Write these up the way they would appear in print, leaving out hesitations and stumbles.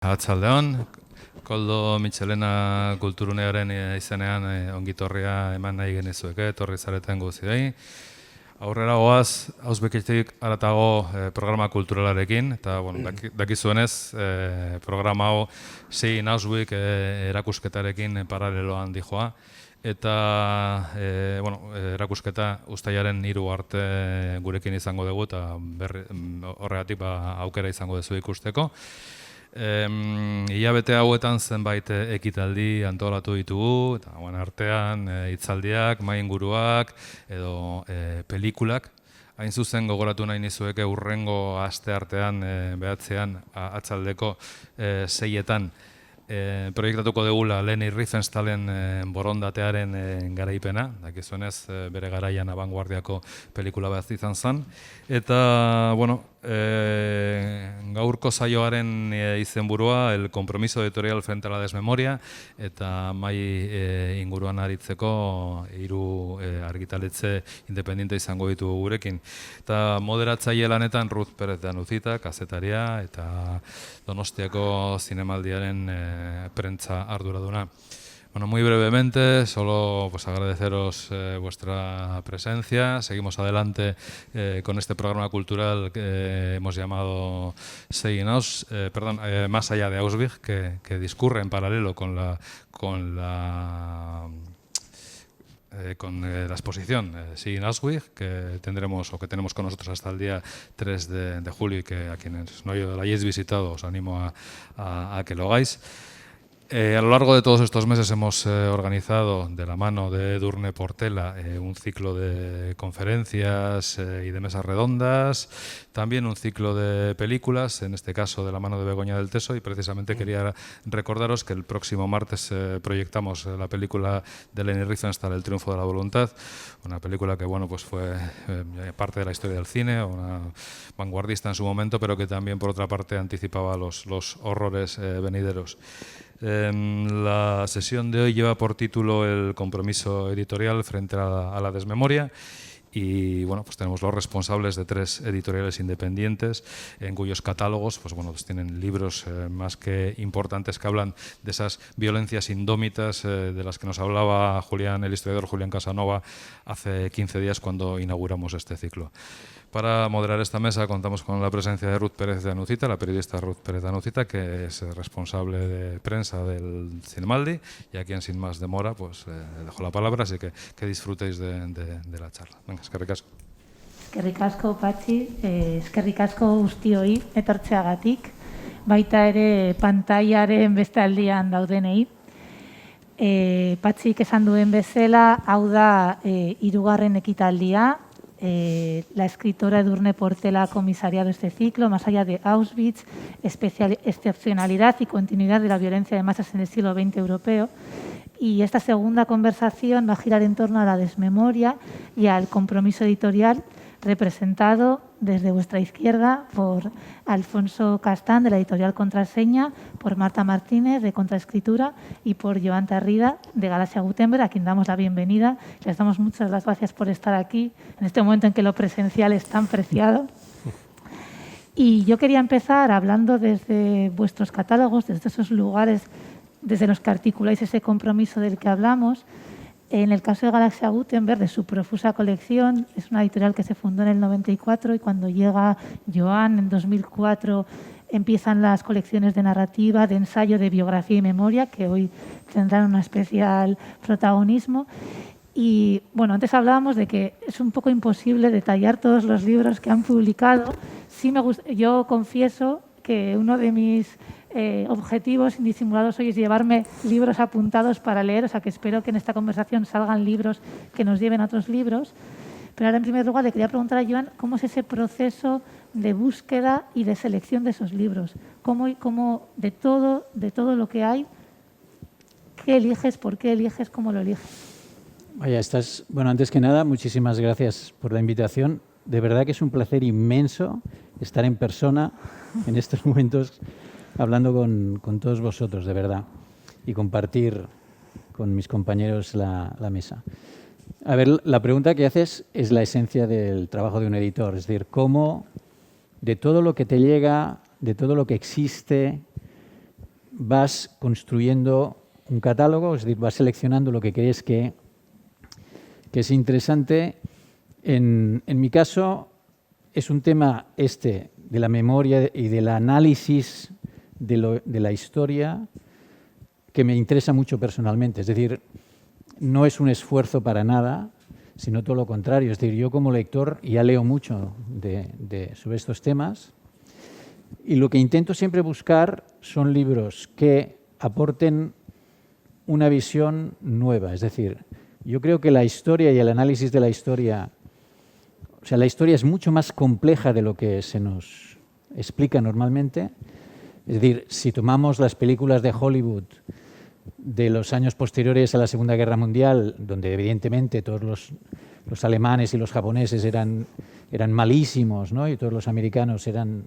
Arratsaldeon, Koldo Mitxelena kulturunearen izenean ongitorria eman nahi genizueke, etorri zareten guztiei. Aurrera goaz, Ausbeketik haratago programa kulturalarekin, eta dakizuenez, programa hau Seeing Auschwitz erakusketarekin paraleloan dijoa. Eta erakusketa uztailaren 3 arte gurekin izango dugu, eta horregatik aukera izango duzu ikusteko. Hilabete hauetan zenbait ekitaldi antolatu ditugu, eta artean hitzaldiak, mahai-inguruak edo pelikulak. Hain zuzen gogoratu nahi nizueke hurrengo asteartean, behatzean, atzaldeko 6etan proiektatuko dugula Leni Riefenstahlen borondatearen garaipena, dakizuenez bere garaian abanguardiako pelikula bat izan zen. Eta, gaurko saioaren izenburua, El compromiso editorial frente a la desmemoria, eta mai inguruan aritzeko 3 argitaletxe independiente izango ditugu gurekin. Eta moderatzaile lanetan Ruth Pérez de Anuzita, kazetaria, eta Donostiako zinemaldiaren prensa arduraduna. Muy brevemente, solo agradeceros vuestra presencia. Seguimos adelante con este programa cultural que hemos llamado Más allá de Auschwitz, que discurre en paralelo con la exposición Seeing Auschwitz, que tenemos con nosotros hasta el día 3 de julio y que a quienes no lo hayáis visitado os animo a que lo hagáis. A lo largo de todos estos meses hemos organizado, de la mano de Edurne Portela, un ciclo de conferencias y de mesas redondas, también un ciclo de películas, en este caso de la mano de Begoña del Teso, y precisamente quería recordaros que el próximo martes proyectamos la película de Leni Riefenstahl, El triunfo de la voluntad, una película que fue parte de la historia del cine, una vanguardista en su momento, pero que también por otra parte anticipaba los horrores venideros. La sesión de hoy lleva por título El compromiso editorial frente a la desmemoria y tenemos los responsables de 3 editoriales independientes en cuyos catálogos tienen libros más que importantes que hablan de esas violencias indómitas de las que nos hablaba el historiador Julián Casanova hace 15 días cuando inauguramos este ciclo. Para moderar esta mesa contamos con la presencia de Ruth Pérez de Anucita, la periodista Ruth Pérez de Anucita, que es responsable de prensa del Cinemaldi, y a quien sin más demora le dejo la palabra, así que disfrutéis de la charla. Venga, eskerrik asko. Eskerrik asko, Patxi, eskerrik asko guztioi etortzeagatik, baita ere pantailaren beste aldian daudenei. Patxik esan duen bezala, hau da 3. ekitaldia, la escritora Edurne Portela ha comisariado este ciclo, Más allá de Auschwitz, excepcionalidad y continuidad de la violencia de masas en el siglo XX europeo. Y esta segunda conversación va a girar en torno a la desmemoria y al compromiso editorial representado desde vuestra izquierda por Alfonso Castán, de la editorial Contraseña, por Marta Martínez, de Contraescritura, y por Joan Tarrida, de Galaxia Gutenberg, a quien damos la bienvenida. Les damos muchas las gracias por estar aquí, en este momento en que lo presencial es tan preciado. Y yo quería empezar hablando desde vuestros catálogos, desde esos lugares desde los que articuláis ese compromiso del que hablamos. En el caso de Galaxia Gutenberg, de su profusa colección, es una editorial que se fundó en el 94 y cuando llega Joan en 2004 empiezan las colecciones de narrativa, de ensayo, de biografía y memoria, que hoy tendrán un especial protagonismo. Y antes hablábamos de que es un poco imposible detallar todos los libros que han publicado. Yo confieso que uno de mis objetivos indisimulados hoy es llevarme libros apuntados para leer, o sea que espero que en esta conversación salgan libros que nos lleven a otros libros. Pero ahora, en primer lugar, le quería preguntar a Joan cómo es ese proceso de búsqueda y de selección de esos libros. ¿Cómo de todo lo que hay, qué eliges, por qué eliges, cómo lo eliges? Antes que nada, muchísimas gracias por la invitación. De verdad que es un placer inmenso estar en persona en estos momentos hablando con todos vosotros, de verdad, y compartir con mis compañeros la mesa. A ver, la pregunta que haces es la esencia del trabajo de un editor, es decir, cómo de todo lo que te llega, de todo lo que existe, vas construyendo un catálogo, es decir, vas seleccionando lo que crees que es interesante. En mi caso, es un tema de la memoria y del análisis de la historia que me interesa mucho personalmente. Es decir, no es un esfuerzo para nada, sino todo lo contrario. Es decir, yo como lector ya leo mucho sobre estos temas y lo que intento siempre buscar son libros que aporten una visión nueva. Es decir, yo creo que la historia y el análisis de la historia, o sea, la historia es mucho más compleja de lo que se nos explica normalmente. Es decir, si tomamos las películas de Hollywood de los años posteriores a la Segunda Guerra Mundial, donde evidentemente todos los alemanes y los japoneses eran malísimos, ¿no? Y todos los americanos eran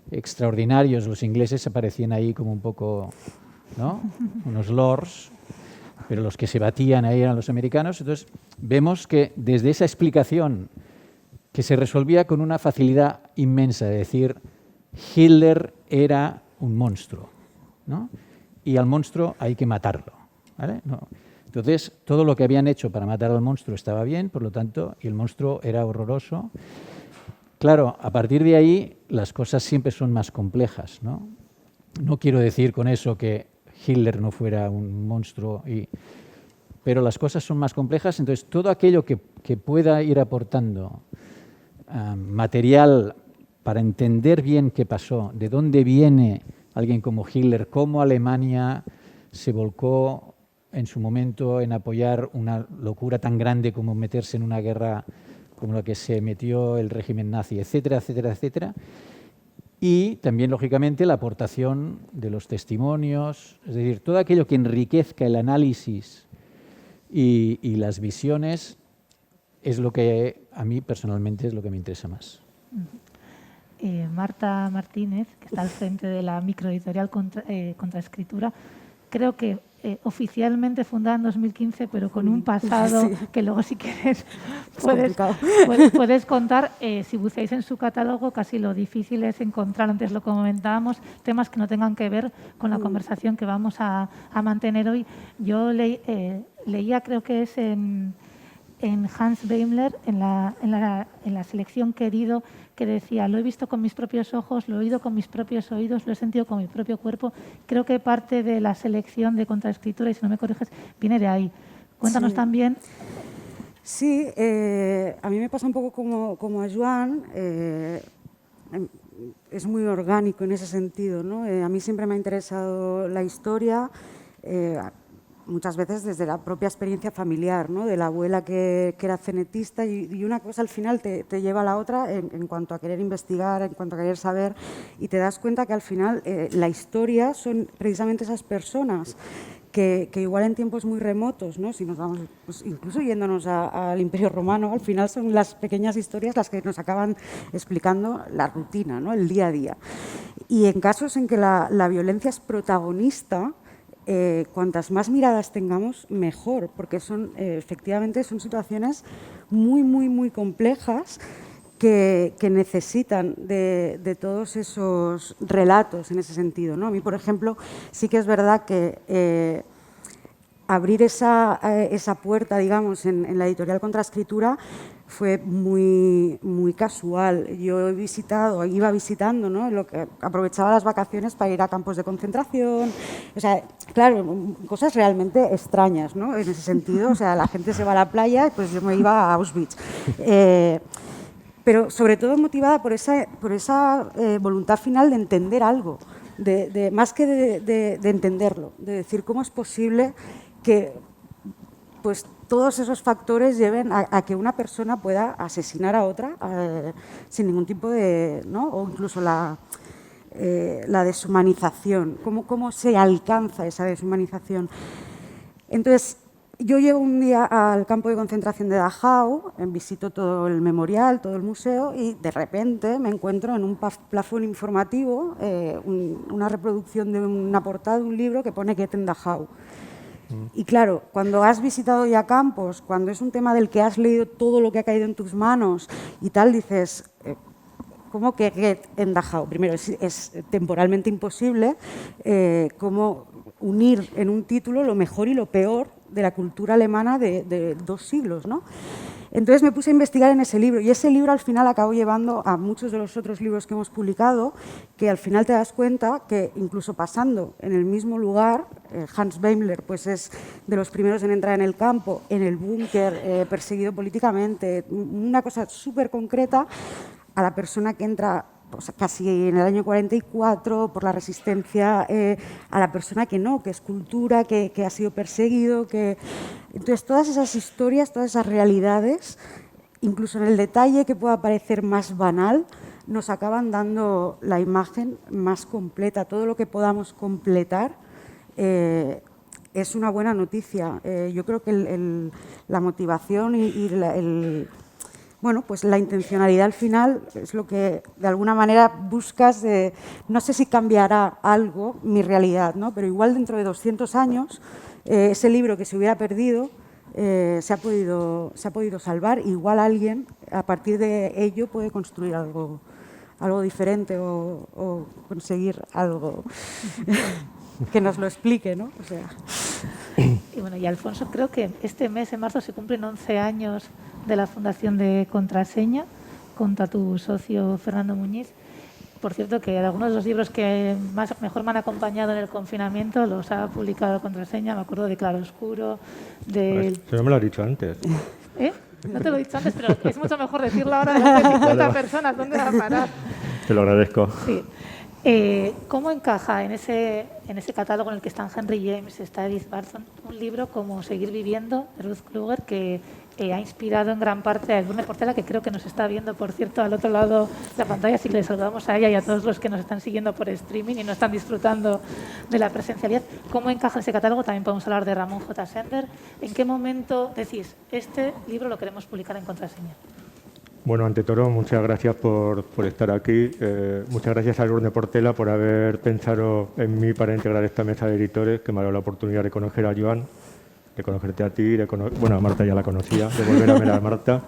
extraordinarios, los ingleses aparecían ahí como un poco, ¿no? Unos lords, pero los que se batían ahí eran los americanos. Entonces vemos que desde esa explicación que se resolvía con una facilidad inmensa, de decir, Hitler era un monstruo, ¿no? Y al monstruo hay que matarlo, ¿vale? No. Entonces, todo lo que habían hecho para matar al monstruo estaba bien, por lo tanto, y el monstruo era horroroso. Claro, a partir de ahí las cosas siempre son más complejas, ¿no? No quiero decir con eso que Hitler no fuera un monstruo, pero las cosas son más complejas, entonces todo aquello que pueda ir aportando material para entender bien qué pasó, de dónde viene alguien como Hitler, cómo Alemania se volcó en su momento en apoyar una locura tan grande como meterse en una guerra como la que se metió el régimen nazi, etcétera, etcétera, etcétera. Y también, lógicamente, la aportación de los testimonios, es decir, todo aquello que enriquezca el análisis y las visiones es lo que a mí personalmente es lo que me interesa más. Marta Martínez, que está al frente de la microeditorial Contraescritura, creo que oficialmente fundada en 2015, pero con un pasado que luego, si quieres, puedes contar. Si buceáis en su catálogo, casi lo difícil es encontrar, antes lo comentábamos, temas que no tengan que ver con la conversación que vamos a mantener hoy. Yo leía, creo que es en Hans Daimler, en la selección Querido, que decía: lo he visto con mis propios ojos, lo he oído con mis propios oídos, lo he sentido con mi propio cuerpo. Creo que parte de la selección de Contraescritura, y si no me corriges, viene de ahí. Cuéntanos también. Sí, a mí me pasa un poco como a Joan. Es muy orgánico en ese sentido, ¿no? A mí siempre me ha interesado la historia, muchas veces desde la propia experiencia familiar, ¿no? De la abuela que era cenetista, y una cosa al final te lleva a la otra en cuanto a querer investigar, en cuanto a querer saber, y te das cuenta que al final la historia son precisamente esas personas que igual en tiempos muy remotos, ¿no? Si nos vamos, pues incluso yéndonos al Imperio Romano, al final son las pequeñas historias las que nos acaban explicando la rutina, ¿no? El día a día. Y en casos en que la violencia es protagonista, cuantas más miradas tengamos, mejor, porque efectivamente son situaciones muy, muy, muy complejas que necesitan de todos esos relatos en ese sentido, ¿no? A mí, por ejemplo, sí que es verdad que abrir esa puerta, digamos, en la editorial Contraescritura fue muy, muy casual. Yo iba visitando, ¿no? Aprovechaba las vacaciones para ir a campos de concentración. O sea, claro, cosas realmente extrañas, ¿no? En ese sentido, o sea, la gente se va a la playa, pues yo me iba a Auschwitz. Pero sobre todo motivada por esa voluntad final de entender algo, más que de entenderlo, de decir cómo es posible que pues todos esos factores lleven a que una persona pueda asesinar a otra sin ningún tipo de, ¿no? O incluso la deshumanización, cómo se alcanza esa deshumanización. Entonces, yo llego un día al campo de concentración de Dachau, visito todo el memorial, todo el museo, y de repente me encuentro en un plafón informativo una reproducción de una portada de un libro que pone Goethe en Dachau. Y claro, cuando has visitado ya campos, cuando es un tema del que has leído todo lo que ha caído en tus manos y tal, dices, cómo que Goethe en Dachau, primero, es temporalmente imposible, cómo unir en un título lo mejor y lo peor de la cultura alemana de 2 siglos, ¿no? Entonces me puse a investigar en ese libro y ese libro al final acabó llevando a muchos de los otros libros que hemos publicado, que al final te das cuenta que incluso pasando en el mismo lugar, Hans Beimler pues es de los primeros en entrar en el campo, en el búnker, perseguido políticamente, una cosa súper concreta, a la persona que entra pues, casi en el año 44 por la resistencia, a la persona que no, que es cultura, que ha sido perseguido, que... Entonces, todas esas historias, todas esas realidades, incluso en el detalle que pueda parecer más banal, nos acaban dando la imagen más completa. Todo lo que podamos completar es una buena noticia. Yo creo que la motivación y bueno, pues la intencionalidad al final es lo que de alguna manera buscas. No sé si cambiará algo mi realidad, ¿no? Pero igual dentro de 200 años ese libro que se hubiera perdido se ha podido salvar. Igual alguien a partir de ello puede construir algo diferente o conseguir algo que nos lo explique, ¿no? O sea. Y bueno, y Alfonso, creo que este mes, en marzo, se cumplen 11 años de la fundación de Contraseña, junto a tu socio Fernando Muñiz. Por cierto, que algunos de los libros que mejor me han acompañado en el confinamiento los ha publicado Contraseña. Me acuerdo de Claroscuro, de... Eso no me lo has dicho antes. ¿Eh? No te lo he dicho antes, pero es mucho mejor decirlo ahora delante de 50 personas. ¿Dónde va a parar? Te lo agradezco. Sí. ¿Cómo encaja en ese catálogo en el que están Henry James, está Edith Barton, un libro como Seguir viviendo, de Ruth Kluger, que ha inspirado en gran parte a Edurne Portela, que creo que nos está viendo, por cierto, al otro lado de la pantalla, así que le saludamos a ella y a todos los que nos están siguiendo por streaming y no están disfrutando de la presencialidad? ¿Cómo encaja ese catálogo? También podemos hablar de Ramón J. Sender. ¿En qué momento decís, este libro lo queremos publicar en Contraseña? Bueno, ante todo, muchas gracias por estar aquí. Muchas gracias a Edurne Portela por haber pensado en mí para integrar esta mesa de editores, que me ha dado la oportunidad de conocer a Joan, de conocerte a ti, bueno, a Marta ya la conocía, de volver a ver a Marta.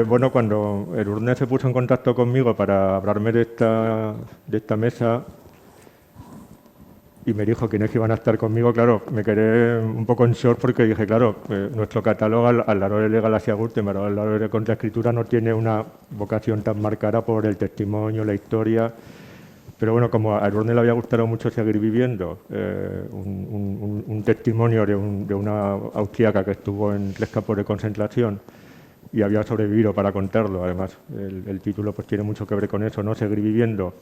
Bueno, cuando Edurne se puso en contacto conmigo para hablarme de esta mesa y me dijo quiénes iban a estar conmigo, claro, me quedé un poco en shock porque dije, claro, nuestro catálogo al lado de Galaxia Gürtenberg, al lado de Contraescritura, no tiene una vocación tan marcada por el testimonio, la historia. Pero bueno, como a Edurne le había gustado mucho Seguir viviendo, un testimonio de una austríaca que estuvo en 3 campos de concentración y había sobrevivido para contarlo. Además, el título pues tiene mucho que ver con eso, ¿no? Seguir viviendo.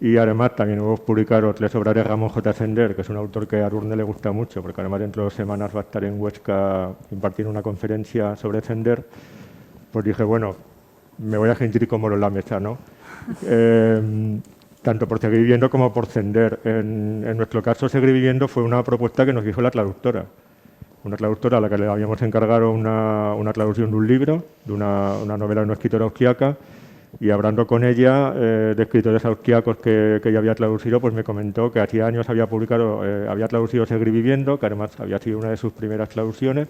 Y además también hemos publicado 3 obras de Ramón J. Sender, que es un autor que a Edurne le gusta mucho, porque además dentro de 2 semanas va a estar en Huesca impartiendo una conferencia sobre Sender. Pues dije, bueno, me voy a sentir como la mesa, ¿no? Tanto por Seguir viviendo como por Sender. En nuestro caso, Seguir viviendo fue una propuesta que nos dijo la traductora. Una traductora a la que le habíamos encargado una traducción de un libro, de una novela de una escritora austriaca, y hablando con ella de escritores austriacos que ella había traducido, pues me comentó que hacía años había traducido Seguir viviendo, que además había sido una de sus primeras traducciones,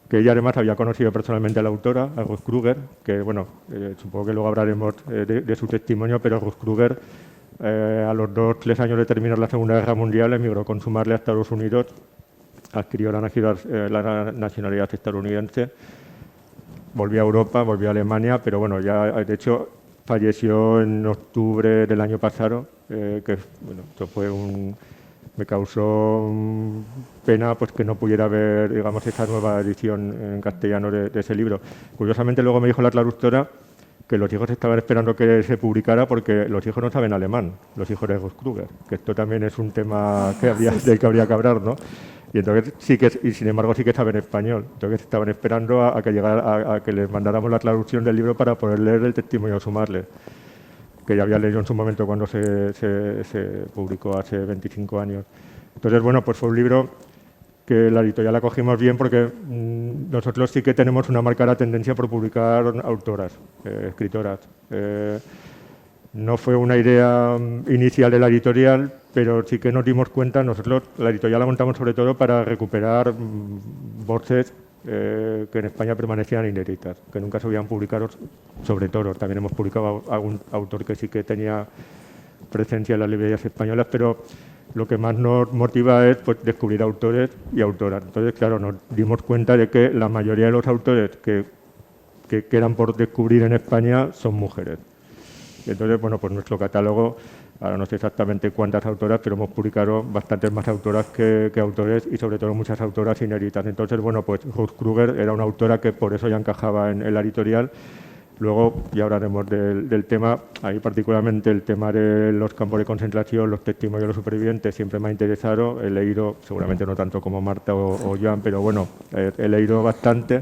que ella además había conocido personalmente a la autora, a Ruth Kluger, que bueno, supongo que luego hablaremos de su testimonio, pero Ruth Kluger a los 2-3 años de terminar la Segunda Guerra Mundial emigró con su madre a Estados Unidos, adquirió la nacionalidad estadounidense, volvió a Europa, volvió a Alemania, pero bueno, ya de hecho falleció en octubre del año pasado, que bueno, esto fue me causó pena pues que no pudiera ver, digamos, esta nueva edición en castellano de ese libro. Curiosamente luego me dijo la traductora que los hijos estaban esperando que se publicara porque los hijos no saben alemán, los hijos de Ruth Kluger, que esto también es un tema del que habría que hablar, ¿no? Y entonces sin embargo sí que saben español. Entonces estaban esperando a que llegara, a que les mandáramos la traducción del libro para poder leer el testimonio sumarle, que ya había leído en su momento cuando se publicó hace 25 años. Entonces, bueno, pues fue un libro que la editorial la cogimos bien porque nosotros sí que tenemos una marcada tendencia por publicar autoras, escritoras. No fue una idea inicial de la editorial, pero sí que nos dimos cuenta, nosotros la editorial la montamos sobre todo para recuperar voces que en España permanecían inéditas, que nunca se habían publicado sobre toros. También hemos publicado algún autor que sí que tenía presencia en las librerías españolas, pero lo que más nos motiva es pues, descubrir autores y autoras. Entonces, claro, nos dimos cuenta de que la mayoría de los autores que quedan por descubrir en España son mujeres. Y entonces, bueno, pues nuestro catálogo, ahora no sé exactamente cuántas autoras, pero hemos publicado bastantes más autoras que autores y sobre todo muchas autoras inéditas. Entonces, bueno, pues Ruth Kruger era una autora que por eso ya encajaba en la editorial. Luego ya hablaremos del tema, ahí particularmente el tema de los campos de concentración, los testimonios de los supervivientes, siempre me ha interesado. He leído, seguramente no tanto como Marta o Joan, pero bueno, he leído bastante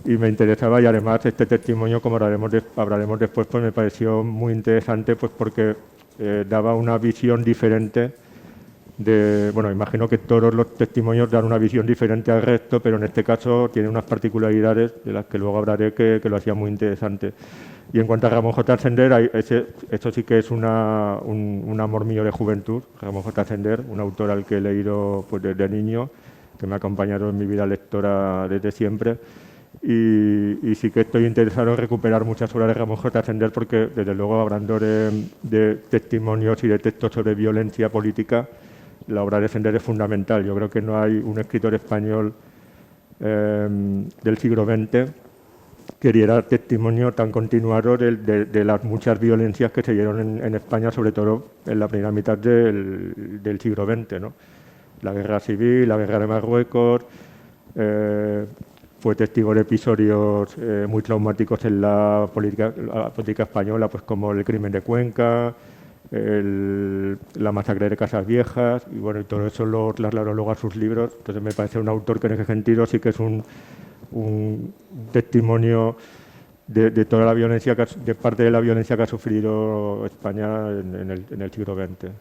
y me interesaba, y además este testimonio, como hablaremos después, pues me pareció muy interesante pues porque daba una visión diferente bueno, imagino que todos los testimonios dan una visión diferente al resto, pero en este caso tiene unas particularidades de las que luego hablaré que lo hacía muy interesante. Y en cuanto a Ramón J. Sender, esto sí que es un amor mío de juventud. Ramón J. Sender, un autor al que he leído pues, desde niño, que me ha acompañado en mi vida lectora desde siempre. Y sí que estoy interesado en recuperar muchas obras de Ramón J. Sender porque, desde luego, hablando de testimonios y de textos sobre violencia política, la obra de Sender es fundamental. Yo creo que no hay un escritor español del siglo XX que diera testimonio tan continuado de las muchas violencias que se dieron en España, sobre todo en la primera mitad del siglo XX, ¿no? La guerra civil, la guerra de Marruecos, fue testigo de episodios muy traumáticos en la política española, pues como el crimen de Cuenca, la masacre de Casas Viejas, y bueno, y todo eso lo trasladó luego a sus libros. Entonces me parece un autor que en ese sentido sí que es un testimonio de toda la violencia, de parte de la violencia que ha sufrido España en el siglo XX.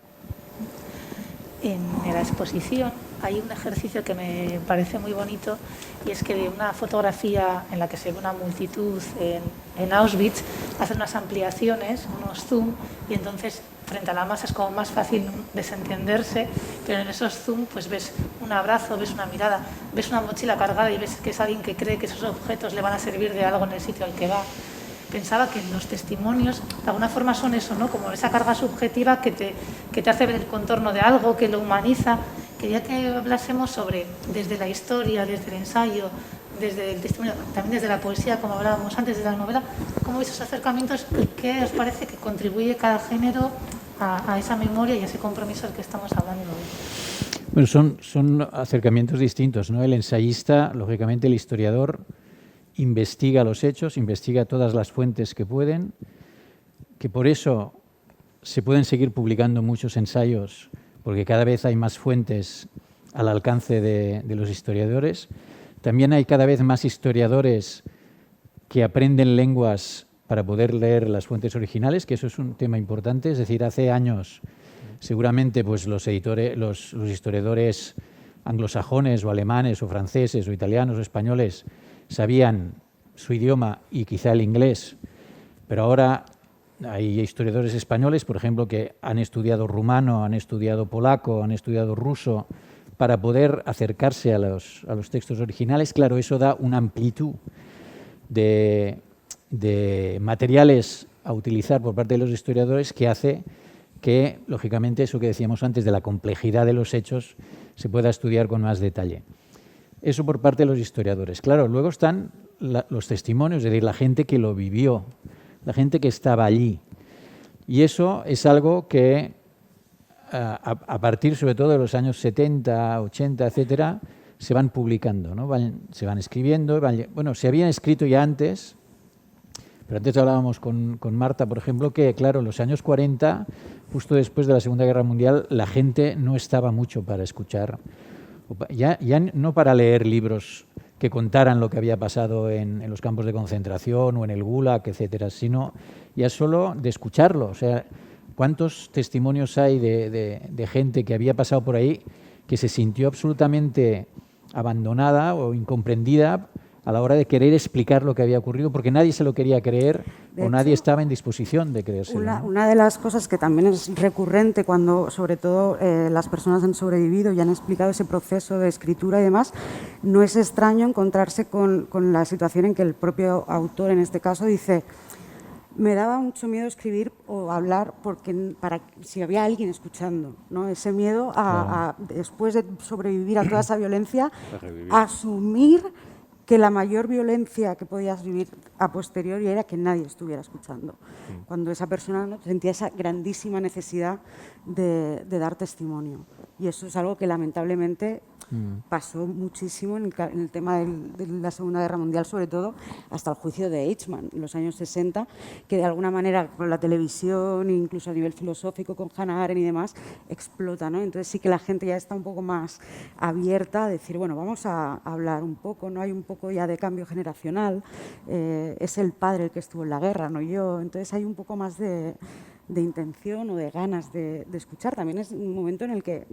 En la exposición hay un ejercicio que me parece muy bonito, y es que de una fotografía en la que se ve una multitud en Auschwitz, hacen unas ampliaciones, unos zoom, y entonces frente a la masa es como más fácil desentenderse, pero en esos zoom pues ves un abrazo, ves una mirada, ves una mochila cargada y ves que es alguien que cree que esos objetos le van a servir de algo en el sitio al que va. Pensaba que los testimonios de alguna forma son eso, ¿no? Como esa carga subjetiva que te hace ver el contorno de algo, que lo humaniza. Quería que hablásemos sobre, desde la historia, desde el ensayo, desde el testimonio, también desde la poesía, como hablábamos antes, de la novela, cómo veis esos acercamientos y qué os parece que contribuye cada género a esa memoria y a ese compromiso del que estamos hablando hoy. Bueno, son acercamientos distintos, ¿no? El ensayista, lógicamente el historiador, investiga los hechos, investiga todas las fuentes que pueden, que por eso se pueden seguir publicando muchos ensayos, porque cada vez hay más fuentes al alcance de los historiadores. También hay cada vez más historiadores que aprenden lenguas para poder leer las fuentes originales, que eso es un tema importante. Es decir, hace años seguramente pues, los historiadores anglosajones o alemanes o franceses o italianos o españoles sabían su idioma y quizá el inglés, pero ahora hay historiadores españoles, por ejemplo, que han estudiado rumano, han estudiado polaco, han estudiado ruso, para poder acercarse a los textos originales. Claro, eso da una amplitud de materiales a utilizar por parte de los historiadores que hace que, lógicamente, eso que decíamos antes de la complejidad de los hechos se pueda estudiar con más detalle. Eso por parte de los historiadores. Claro, luego están los testimonios, es decir, la gente que lo vivió, la gente que estaba allí. Y eso es algo que a partir sobre todo de los años 70, 80, etcétera, se van publicando, ¿no? Se van escribiendo. Bueno, se habían escrito ya antes, pero antes hablábamos con Marta, por ejemplo, que claro, en los años 40, justo después de la Segunda Guerra Mundial, la gente no estaba mucho para escuchar, ya no para leer libros que contaran lo que había pasado en los campos de concentración o en el Gulag, etcétera, sino ya solo de escucharlo. O sea, ¿cuántos testimonios hay de gente que había pasado por ahí que se sintió absolutamente abandonada o incomprendida a la hora de querer explicar lo que había ocurrido, porque nadie se lo quería creer De o nadie hecho, estaba en disposición de creérselo. ¿no? Una de las cosas que también es recurrente cuando, sobre todo, las personas han sobrevivido y han explicado ese proceso de escritura y demás, no es extraño encontrarse con la situación en que el propio autor, en este caso, dice: me daba mucho miedo escribir o hablar porque si había alguien escuchando, ¿no? Ese miedo a después de sobrevivir a toda esa violencia, asumir que la mayor violencia que podías vivir a posteriori era que nadie estuviera escuchando, cuando esa persona, ¿no?, sentía esa grandísima necesidad de dar testimonio. Y eso es algo que lamentablemente pasó muchísimo en el tema de la Segunda Guerra Mundial, sobre todo hasta el juicio de Eichmann en los años 60, que de alguna manera con la televisión, incluso a nivel filosófico con Hannah Arendt y demás, explota, ¿no? Entonces sí que la gente ya está un poco más abierta a decir, bueno, vamos a hablar un poco, ¿no? Hay un poco ya de cambio generacional, es el padre el que estuvo en la guerra, no yo. Entonces hay un poco más de intención o de ganas de escuchar. También es un momento en el que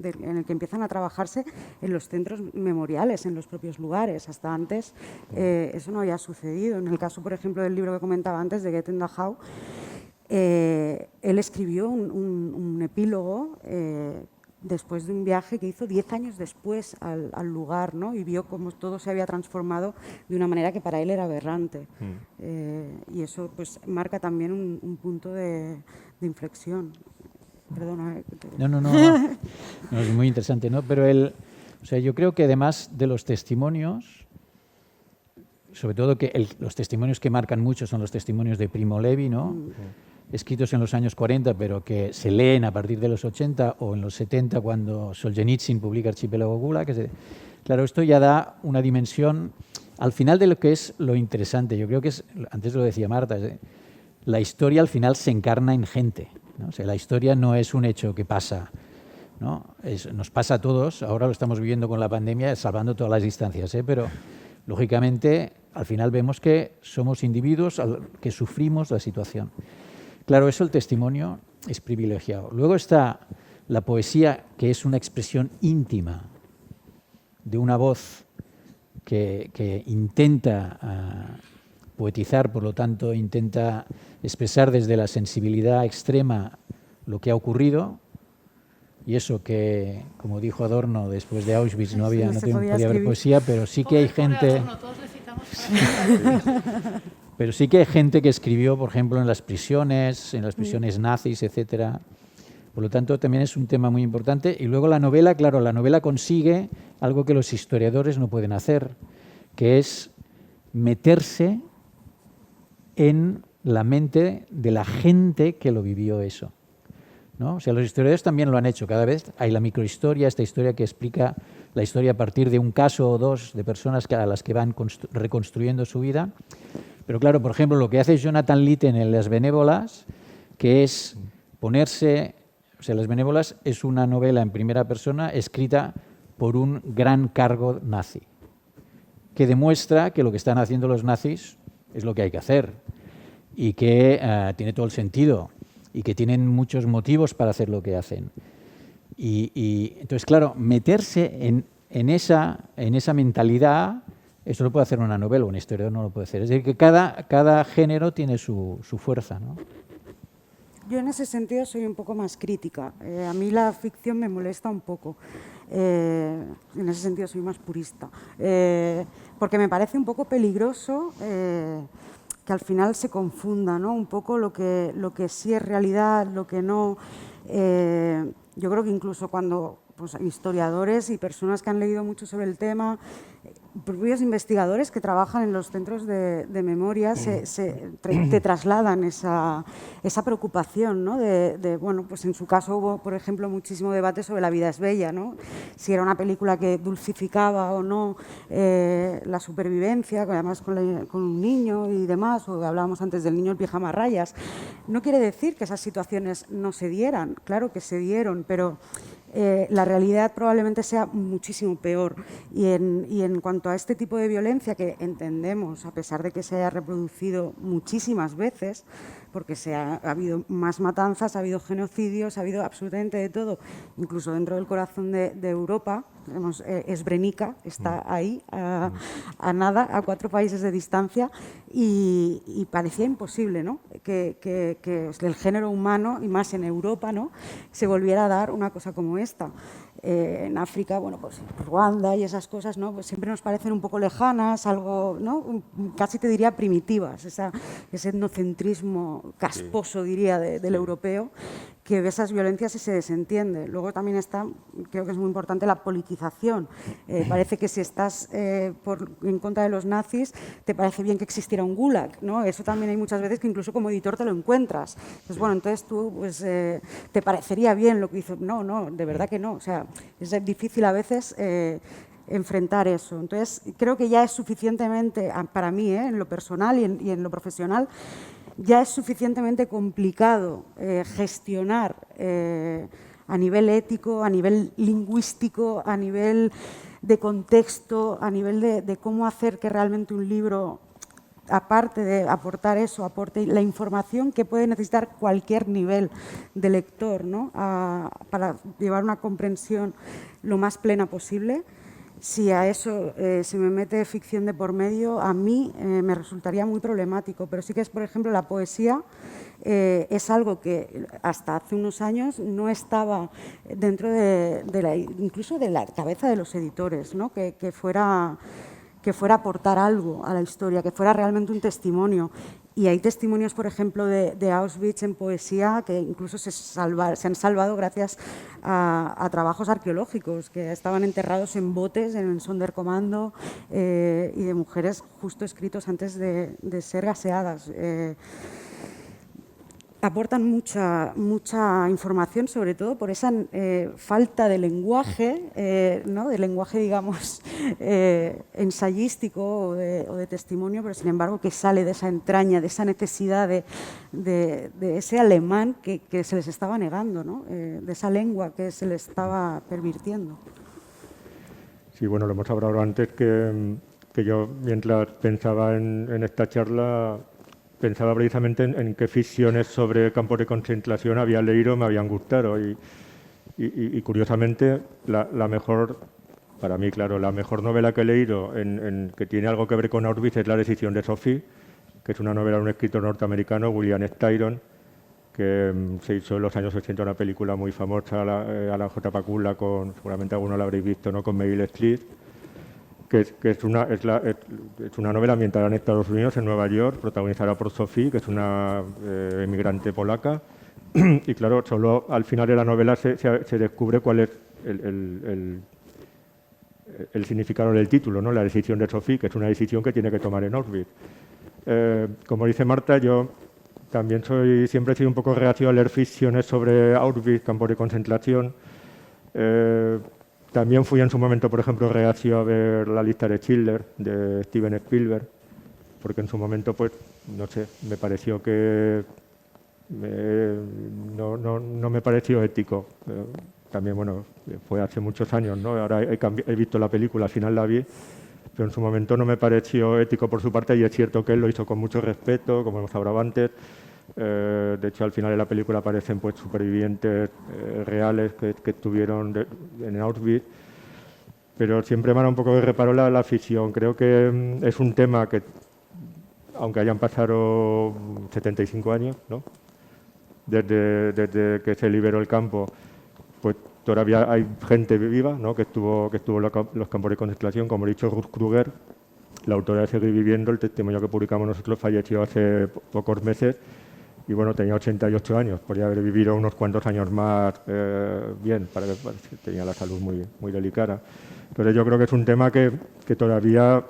empiezan a trabajarse en los centros memoriales, en los propios lugares. Hasta antes eso no había sucedido. En el caso, por ejemplo, del libro que comentaba antes, de Get in the How, él escribió un epílogo después de un viaje que hizo 10 años después al lugar, ¿no? Y vio cómo todo se había transformado de una manera que para él era aberrante. Y eso pues marca también un punto de inflexión. Perdona. No, es muy interesante, ¿no? Pero yo creo que además de los testimonios, sobre todo que los testimonios que marcan mucho son los testimonios de Primo Levi, ¿no? Escritos en los años 40, pero que se leen a partir de los 80 o en los 70, cuando Solzhenitsyn publica Archipiélago Gulag. Claro, esto ya da una dimensión al final de lo que es lo interesante. Yo creo que antes lo decía Marta, la historia al final se encarna en gente, ¿no? O sea, la historia no es un hecho que pasa, ¿no? Nos pasa a todos, ahora lo estamos viviendo con la pandemia, salvando todas las distancias, pero lógicamente al final vemos que somos individuos que sufrimos la situación. Claro, eso, el testimonio es privilegiado. Luego está la poesía, que es una expresión íntima de una voz que intenta poetizar, por lo tanto, intenta expresar desde la sensibilidad extrema lo que ha ocurrido. Y eso que, como dijo Adorno, después de Auschwitz no podía haber poesía, pero sí que hay gente... Pero sí que hay gente que escribió, por ejemplo, en las prisiones nazis, etcétera. Por lo tanto, también es un tema muy importante. Y luego la novela, claro, la novela consigue algo que los historiadores no pueden hacer, que es meterse en la mente de la gente que lo vivió eso, ¿no? O sea, los historiadores también lo han hecho. Cada vez hay la microhistoria, esta historia que explica la historia a partir de un caso o dos de personas a las que van reconstruyendo su vida. Pero claro, por ejemplo, lo que hace Jonathan Litton en Las Benévolas, que es ponerse... O sea, Las Benévolas es una novela en primera persona escrita por un gran cargo nazi, que demuestra que lo que están haciendo los nazis es lo que hay que hacer y que tiene todo el sentido y que tienen muchos motivos para hacer lo que hacen. Y entonces, claro, meterse en esa mentalidad... Eso lo puede hacer una novela, un historiador no lo puede hacer. Es decir, que cada género tiene su fuerza, ¿no? Yo en ese sentido soy un poco más crítica. A mí la ficción me molesta un poco. En ese sentido soy más purista. Porque me parece un poco peligroso que al final se confunda, ¿no? Un poco lo que sí es realidad, lo que no. Yo creo que incluso cuando pues, historiadores y personas que han leído mucho sobre el tema, propios investigadores que trabajan en los centros de memoria te trasladan esa preocupación, ¿no? Bueno, pues en su caso hubo, por ejemplo, muchísimo debate sobre La vida es bella, ¿no? Si era una película que dulcificaba o no la supervivencia, además con un niño y demás, o hablábamos antes del niño en pijama a rayas. No quiere decir que esas situaciones no se dieran, claro que se dieron, pero la realidad probablemente sea muchísimo peor. Y en cuanto a este tipo de violencia que entendemos, a pesar de que se haya reproducido muchísimas veces, porque ha habido más matanzas, ha habido genocidios, ha habido absolutamente de todo, incluso dentro del corazón de Europa. Srebrenica está ahí, a nada, a 4 países de distancia, y parecía imposible, ¿no?, que el género humano, y más en Europa, ¿no?, se volviera a dar una cosa como esta. En África, bueno, pues Ruanda y esas cosas, ¿no?, pues siempre nos parecen un poco lejanas, algo, ¿no?, casi te diría primitivas, ese etnocentrismo casposo, diría, del europeo, que ve esas violencias y se desentiende. Luego también está, creo que es muy importante, la politización. Parece que si estás en contra de los nazis, te parece bien que existiera un gulag, ¿no? Eso también hay muchas veces que incluso como editor te lo encuentras. Entonces, bueno, entonces tú, pues, te parecería bien lo que hizo. No, no, de verdad que no. O sea, es difícil a veces enfrentar eso. Entonces, creo que ya es suficientemente, para mí, en lo personal y en lo profesional, ya es suficientemente complicado gestionar a nivel ético, a nivel lingüístico, a nivel de contexto, a nivel de cómo hacer que realmente un libro, aparte de aportar eso, aporte la información que puede necesitar cualquier nivel de lector, ¿no?, para llevar una comprensión lo más plena posible. Si a eso se me mete ficción de por medio, a mí me resultaría muy problemático. Pero sí que es, por ejemplo, la poesía es algo que hasta hace unos años no estaba dentro incluso de la cabeza de los editores, ¿no?, que fuera a aportar algo a la historia, que fuera realmente un testimonio. Y hay testimonios, por ejemplo, de Auschwitz en poesía que incluso se han salvado gracias a trabajos arqueológicos que estaban enterrados en botes en el Sonderkommando y de mujeres justo escritos antes de ser gaseadas. Aportan mucha información, sobre todo por esa falta de lenguaje, ¿no?, de lenguaje, digamos, ensayístico o de testimonio, pero sin embargo que sale de esa entraña, de esa necesidad de ese alemán que se les estaba negando, ¿no?, de esa lengua que se les estaba pervirtiendo. Sí, bueno, lo hemos hablado antes, que yo, mientras pensaba en esta charla, pensaba precisamente en qué ficciones sobre campos de concentración había leído, me habían gustado. Y curiosamente, la mejor, para mí, claro, la mejor novela que he leído que tiene algo que ver con Auschwitz es La decisión de Sophie, que es una novela de un escritor norteamericano, William Styron, que se hizo en los años 80 una película muy famosa, a la J. Pakula, seguramente alguno la habréis visto, ¿no?, con Meryl Streep, que es una novela ambientada en Estados Unidos, en Nueva York, protagonizada por Sophie, que es una emigrante polaca. Y claro, solo al final de la novela se descubre cuál es el significado del título, ¿no?, La decisión de Sophie, que es una decisión que tiene que tomar en Auschwitz. Como dice Marta, yo también siempre he sido un poco reacio a leer ficciones sobre Auschwitz, campos de concentración. También fui en su momento, por ejemplo, reacio a ver La lista de Schindler, de Steven Spielberg, porque en su momento, pues, no sé, me pareció que no me pareció ético. También, bueno, fue hace muchos años, ¿no? Ahora he visto la película, al final la vi, pero en su momento no me pareció ético por su parte, y es cierto que él lo hizo con mucho respeto, como hemos hablado antes. De hecho, al final de la película aparecen, pues, supervivientes reales que estuvieron en Auschwitz, pero siempre me da un poco de reparo la ficción. Creo que es un tema que, aunque hayan pasado 75 años, ¿no?, desde que se liberó el campo, pues todavía hay gente viva, ¿no?, que estuvo en los campos de concentración. Como he dicho, Ruth Kruger, la autora de Seguir viviendo, el testimonio que publicamos nosotros, falleció hace pocos meses. Y bueno, tenía 88 años, podría haber vivido unos cuantos años más bien, que tenía la salud muy, muy delicada. Entonces yo creo que es un tema que todavía,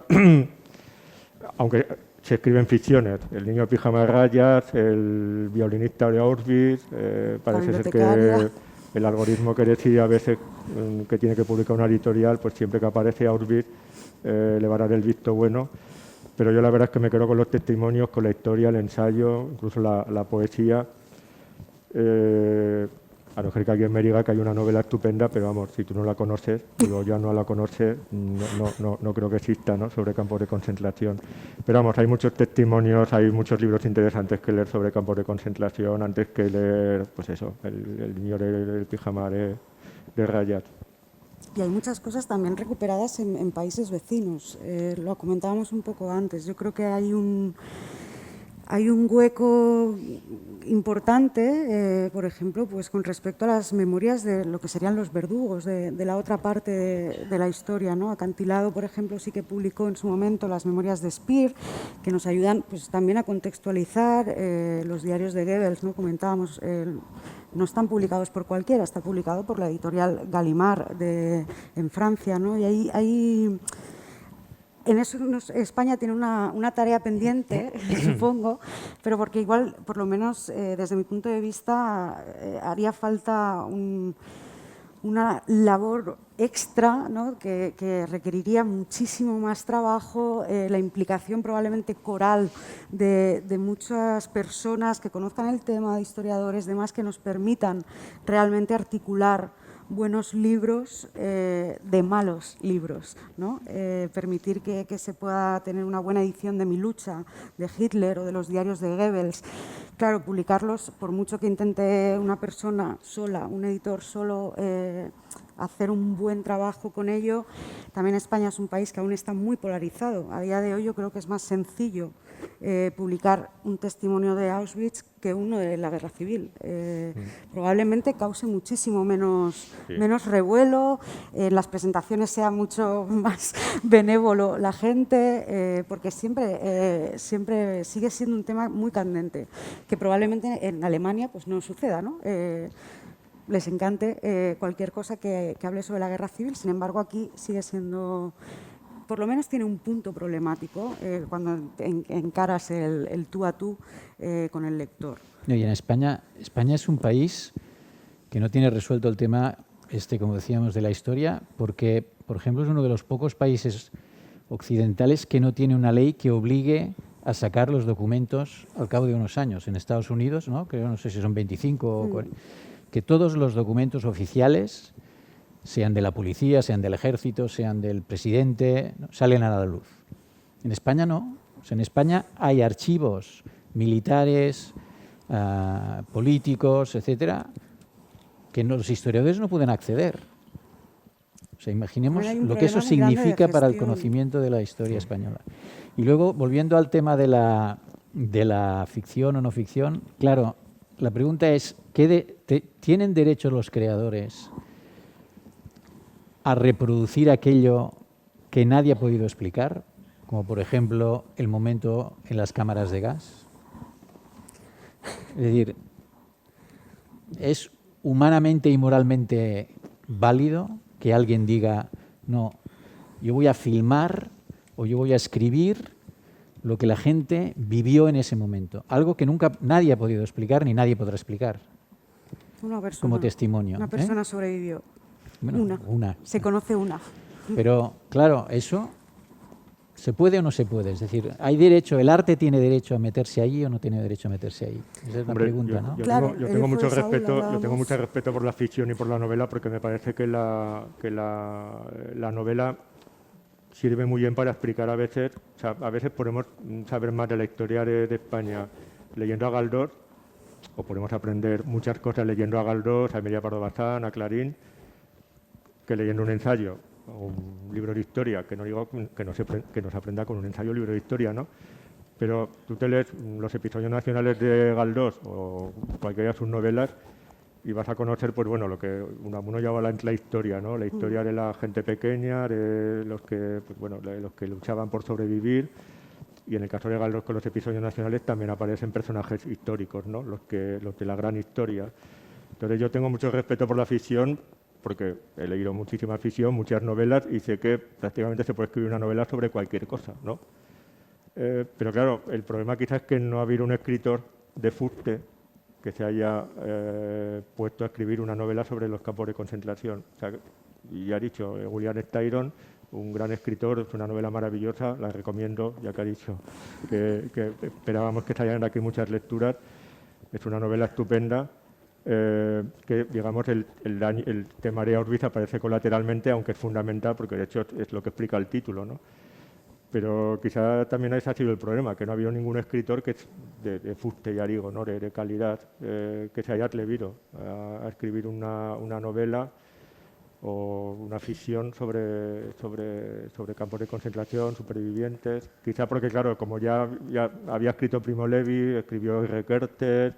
aunque se escriben ficciones, El niño de pijama de rayas, El violinista de Auschwitz, parece ser que el algoritmo que decide a veces que tiene que publicar una editorial, pues siempre que aparece Auschwitz le va a dar el visto bueno. Pero yo la verdad es que me quedo con los testimonios, con la historia, el ensayo, incluso la poesía. a no ser que alguien me diga que hay una novela estupenda, pero vamos, si tú no la conoces, digo, ya no la conoces, no creo que exista, ¿no?, sobre campos de concentración. Pero vamos, hay muchos testimonios, hay muchos libros interesantes que leer sobre campos de concentración antes que leer, pues eso, el niño del pijama de rayas. Y hay muchas cosas también recuperadas en países vecinos. Lo comentábamos un poco antes. Yo creo que hay un hueco importante, por ejemplo, pues con respecto a las memorias de lo que serían los verdugos de la otra parte de la historia, ¿no? Acantilado, por ejemplo, sí que publicó en su momento las memorias de Speer, que nos ayudan pues también a contextualizar los diarios de Goebbels, ¿no? Comentábamos, no están publicados por cualquiera, está publicado por la editorial Gallimard en Francia, ¿no? Y ahí en eso España tiene una tarea pendiente, supongo, pero porque igual, por lo menos desde mi punto de vista, haría falta una labor extra, ¿no?, que requeriría muchísimo más trabajo, la implicación probablemente coral de muchas personas que conozcan el tema, de historiadores, demás, que nos permitan realmente articular buenos libros de malos libros, ¿no? Permitir que se pueda tener una buena edición de Mi lucha, de Hitler o de los diarios de Goebbels. Claro, publicarlos, por mucho que intente una persona sola, un editor solo, hacer un buen trabajo con ello, también España es un país que aún está muy polarizado. A día de hoy yo creo que es más sencillo publicar un testimonio de Auschwitz que uno de la guerra civil. Probablemente cause muchísimo menos revuelo, en las presentaciones sea mucho más benévolo la gente, porque siempre sigue siendo un tema muy candente, que probablemente en Alemania pues no suceda, ¿no? Les encante cualquier cosa que hable sobre la guerra civil, sin embargo aquí sigue siendo, por lo menos tiene un punto problemático cuando encaras el tú a tú con el lector. Y en España es un país que no tiene resuelto el tema, como decíamos, de la historia, porque, por ejemplo, es uno de los pocos países occidentales que no tiene una ley que obligue a sacar los documentos al cabo de unos años. En Estados Unidos, ¿no?, creo, no sé si son 25 o 40, que todos los documentos oficiales, sean de la policía, sean del ejército, sean del presidente, ¿no?, salen a la luz. En España no. O sea, en España hay archivos militares, políticos, etcétera, que los historiadores no pueden acceder. O sea, imaginemos lo que eso significa para el conocimiento de la historia española. Y luego, volviendo al tema de la ficción o no ficción, claro, la pregunta es, ¿tienen derecho los creadores a reproducir aquello que nadie ha podido explicar? Como, por ejemplo, el momento en las cámaras de gas. Es decir, ¿es humanamente y moralmente válido que alguien diga, no, yo voy a filmar o yo voy a escribir lo que la gente vivió en ese momento? Algo que nunca nadie ha podido explicar ni nadie podrá explicar Una persona, como testimonio. Una persona sobrevivió. Bueno, una. Se conoce una. Pero, claro, eso ¿se puede o no se puede? Es decir, ¿hay derecho, el arte tiene derecho a meterse ahí o no tiene derecho a meterse ahí? Esa es la pregunta, ¿no? Yo tengo mucho respeto por la ficción y por la novela, porque me parece que la novela sirve muy bien para explicar a veces podemos saber más de la historia de España leyendo a Galdós, o podemos aprender muchas cosas leyendo a Galdós, a Emilia Pardo Bazán, a Clarín, que leyendo un ensayo o un libro de historia, que no digo que no se aprenda con un ensayo o libro de historia, ¿no? Pero tú te lees los episodios nacionales de Galdós o cualquiera de sus novelas y vas a conocer, pues bueno, lo que uno llama la historia, ¿no? La historia de la gente pequeña, de los que, pues bueno, de los que luchaban por sobrevivir. Y en el caso de Galdós, con los episodios nacionales también aparecen personajes históricos, ¿no? Los de la gran historia. Entonces yo tengo mucho respeto por la ficción, porque he leído muchísima ficción, muchas novelas, y sé que prácticamente se puede escribir una novela sobre cualquier cosa, ¿no? Pero claro, el problema quizás es que no ha habido un escritor de fuste que se haya puesto a escribir una novela sobre los campos de concentración. O sea, y ya ha dicho, William Styron, un gran escritor, es una novela maravillosa, la recomiendo, ya que ha dicho que esperábamos que salieran aquí muchas lecturas. Es una novela estupenda que digamos el temario de Auschwitz aparece colateralmente, aunque es fundamental, porque de hecho es lo que explica el título, ¿no? Pero quizá también ese ha sido el problema, que no ha habido ningún escritor que de fuste, ya digo, ¿no? de calidad, que se haya atrevido a escribir una novela o una ficción sobre campos de concentración, supervivientes. Quizá porque, claro, como ya había escrito Primo Levi, escribió R. Kertész,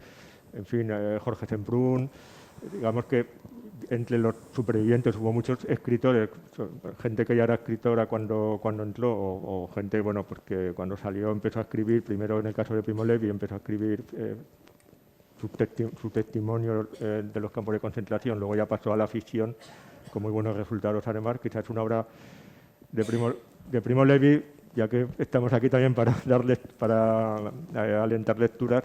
en fin, Jorge Semprún, digamos que entre los supervivientes hubo muchos escritores, gente que ya era escritora cuando entró, o gente, bueno, pues que cuando salió empezó a escribir, primero en el caso de Primo Levi empezó a escribir su testimonio de los campos de concentración, luego ya pasó a la ficción con muy buenos resultados además. Quizás una obra de Primo Levi, ya que estamos aquí también para alentar lecturas,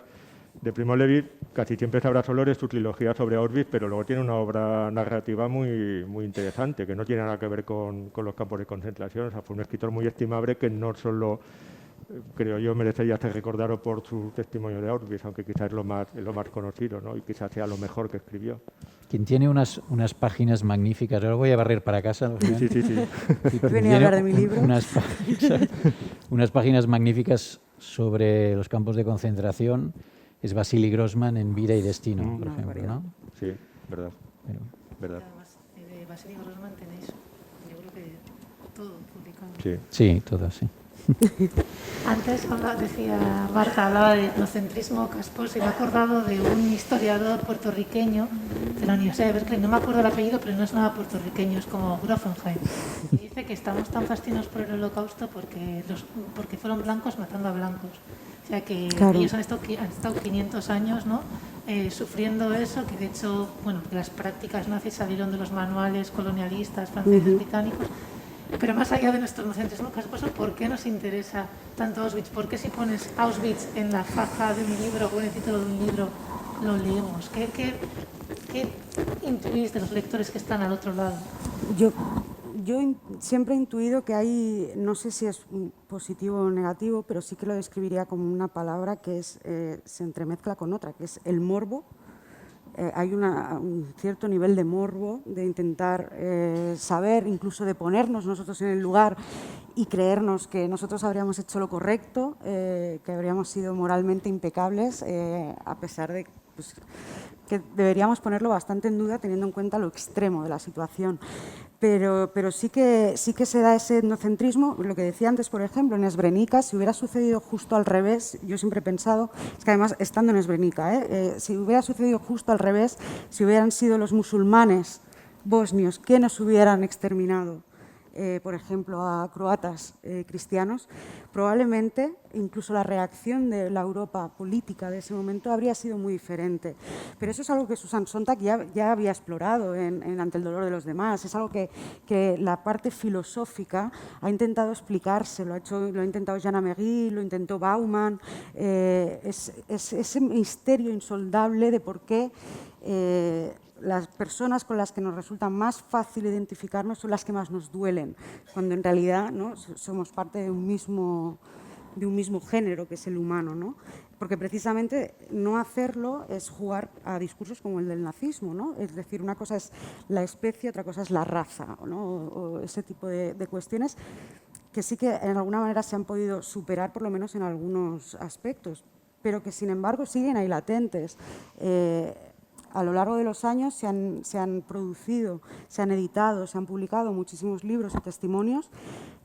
de Primo Levi casi siempre se habla solo de su trilogía sobre Auschwitz, pero luego tiene una obra narrativa muy interesante, que no tiene nada que ver con los campos de concentración. O sea, fue un escritor muy estimable que no solo, creo yo, merecería ser recordado por su testimonio de Auschwitz, aunque quizás es lo más conocido, ¿no? Y quizás sea lo mejor que escribió. Quien tiene unas páginas magníficas, ahora voy a barrer para casa. Sí. Venía a hablar de mi libro. Unas páginas magníficas sobre los campos de concentración. Es Vasily Grossman en Vida y Destino, por ejemplo, ¿no? Sí, verdad. Verdad. Además, de Vasily Grossman tenéis, yo creo que todo publicado. Sí, todo, sí. Antes decía Marta, hablaba de etnocentrismo casposo y me he acordado de un historiador puertorriqueño de la Universidad de Berkeley, no me acuerdo el apellido, pero no es nada puertorriqueño, es como Grofenheim. Y dice que estamos tan fascinados por el Holocausto porque fueron blancos matando a blancos. O sea que claro, ellos han estado 500 años, ¿no? Sufriendo eso, que de hecho, bueno, que las prácticas nazis salieron de los manuales colonialistas franceses, británicos. Pero más allá de nuestro etnocentrismo casposo, ¿por qué nos interesa tanto Auschwitz? ¿Por qué si pones Auschwitz en la faja de un libro o en el título de un libro lo leemos? ¿Qué intuís de los lectores que están al otro lado? Yo siempre he intuido que hay, no sé si es positivo o negativo, pero sí que lo describiría como una palabra que se entremezcla con otra, que es el morbo. Hay un cierto nivel de morbo, de intentar saber, incluso de ponernos nosotros en el lugar y creernos que nosotros habríamos hecho lo correcto, que habríamos sido moralmente impecables, a pesar de pues, que deberíamos ponerlo bastante en duda teniendo en cuenta lo extremo de la situación. Pero sí que se da ese etnocentrismo, lo que decía antes, por ejemplo, en Srebrenica, si hubiera sucedido justo al revés, yo siempre he pensado, es que además estando en Srebrenica, si hubiera sucedido justo al revés, si hubieran sido los musulmanes bosnios que nos hubieran exterminado, por ejemplo, a croatas cristianos, probablemente incluso la reacción de la Europa política de ese momento habría sido muy diferente. Pero eso es algo que Susan Sontag ya había explorado en Ante el dolor de los demás. Es algo que la parte filosófica ha intentado explicarse. Lo ha intentado Jana Megui, lo intentó Bauman. Es ese misterio insondable de por qué las personas con las que nos resulta más fácil identificarnos son las que más nos duelen, cuando en realidad, ¿no?, somos parte de un mismo género, que es el humano, ¿no? Porque precisamente no hacerlo es jugar a discursos como el del nazismo, ¿no? Es decir, una cosa es la especie, otra cosa es la raza, ¿no? o ese tipo de cuestiones que sí que en alguna manera se han podido superar, por lo menos en algunos aspectos, pero que sin embargo siguen ahí latentes. A lo largo de los años se han producido, se han editado, se han publicado muchísimos libros y testimonios,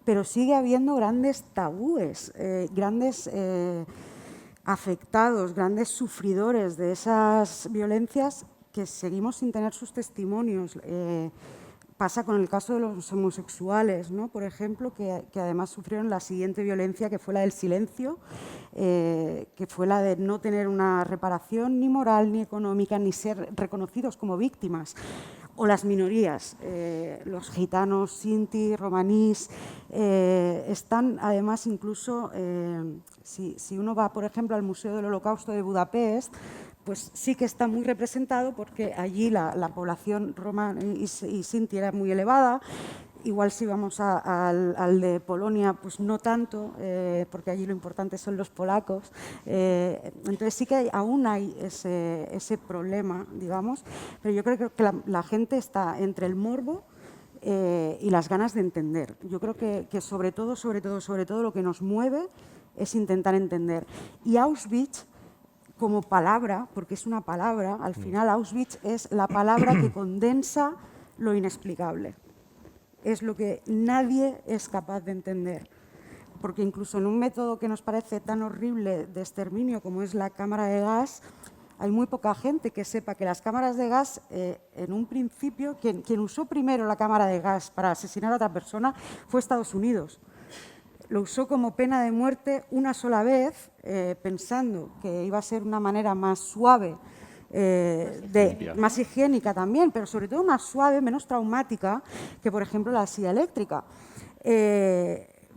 pero sigue habiendo grandes tabúes, grandes afectados, grandes sufridores de esas violencias que seguimos sin tener sus testimonios. Pasa con el caso de los homosexuales, ¿no?, por ejemplo, que además sufrieron la siguiente violencia, que fue la del silencio, que fue la de no tener una reparación ni moral ni económica, ni ser reconocidos como víctimas. O las minorías, los gitanos, sinti, romanís, están además incluso, si uno va, por ejemplo, al Museo del Holocausto de Budapest, pues sí que está muy representado porque allí la población romana y sinti era muy elevada Igual si vamos al de Polonia, pues no tanto, porque allí lo importante son los polacos. Entonces sí que aún hay ese problema, digamos, pero yo creo que la gente está entre el morbo y las ganas de entender. Yo creo que sobre todo lo que nos mueve es intentar entender. Y Auschwitz, como palabra, porque es una palabra, al final Auschwitz es la palabra que condensa lo inexplicable. Es lo que nadie es capaz de entender. Porque incluso en un método que nos parece tan horrible de exterminio como es la cámara de gas, hay muy poca gente que sepa que las cámaras de gas, en un principio, quien usó primero la cámara de gas para asesinar a otra persona fue Estados Unidos. Lo usó como pena de muerte una sola vez, pensando que iba a ser una manera más suave, más higiénica también, pero sobre todo más suave, menos traumática que, por ejemplo, la silla eléctrica.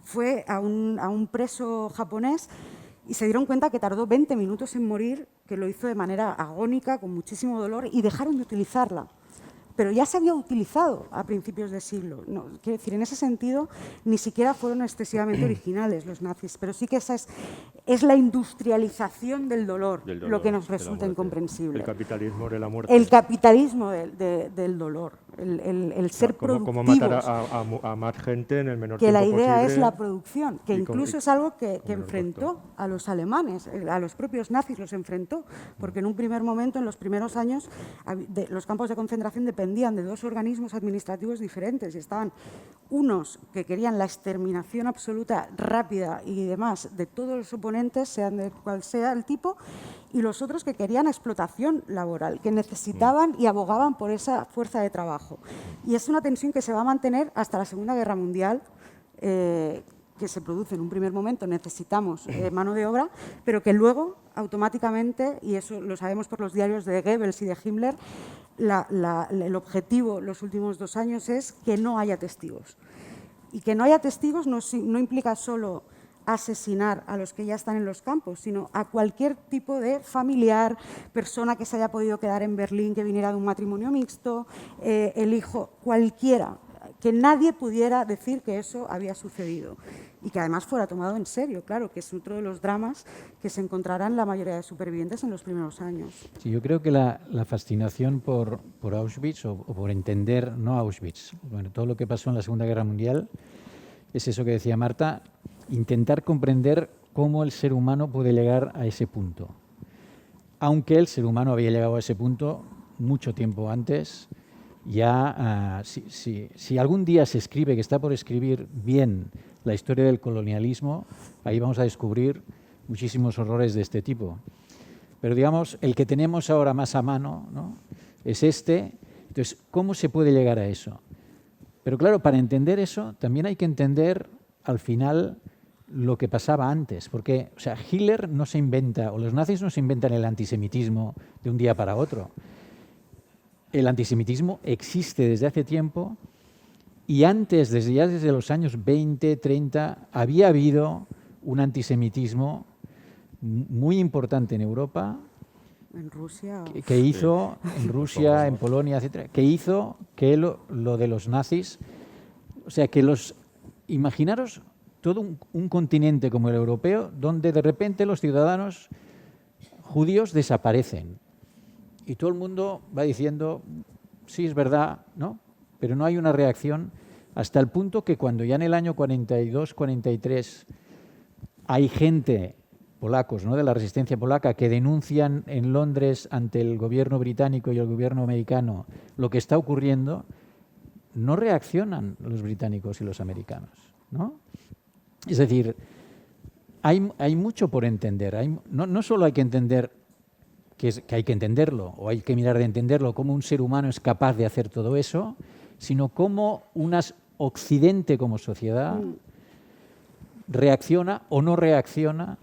Fue a un preso japonés y se dieron cuenta que tardó 20 minutos en morir, que lo hizo de manera agónica, con muchísimo dolor, y dejaron de utilizarla. Pero ya se había utilizado a principios de siglo. No, quiero decir, en ese sentido, ni siquiera fueron excesivamente originales los nazis, pero sí que esa es la industrialización del dolor, lo que nos resulta incomprensible. El capitalismo de la muerte. El capitalismo del dolor, el ser productivos. Como matar a más gente en el menor tiempo posible. Que la idea es la producción, que incluso es algo que enfrentó a los alemanes, a los propios nazis los enfrentó, porque en un primer momento, en los primeros años, los campos de concentración dependían de dos organismos administrativos diferentes y estaban unos que querían la exterminación absoluta, rápida y demás de todos los oponentes, sean de cual sea el tipo, y los otros que querían explotación laboral, que necesitaban y abogaban por esa fuerza de trabajo. Y es una tensión que se va a mantener hasta la Segunda Guerra Mundial, que se produce en un primer momento, necesitamos mano de obra, pero que luego automáticamente, y eso lo sabemos por los diarios de Goebbels y de Himmler, el objetivo los últimos 2 años es que no haya testigos. Y que no haya testigos no implica solo asesinar a los que ya están en los campos, sino a cualquier tipo de familiar, persona que se haya podido quedar en Berlín, que viniera de un matrimonio mixto, el hijo, cualquiera, que nadie pudiera decir que eso había sucedido y que además fuera tomado en serio, claro, que es otro de los dramas que se encontrarán la mayoría de supervivientes en los primeros años. Sí, yo creo que la fascinación por Auschwitz o por entender, no Auschwitz, bueno, todo lo que pasó en la Segunda Guerra Mundial, es eso que decía Marta, intentar comprender cómo el ser humano puede llegar a ese punto. Aunque el ser humano había llegado a ese punto mucho tiempo antes, ya si algún día se escribe, que está por escribir bien la historia del colonialismo, ahí vamos a descubrir muchísimos horrores de este tipo. Pero digamos, el que tenemos ahora más a mano, ¿no?, es este. Entonces, ¿cómo se puede llegar a eso? Pero claro, para entender eso también hay que entender al final lo que pasaba antes, porque o sea, Hitler no se inventa, o los nazis no se inventan el antisemitismo de un día para otro. El antisemitismo existe desde hace tiempo y antes, desde los años 20, 30, había habido un antisemitismo muy importante en Europa, en Rusia, que hizo, en Rusia, en Polonia, etcétera, que hizo que lo de los nazis, o sea, que imaginaros todo un continente como el europeo, donde de repente los ciudadanos judíos desaparecen. Y todo el mundo va diciendo, sí, es verdad, ¿no? Pero no hay una reacción hasta el punto que cuando ya en el año 42, 43 hay gente, polacos, ¿no?, de la resistencia polaca, que denuncian en Londres ante el gobierno británico y el gobierno americano lo que está ocurriendo, no reaccionan los británicos y los americanos, ¿no? Es decir, hay mucho por entender. No solo hay que entender que hay que entenderlo, o hay que mirar de entenderlo, cómo un ser humano es capaz de hacer todo eso, sino cómo Occidente como sociedad reacciona o no reacciona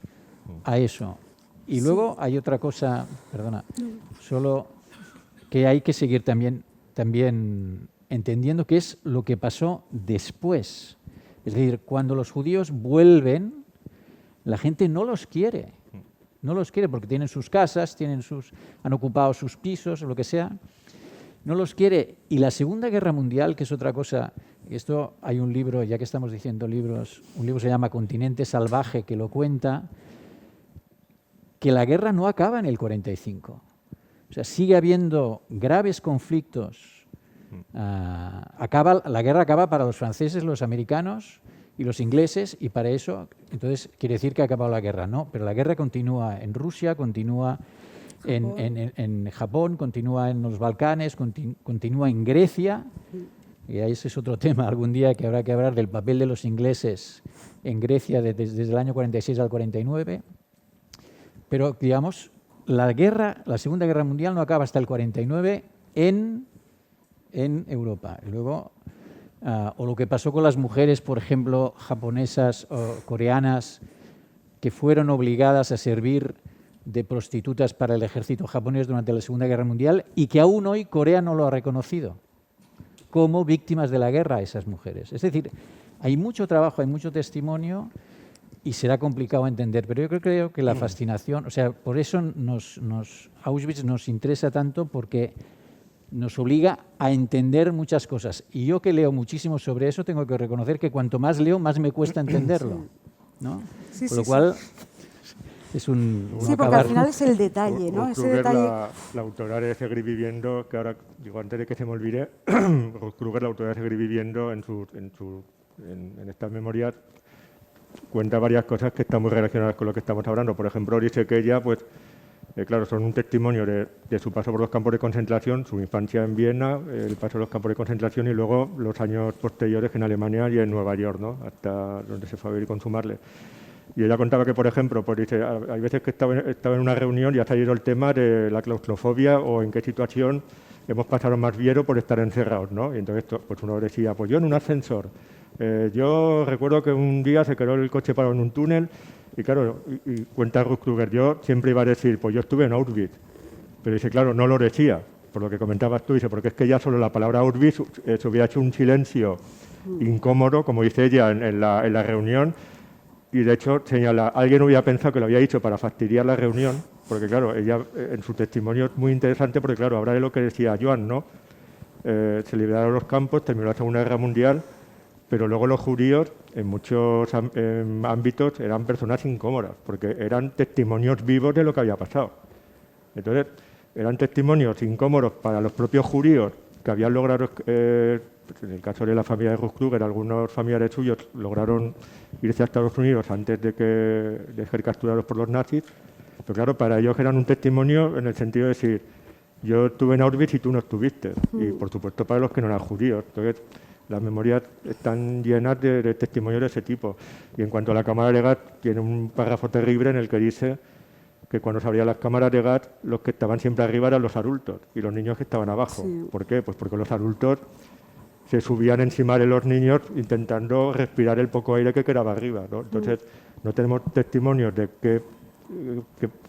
a eso. Y luego hay otra cosa, perdona, solo que hay que seguir también entendiendo, que es lo que pasó después. Es decir, cuando los judíos vuelven, la gente no los quiere. No los quiere porque tienen sus casas, han ocupado sus pisos, o lo que sea. No los quiere. Y la Segunda Guerra Mundial, que es otra cosa Esto hay un libro, ya que estamos diciendo libros, un libro se llama Continente Salvaje, que lo cuenta, que la guerra no acaba en el 45. O sea, sigue habiendo graves conflictos. La guerra acaba para los franceses, los americanos y los ingleses, y para eso, entonces, quiere decir que ha acabado la guerra. No, pero la guerra continúa en Rusia, continúa en Japón, continúa en los Balcanes, continúa en Grecia. Y ese es otro tema algún día que habrá que hablar del papel de los ingleses en Grecia desde el año 46 al 49. Pero, digamos, la Segunda Guerra Mundial no acaba hasta el 49 en Europa. Y luego, o lo que pasó con las mujeres, por ejemplo, japonesas o coreanas, que fueron obligadas a servir de prostitutas para el ejército japonés durante la Segunda Guerra Mundial y que aún hoy Corea no lo ha reconocido como víctimas de la guerra a esas mujeres. Es decir, hay mucho trabajo, hay mucho testimonio y será complicado entender, pero yo creo que la fascinación, o sea, por eso Auschwitz nos interesa tanto, porque nos obliga a entender muchas cosas. Y yo, que leo muchísimo sobre eso, tengo que reconocer que cuanto más leo, más me cuesta entenderlo, ¿no? Sí, Por lo cual es un sí, porque al final es el detalle, ¿no? Ese Kruger, detalle. la autora de Seguir Viviendo, que ahora, digo, antes de que se me olvide, Kruger, la autora de Seguir Viviendo, en estas memorias, cuenta varias cosas que están muy relacionadas con lo que estamos hablando. Por ejemplo, dice que ella, pues, claro, son un testimonio de su paso por los campos de concentración, su infancia en Viena, el paso por los campos de concentración y luego los años posteriores en Alemania y en Nueva York, ¿no? Hasta donde se fue a vivir con su madre. Y ella contaba que, por ejemplo, pues dice, hay veces que estaba en una reunión y ha salido el tema de la claustrofobia o en qué situación hemos pasado más miedo por estar encerrados, ¿no? Y entonces pues uno decía, pues yo en un ascensor. Yo recuerdo que un día se quedó el coche parado en un túnel y claro, y cuenta Ruth Kruger, yo siempre iba a decir, pues yo estuve en Auschwitz, pero dice, claro, no lo decía, por lo que comentabas tú, dice, porque es que ya solo la palabra Auschwitz se hubiera hecho un silencio incómodo, como dice ella en la reunión, y de hecho señala, alguien hubiera pensado que lo había dicho para fastidiar la reunión, porque claro, ella en su testimonio es muy interesante, porque claro, habla de lo que decía Joan, ¿no? Se liberaron los campos, terminó la Segunda Guerra Mundial, pero luego los judíos en muchos ámbitos eran personas incómodas, porque eran testimonios vivos de lo que había pasado. Entonces, eran testimonios incómodos para los propios judíos que habían logrado, en el caso de la familia de Ruth Kruger, algunos familiares suyos lograron irse a Estados Unidos antes de ser capturados por los nazis, pero claro, para ellos eran un testimonio en el sentido de decir, yo estuve en Auschwitz y tú no estuviste, y por supuesto para los que no eran judíos. Entonces, las memorias están llenas de testimonios de ese tipo. Y en cuanto a la cámara de gas, tiene un párrafo terrible en el que dice que cuando se abrían las cámaras de gas, los que estaban siempre arriba eran los adultos y los niños que estaban abajo. Sí. ¿Por qué? Pues porque los adultos se subían encima de los niños intentando respirar el poco aire que quedaba arriba, ¿no? Entonces, no tenemos testimonios de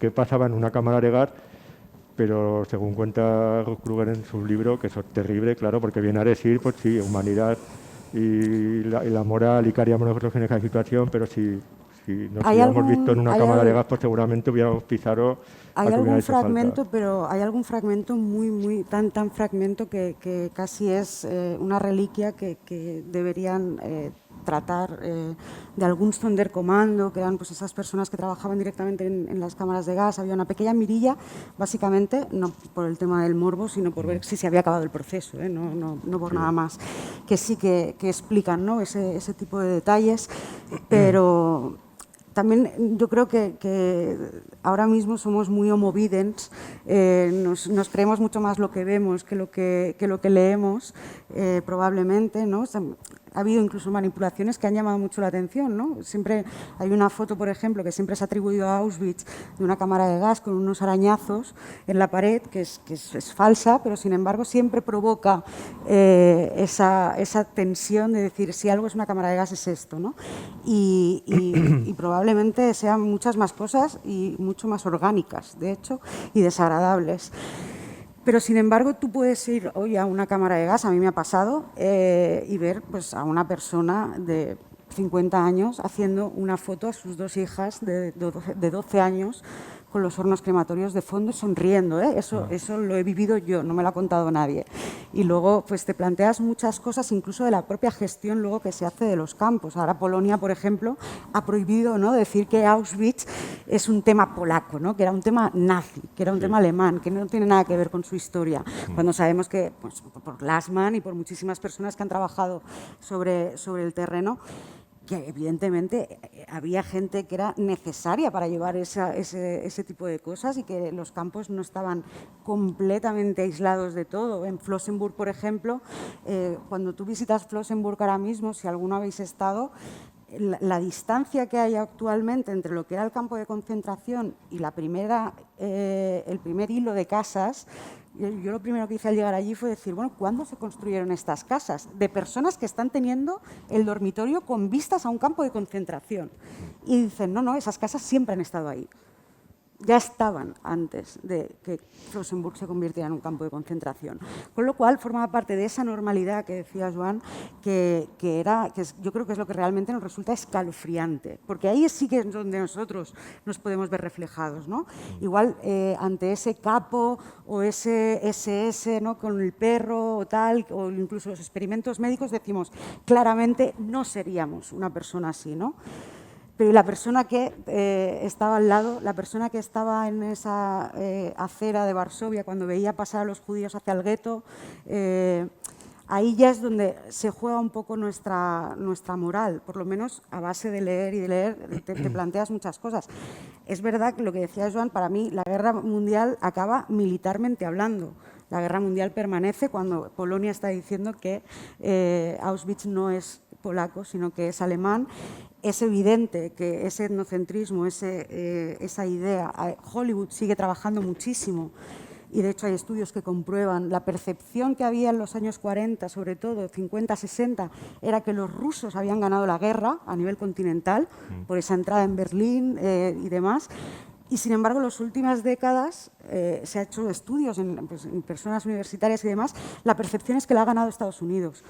qué pasaba en una cámara de gas, pero según cuenta Ruth Kruger en su libro, que eso es terrible, claro, porque viene a decir, pues sí, humanidad y la moral y que haríamos nosotros en esa situación, pero si nos hubiéramos visto en una cámara de gas, pues seguramente hubiéramos pisado a que hubiera hecho falta. Pero hay algún fragmento tan fragmento que casi es una reliquia que deberían tratar de algún Sonderkommando, que eran pues esas personas que trabajaban directamente en las cámaras de gas. Había una pequeña mirilla, básicamente, no por el tema del morbo, sino por ver si se había acabado el proceso, no por nada más, que sí que explican, ¿no? ese tipo de detalles, pero también yo creo que ahora mismo somos muy homovidents, nos creemos mucho más lo que vemos que lo que leemos, probablemente, ¿no? Ha habido incluso manipulaciones que han llamado mucho la atención, ¿no? Siempre hay una foto, por ejemplo, que siempre se ha atribuido a Auschwitz, de una cámara de gas con unos arañazos en la pared, que es falsa, pero sin embargo siempre provoca esa tensión de decir, si algo es una cámara de gas es esto, ¿no? Y probablemente sean muchas más cosas y mucho más orgánicas, de hecho, y desagradables. Pero, sin embargo, tú puedes ir hoy a una cámara de gas, a mí me ha pasado, y ver pues, a una persona de 50 años haciendo una foto a sus 2 hijas de 12 años con los hornos crematorios de fondo y sonriendo, ¿eh? Eso lo he vivido yo, no me lo ha contado nadie. Y luego pues te planteas muchas cosas, incluso de la propia gestión luego que se hace de los campos. Ahora Polonia, por ejemplo, ha prohibido, ¿no?, decir que Auschwitz es un tema polaco, ¿no?, que era un tema nazi, que era un tema alemán, que no tiene nada que ver con su historia, cuando sabemos que pues, por Glassman y por muchísimas personas que han trabajado sobre el terreno, que evidentemente había gente que era necesaria para llevar ese tipo de cosas y que los campos no estaban completamente aislados de todo. En Flossenbürg, por ejemplo, cuando tú visitas Flossenbürg ahora mismo, si alguno habéis estado, la distancia que hay actualmente entre lo que era el campo de concentración y el primer hilo de casas, yo lo primero que hice al llegar allí fue decir, bueno, ¿cuándo se construyeron estas casas? De personas que están teniendo el dormitorio con vistas a un campo de concentración. Y dicen, no, esas casas siempre han estado ahí. Ya estaban antes de que Flossenbürg se convirtiera en un campo de concentración. Con lo cual, formaba parte de esa normalidad que decía Joan, que yo creo que es lo que realmente nos resulta escalofriante, porque ahí sí que es donde nosotros nos podemos ver reflejados, ¿no? Igual, ante ese capo o ese SS, ¿no?, con el perro o tal, o incluso los experimentos médicos, decimos, claramente no seríamos una persona así, ¿no? Pero la persona que estaba al lado, la persona que estaba en esa acera de Varsovia cuando veía pasar a los judíos hacia el gueto, ahí ya es donde se juega un poco nuestra moral, por lo menos a base de leer y de leer te planteas muchas cosas. Es verdad que lo que decía Joan, para mí la guerra mundial acaba militarmente hablando. La guerra mundial permanece cuando Polonia está diciendo que Auschwitz no es polaco, sino que es alemán. Es evidente que ese etnocentrismo, esa idea, Hollywood sigue trabajando muchísimo y de hecho hay estudios que comprueban la percepción que había en los años 40, sobre todo 50, 60, era que los rusos habían ganado la guerra a nivel continental por esa entrada en Berlín y demás. Y sin embargo, en las últimas décadas se ha hecho estudios en personas universitarias y demás, la percepción es que la ha ganado Estados Unidos.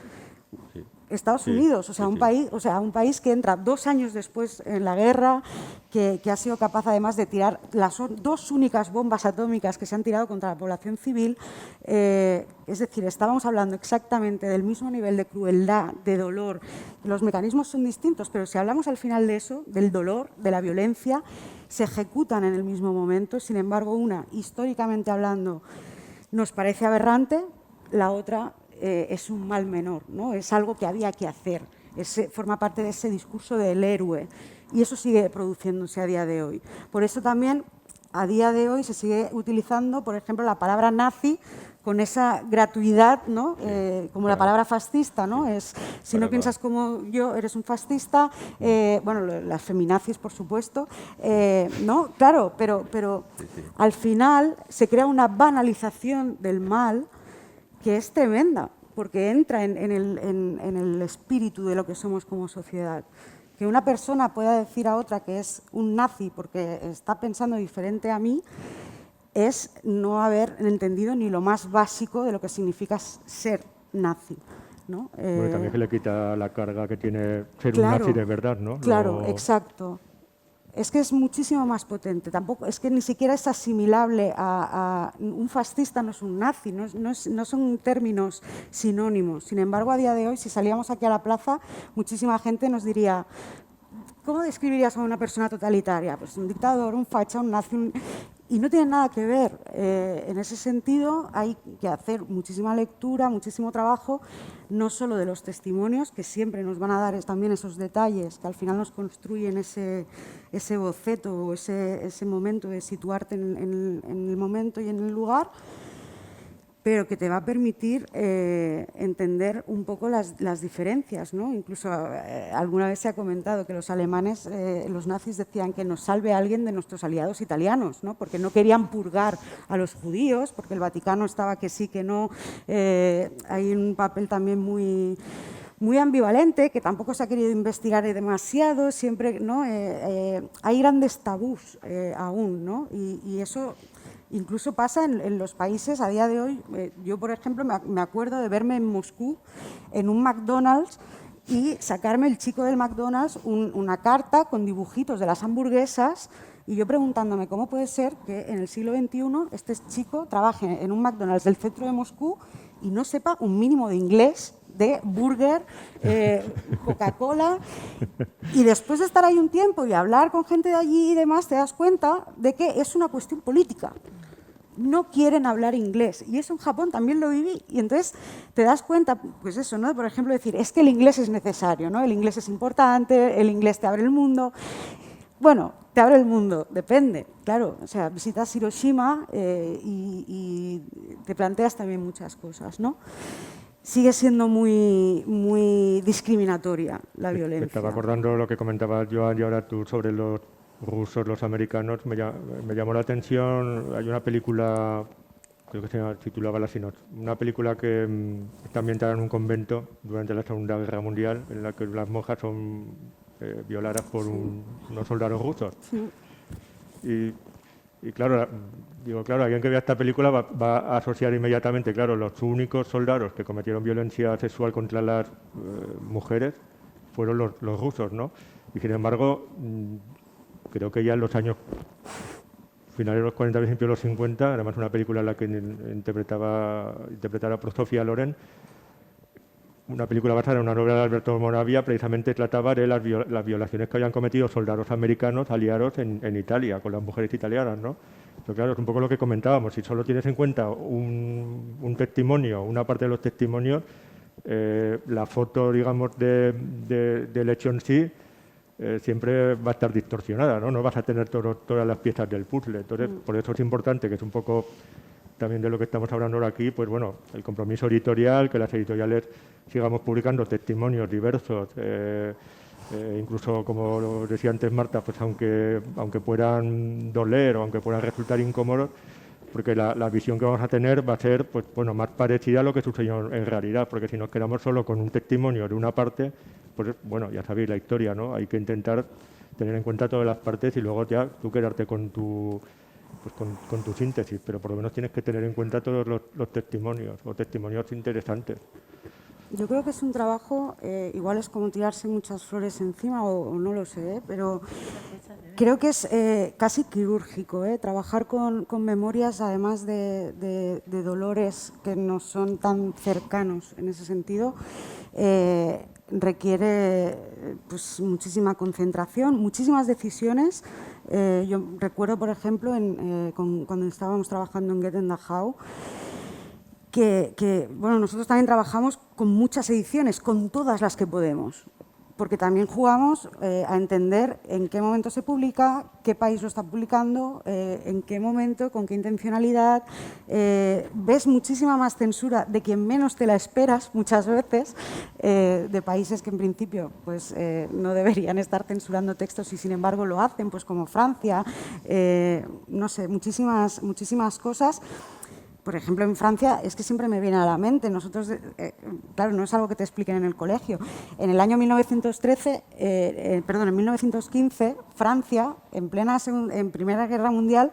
Sí. Estados Unidos, o sea, un país que entra 2 años después en la guerra, que ha sido capaz además de tirar las 2 únicas bombas atómicas que se han tirado contra la población civil. Es decir, estábamos hablando exactamente del mismo nivel de crueldad, de dolor. Los mecanismos son distintos, pero si hablamos al final de eso, del dolor, de la violencia, se ejecutan en el mismo momento. Sin embargo, una, históricamente hablando, nos parece aberrante, la otra es un mal menor, ¿no? Es algo que había que hacer, forma parte de ese discurso del héroe y eso sigue produciéndose a día de hoy. Por eso también a día de hoy se sigue utilizando, por ejemplo, la palabra nazi con esa gratuidad, ¿no? Como la palabra fascista, ¿no? Si no piensas como yo, eres un fascista. Bueno, las feminazis, por supuesto, ¿no? Claro, pero al final se crea una banalización del mal que es tremenda, porque entra en el espíritu de lo que somos como sociedad. Que una persona pueda decir a otra que es un nazi porque está pensando diferente a mí es no haber entendido ni lo más básico de lo que significa ser nazi, ¿no? Bueno, también se le quita la carga que tiene ser un nazi de verdad, ¿no? Claro, exacto. Es que es muchísimo más potente. Tampoco, es que ni siquiera es asimilable a un fascista, no es un nazi, no son términos sinónimos. Sin embargo, a día de hoy, si salíamos aquí a la plaza, muchísima gente nos diría, ¿cómo describirías a una persona totalitaria? Pues un dictador, un facha, un nazi. Y no tiene nada que ver. En ese sentido, hay que hacer muchísima lectura, muchísimo trabajo, no solo de los testimonios, que siempre nos van a dar también esos detalles, que al final nos construyen ese boceto o ese momento de situarte en el momento y en el lugar, pero que te va a permitir entender un poco las diferencias, ¿no? Incluso alguna vez se ha comentado que los alemanes, los nazis decían que nos salve alguien de nuestros aliados italianos, ¿no? Porque no querían purgar a los judíos, porque el Vaticano estaba que sí, que no. Hay un papel también muy ambivalente, que tampoco se ha querido investigar demasiado, siempre, ¿no? Hay grandes tabús aún, ¿no? Y eso incluso pasa en los países a día de hoy. Yo, por ejemplo, me acuerdo de verme en Moscú en un McDonald's y sacarme el chico del McDonald's una carta con dibujitos de las hamburguesas y yo preguntándome cómo puede ser que en el siglo XXI este chico trabaje en un McDonald's del centro de Moscú y no sepa un mínimo de inglés, de burger, Coca-Cola. Y después de estar ahí un tiempo y hablar con gente de allí y demás, te das cuenta de que es una cuestión política. No quieren hablar inglés. Y eso en Japón también lo viví. Y entonces te das cuenta, pues eso, ¿no? Por ejemplo, decir, es que el inglés es necesario, ¿no? El inglés es importante, el inglés te abre el mundo. Bueno, te abre el mundo, depende, claro. O sea, visitas Hiroshima y te planteas también muchas cosas, ¿no? Sigue siendo muy discriminatoria la violencia. Estaba acordando lo que comentabas Joan y ahora tú sobre los rusos, los americanos. Me llamó la atención, hay una película, creo que se titulaba La Sinot, una película que está ambientada en un convento durante la Segunda Guerra Mundial, en la que las monjas son violadas por unos soldados rusos. Sí. Y claro, alguien que vea esta película va a asociar inmediatamente, claro, los únicos soldados que cometieron violencia sexual contra las mujeres fueron los rusos, ¿no? Y sin embargo, creo que ya en los años finales de los 40, principios de los 50, además una película en la que interpretara Sofía Loren, una película basada en una novela de Alberto Moravia, precisamente trataba de las violaciones que habían cometido soldados americanos aliados en Italia, con las mujeres italianas, ¿no? Pero claro, es un poco lo que comentábamos, si solo tienes en cuenta un testimonio, una parte de los testimonios, la foto, digamos, del hecho en sí, siempre va a estar distorsionada, ¿no? No vas a tener todas las piezas del puzzle. Entonces, por eso es importante, que es un poco también de lo que estamos hablando ahora aquí, pues bueno, el compromiso editorial, que las editoriales sigamos publicando testimonios diversos, incluso, como lo decía antes Marta, pues aunque puedan doler o aunque puedan resultar incómodos, porque la visión que vamos a tener va a ser, pues bueno, más parecida a lo que sucedió en realidad, porque si nos quedamos solo con un testimonio de una parte, pues bueno, ya sabéis la historia, ¿no? Hay que intentar tener en cuenta todas las partes y luego ya tú quedarte con tu síntesis, pero por lo menos tienes que tener en cuenta todos los testimonios o testimonios interesantes. Yo creo que es un trabajo, igual es como tirarse muchas flores encima o no lo sé, pero creo que es casi quirúrgico, trabajar con memorias, además de dolores que no son tan cercanos en ese sentido, requiere pues, muchísima concentración, muchísimas decisiones. Yo recuerdo, por ejemplo, cuando estábamos trabajando en Get in the How, que bueno, nosotros también trabajamos con muchas ediciones, con todas las que podemos, porque también jugamos a entender en qué momento se publica, qué país lo está publicando, en qué momento, con qué intencionalidad. Ves muchísima más censura de quien menos te la esperas muchas veces, de países que en principio pues, no deberían estar censurando textos y sin embargo lo hacen, pues como Francia, no sé, muchísimas cosas. Por ejemplo, en Francia, es que siempre me viene a la mente, nosotros, claro, no es algo que te expliquen en el colegio. En el año 1915, Francia, en Primera Guerra Mundial,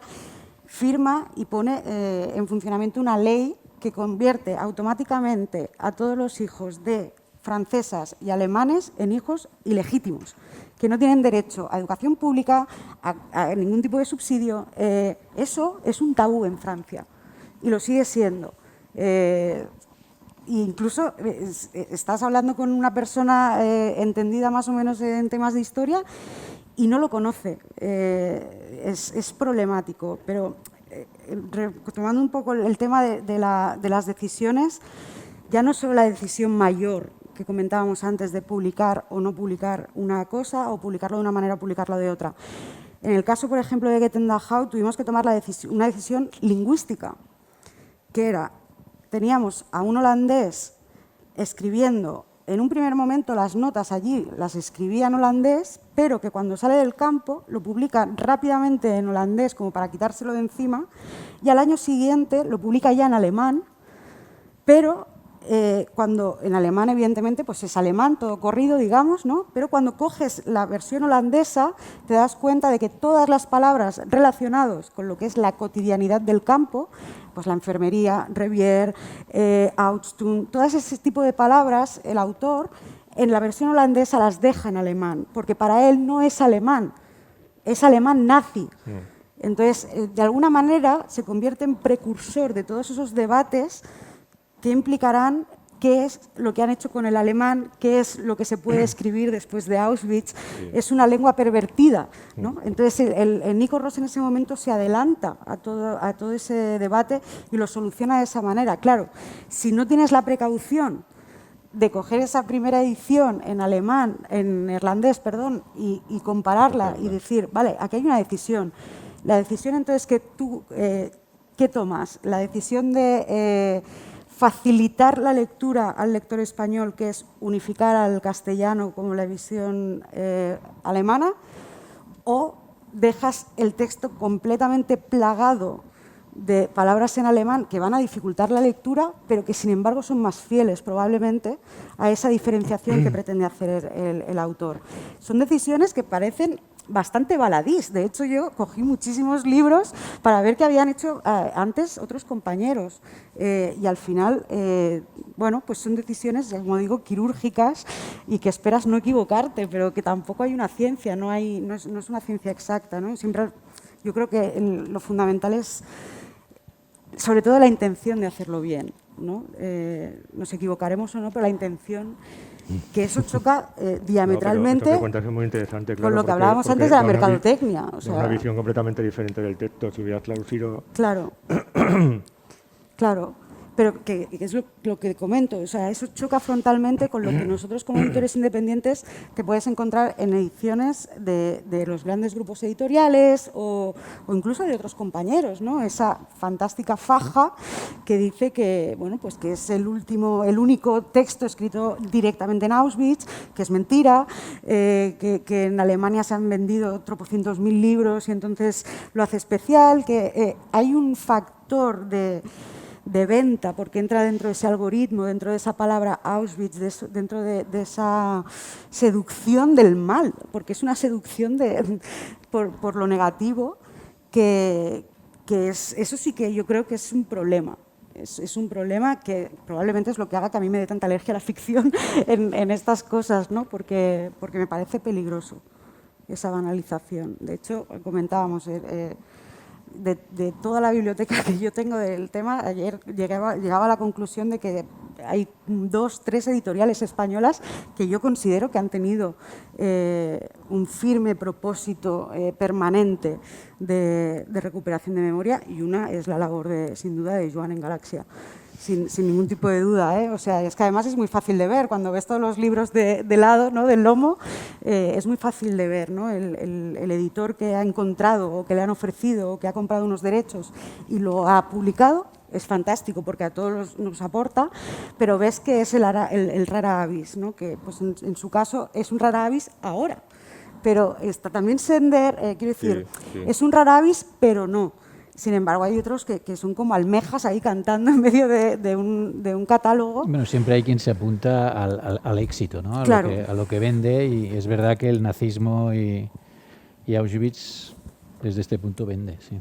firma y pone en funcionamiento una ley que convierte automáticamente a todos los hijos de francesas y alemanes en hijos ilegítimos, que no tienen derecho a educación pública, a ningún tipo de subsidio. Eso es un tabú en Francia. Y lo sigue siendo. Incluso estás hablando con una persona entendida más o menos en temas de historia y no lo conoce. Es problemático. Pero retomando un poco el tema de las decisiones, ya no solo la decisión mayor que comentábamos antes de publicar o no publicar una cosa o publicarlo de una manera o publicarlo de otra. En el caso, por ejemplo, de Get in the How, tuvimos que tomar una decisión lingüística, que era, teníamos a un holandés escribiendo, en un primer momento las notas allí las escribía en holandés, pero que cuando sale del campo lo publica rápidamente en holandés como para quitárselo de encima, y al año siguiente lo publica ya en alemán, pero cuando en alemán evidentemente pues es alemán, todo corrido, digamos, ¿no? Pero cuando coges la versión holandesa te das cuenta de que todas las palabras relacionadas con lo que es la cotidianidad del campo, pues la enfermería, revier, Outstun, todo ese tipo de palabras, el autor en la versión holandesa las deja en alemán, porque para él no es alemán nazi. Entonces, de alguna manera se convierte en precursor de todos esos debates que implicarán qué es lo que han hecho con el alemán, qué es lo que se puede escribir después de Auschwitz. Es una lengua pervertida, ¿no? Entonces, el Nico Ross en ese momento se adelanta a todo ese debate y lo soluciona de esa manera. Claro, si no tienes la precaución de coger esa primera edición en alemán, en neerlandés, perdón, y compararla y decir, vale, aquí hay una decisión. La decisión entonces que tú, ¿qué tomas? La decisión de facilitar la lectura al lector español, que es unificar al castellano como la visión alemana, o dejas el texto completamente plagado de palabras en alemán que van a dificultar la lectura, pero que sin embargo son más fieles probablemente a esa diferenciación que pretende hacer el autor. Son decisiones que parecen bastante baladís. De hecho, yo cogí muchísimos libros para ver qué habían hecho antes otros compañeros. Y al final, bueno, pues son decisiones, como digo, quirúrgicas y que esperas no equivocarte, pero que tampoco hay una ciencia, no es una ciencia exacta, ¿no? Siempre, yo creo que lo fundamental es, sobre todo, la intención de hacerlo bien, ¿no? Nos equivocaremos o no, pero la intención, que eso choca diametralmente muy interesante, claro, con lo que hablábamos antes de la mercadotecnia. O sea, una visión completamente diferente del texto, si hubieras traducido... Claro, claro. Pero que es lo que comento, o sea, eso choca frontalmente con lo que nosotros como editores independientes te puedes encontrar en ediciones de los grandes grupos editoriales o incluso de otros compañeros, ¿no? Esa fantástica faja que dice que, bueno, pues que es el único texto escrito directamente en Auschwitz, que es mentira, que en Alemania se han vendido tropocientos mil libros y entonces lo hace especial, que hay un factor de venta, porque entra dentro de ese algoritmo, dentro de esa palabra Auschwitz, dentro de esa seducción del mal, porque es una seducción por lo negativo, que eso sí que yo creo que es un problema. Es un problema que probablemente es lo que haga que a mí me dé tanta alergia a la ficción en estas cosas, ¿no? Porque me parece peligroso esa banalización. De hecho, comentábamos... De toda la biblioteca que yo tengo del tema, ayer llegaba a la conclusión de que hay 2, 3 editoriales españolas que yo considero que han tenido un firme propósito permanente de recuperación de memoria, y una es la labor, sin duda, de Joan en Galaxia. Sin ningún tipo de duda, ¿eh? O sea, es que además es muy fácil de ver. Cuando ves todos los libros de lado, ¿no? Del lomo, es muy fácil de ver, ¿no? El editor que ha encontrado o que le han ofrecido o que ha comprado unos derechos y lo ha publicado es fantástico porque a todos nos aporta, pero ves que es el rara avis, ¿no? Que pues en su caso es un rara avis ahora. Pero está también Sender, quiero decir, sí. Es un rara avis, pero no. Sin embargo, hay otros que son como almejas ahí cantando en medio de un catálogo. Bueno, siempre hay quien se apunta al éxito, ¿no? Claro. A lo que vende, y es verdad que el nazismo y Auschwitz desde este punto vende, sí.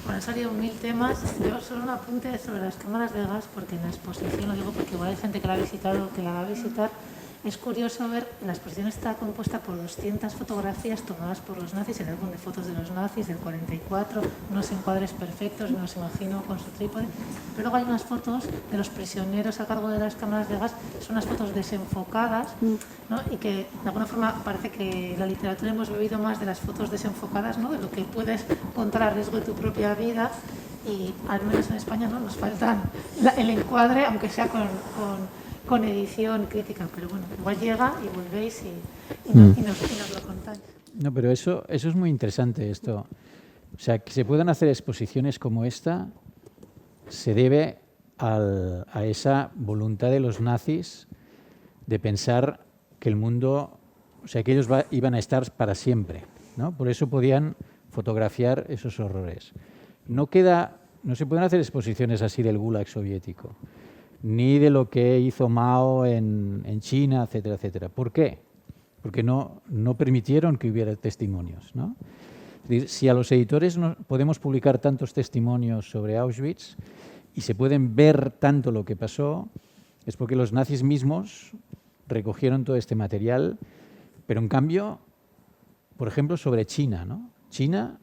Bueno, han salido 1000 temas. Yo solo un apunte sobre las cámaras de gas, porque en la exposición, lo digo porque igual hay gente que la ha visitado, que la va a visitar. Es curioso ver, la exposición está compuesta por 200 fotografías tomadas por los nazis, el álbum de fotos de los nazis del 44, unos encuadres perfectos, me los imagino con su trípode. Pero luego hay unas fotos de los prisioneros a cargo de las cámaras de gas, son unas fotos desenfocadas, ¿no? Y que de alguna forma parece que en la literatura hemos bebido más de las fotos desenfocadas, ¿no? De lo que puedes contar a riesgo de tu propia vida. Y al menos en España, ¿no? Nos faltan el encuadre, aunque sea con edición crítica, pero bueno, igual llega y volvéis y nos lo contáis. No, pero eso es muy interesante, esto. O sea, que se puedan hacer exposiciones como esta se debe a esa voluntad de los nazis de pensar que el mundo, o sea, que ellos iban a estar para siempre, ¿no? Por eso podían fotografiar esos horrores. No se pueden hacer exposiciones así del Gulag soviético, ni de lo que hizo Mao en China, etcétera, etcétera. ¿Por qué? Porque no permitieron que hubiera testimonios, ¿no? Es decir, si a los editores podemos publicar tantos testimonios sobre Auschwitz y se pueden ver tanto lo que pasó, es porque los nazis mismos recogieron todo este material, pero en cambio, por ejemplo, sobre China, ¿no? China,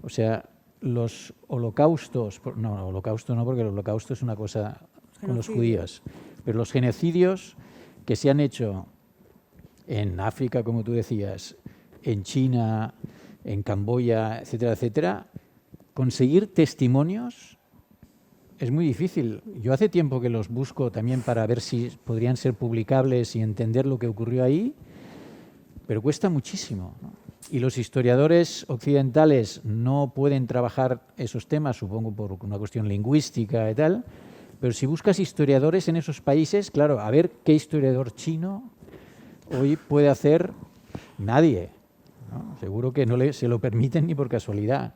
o sea, los holocaustos, no, holocausto no, porque el holocausto es una cosa con los judíos, pero los genocidios que se han hecho en África, como tú decías, en China, en Camboya, etcétera, etcétera, conseguir testimonios es muy difícil. Yo hace tiempo que los busco también para ver si podrían ser publicables y entender lo que ocurrió ahí, pero cuesta muchísimo, ¿no? Y los historiadores occidentales no pueden trabajar esos temas, supongo por una cuestión lingüística y tal, pero si buscas historiadores en esos países, claro, a ver qué historiador chino hoy puede hacer nadie, ¿no? Seguro que no se lo permiten ni por casualidad.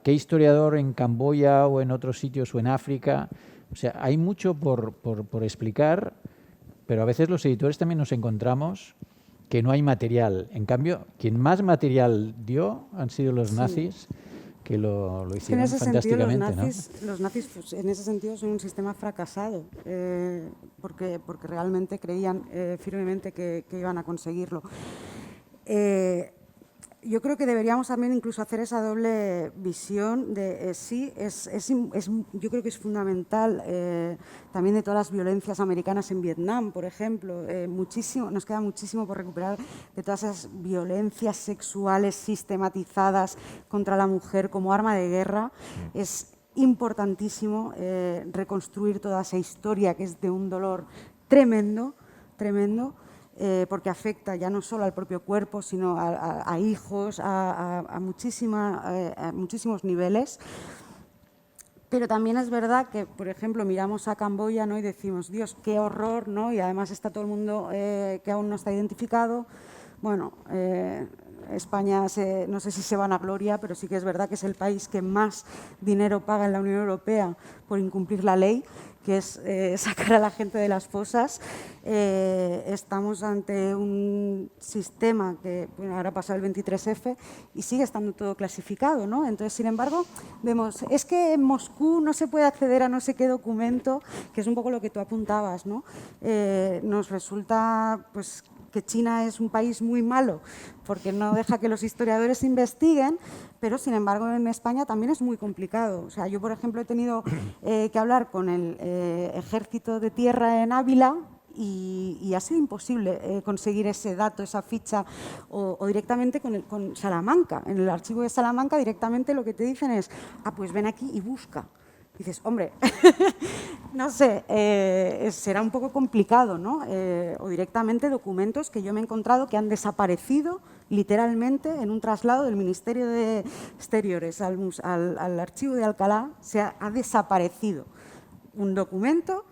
¿Qué historiador en Camboya o en otros sitios o en África? O sea, hay mucho por explicar, pero a veces los editores también nos encontramos que no hay material. En cambio, quien más material dio han sido los nazis, que lo hicieron fantásticamente. Los nazis pues, en ese sentido son un sistema fracasado, porque realmente creían firmemente que iban a conseguirlo. Yo creo que deberíamos también incluso hacer esa doble visión de yo creo que es fundamental también de todas las violencias americanas en Vietnam, por ejemplo. Nos queda muchísimo por recuperar de todas esas violencias sexuales sistematizadas contra la mujer como arma de guerra. Es importantísimo reconstruir toda esa historia que es de un dolor tremendo, tremendo. Porque afecta ya no solo al propio cuerpo, sino a hijos, a muchísimos niveles. Pero también es verdad que, por ejemplo, miramos a Camboya, ¿no? Y decimos, Dios, qué horror, ¿no? Y además está todo el mundo que aún no está identificado. Bueno, España, no sé si se vanagloria, pero sí que es verdad que es el país que más dinero paga en la Unión Europea por incumplir la ley, que es sacar a la gente de las fosas. Estamos ante un sistema que ahora ha pasado el 23F y sigue estando todo clasificado, ¿no? Entonces, sin embargo, vemos, es que en Moscú no se puede acceder a no sé qué documento, que es un poco lo que tú apuntabas, ¿no? Nos resulta, pues, que China es un país muy malo porque no deja que los historiadores investiguen, pero sin embargo en España también es muy complicado. O sea, yo, por ejemplo, he tenido que hablar con el Ejército de Tierra en Ávila y ha sido imposible conseguir ese dato, esa ficha, o directamente con Salamanca. En el archivo de Salamanca directamente lo que te dicen es, pues ven aquí y busca. Dices, hombre, no sé, será un poco complicado, ¿no? O directamente documentos que yo me he encontrado que han desaparecido literalmente en un traslado del Ministerio de Exteriores al archivo de Alcalá. Ha desaparecido un documento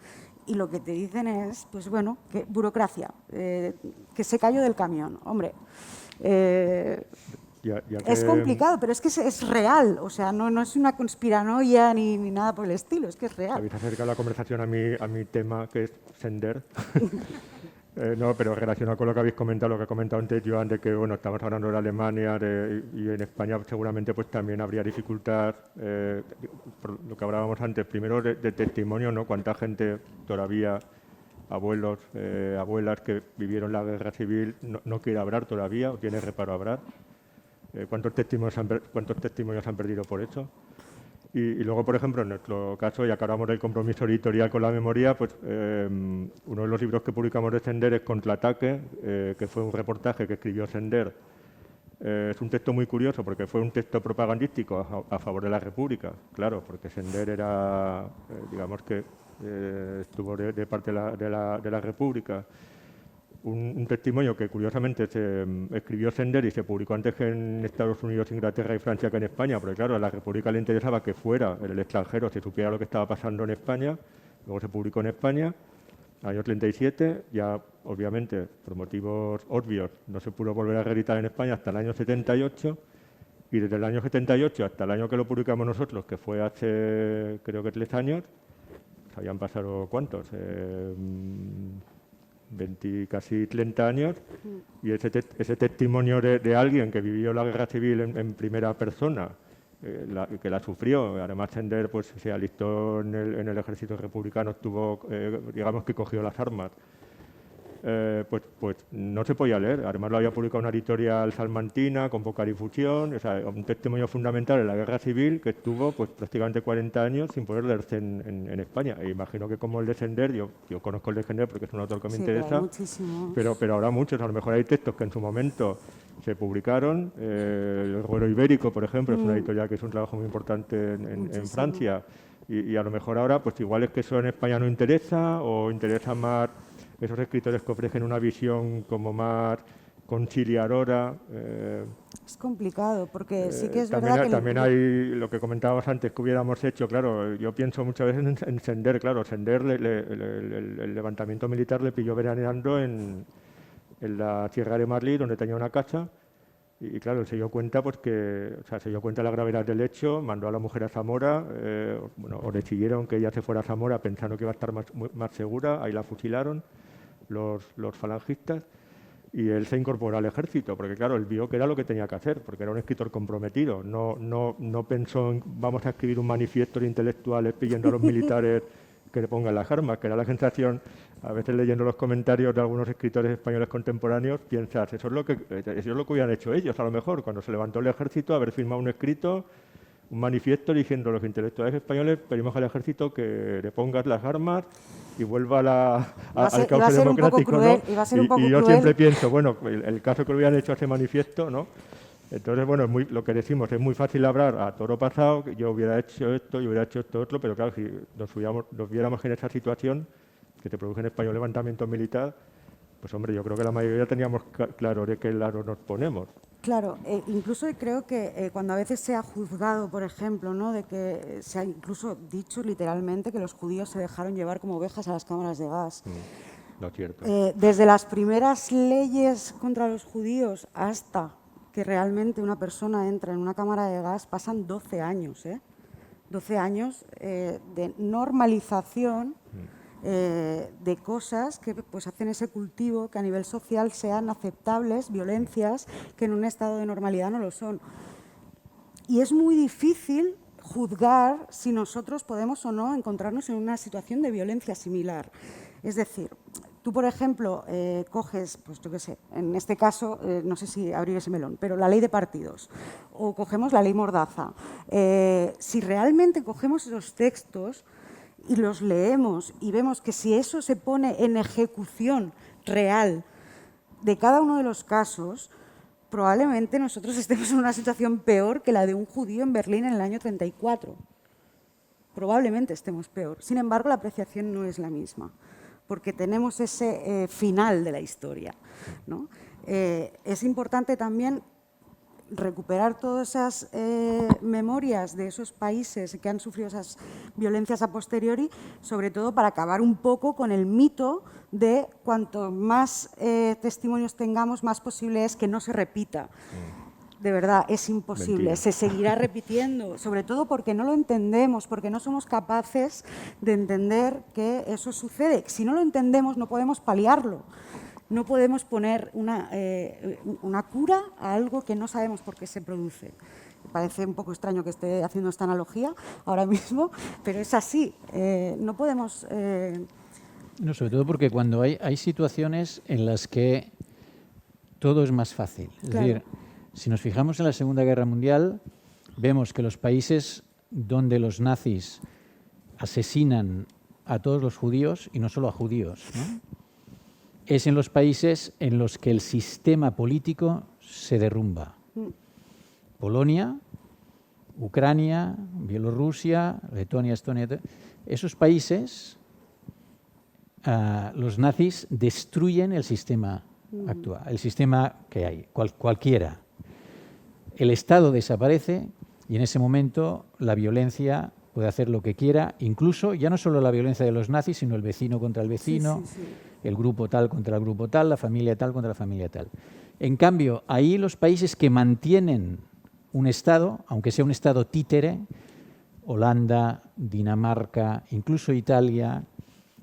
y lo que te dicen es, pues bueno, que burocracia, que se cayó del camión. Hombre, es complicado, pero es que es real, o sea, no es una conspiranoia ni nada por el estilo, es que es real. Habéis acercado la conversación a mi tema, que es Sender. No, pero relacionado con lo que habéis comentado, lo que he comentado antes, Joan, de que bueno, estamos hablando de Alemania y en España seguramente pues también habría dificultad, por lo que hablábamos antes, primero de testimonio, ¿no? Cuánta gente todavía, abuelos, abuelas que vivieron la guerra civil, no quiere hablar todavía o tiene reparo a hablar. ¿Cuántos testimonios han perdido por eso? Y luego, por ejemplo, en nuestro caso, ya que hablamos del compromiso editorial con la memoria, pues uno de los libros que publicamos de Sender es Contraataque, que fue un reportaje que escribió Sender. Es un texto muy curioso porque fue un texto propagandístico a favor de la República, claro, porque Sender era, digamos que estuvo de parte de la República. Un testimonio que curiosamente se escribió Sender y se publicó antes que en Estados Unidos, Inglaterra y Francia que en España, porque claro, a la República le interesaba que fuera en el extranjero, se supiera lo que estaba pasando en España. Luego se publicó en España, año 37, ya obviamente por motivos obvios no se pudo volver a reeditar en España hasta el año 78, y desde el año 78 hasta el año que lo publicamos nosotros, que fue hace creo que 3 años, habían pasado ¿cuántos? 20, casi 30 años, y ese testimonio de alguien que vivió la guerra civil en primera persona, que la sufrió, además Sender pues, se alistó en el ejército republicano, digamos que cogió las armas, pues no se podía leer. Además lo había publicado una editorial salmantina con poca difusión, o sea, un testimonio fundamental en la guerra civil que estuvo pues prácticamente 40 años sin poder leerse en España. E imagino que como el Descender, yo conozco el Descender porque es un autor que me interesa, pero ahora muchos, a lo mejor hay textos que en su momento se publicaron. El Ruero Ibérico, por ejemplo, es una editorial que es un trabajo muy importante en Francia, y a lo mejor ahora pues igual es que eso en España no interesa, o interesa más esos escritores que ofrecen una visión como más conciliadora. Es complicado, porque sí que es también, verdad que... También hay lo que comentábamos antes que hubiéramos hecho, claro, yo pienso muchas veces en Sender, claro, Sender, el levantamiento militar le pilló veraneando en la Sierra de Marlí, donde tenía una casa, y claro, se dio cuenta pues se dio cuenta de la gravedad del hecho, mandó a la mujer a Zamora, o decidieron que ella se fuera a Zamora pensando que iba a estar más segura, ahí la fusilaron los falangistas, y él se incorporó al ejército, porque claro, él vio que era lo que tenía que hacer, porque era un escritor comprometido, no pensó en vamos a escribir un manifiesto de intelectuales pidiendo a los militares que le pongan las armas, que era la sensación, a veces leyendo los comentarios de algunos escritores españoles contemporáneos, piensas, eso es lo que hubieran hecho ellos, a lo mejor, cuando se levantó el ejército, haber firmado un escrito, un manifiesto diciendo a los intelectuales españoles, pedimos al ejército que le pongas las armas y vuelva al cauce democrático, ¿no? Y yo siempre pienso, bueno, el caso que lo hubieran hecho a ese manifiesto, ¿no? Entonces, bueno, lo que decimos, es muy fácil hablar a toro pasado, que yo hubiera hecho esto, yo hubiera hecho esto otro, pero claro, si nos viéramos en esa situación, que se produce en España un levantamiento militar, pues hombre, yo creo que la mayoría teníamos claro de qué lado nos ponemos. Claro, incluso creo que cuando a veces se ha juzgado, por ejemplo, ¿no?, de que se ha incluso dicho literalmente que los judíos se dejaron llevar como ovejas a las cámaras de gas. No es cierto. Desde las primeras leyes contra los judíos hasta que realmente una persona entra en una cámara de gas pasan 12 años, 12 años de normalización de cosas que pues hacen ese cultivo que a nivel social sean aceptables, violencias que en un estado de normalidad no lo son. Y es muy difícil juzgar si nosotros podemos o no encontrarnos en una situación de violencia similar. Es decir, tú, por ejemplo, coges, pues yo qué sé, en este caso, no sé si abrir ese melón, pero la ley de partidos, o cogemos la ley Mordaza. Si realmente cogemos esos textos y los leemos y vemos que si eso se pone en ejecución real de cada uno de los casos, probablemente nosotros estemos en una situación peor que la de un judío en Berlín en el año 34. Probablemente estemos peor. Sin embargo, la apreciación no es la misma, porque tenemos ese final de la historia, ¿no? Es importante también recuperar todas esas memorias de esos países que han sufrido esas violencias a posteriori, sobre todo para acabar un poco con el mito de cuanto más testimonios tengamos, más posible es que no se repita. De verdad, es imposible, mentira. Se seguirá repitiendo, sobre todo porque no lo entendemos, porque no somos capaces de entender que eso sucede. Si no lo entendemos, no podemos paliarlo. No podemos poner una cura a algo que no sabemos por qué se produce. Me parece un poco extraño que esté haciendo esta analogía ahora mismo, pero es así. No podemos... No, sobre todo porque cuando hay situaciones en las que todo es más fácil. Es decir, si nos fijamos en la Segunda Guerra Mundial, vemos que los países donde los nazis asesinan a todos los judíos, y no solo a judíos, ¿no?, es en los países en los que el sistema político se derrumba. Polonia, Ucrania, Bielorrusia, Letonia, Estonia, esos países, los nazis destruyen el sistema actual, el sistema que hay, cualquiera. El Estado desaparece y en ese momento la violencia puede hacer lo que quiera, incluso ya no solo la violencia de los nazis, sino el vecino contra el vecino, el grupo tal contra el grupo tal, la familia tal contra la familia tal. En cambio, ahí los países que mantienen un Estado, aunque sea un Estado títere, Holanda, Dinamarca, incluso Italia,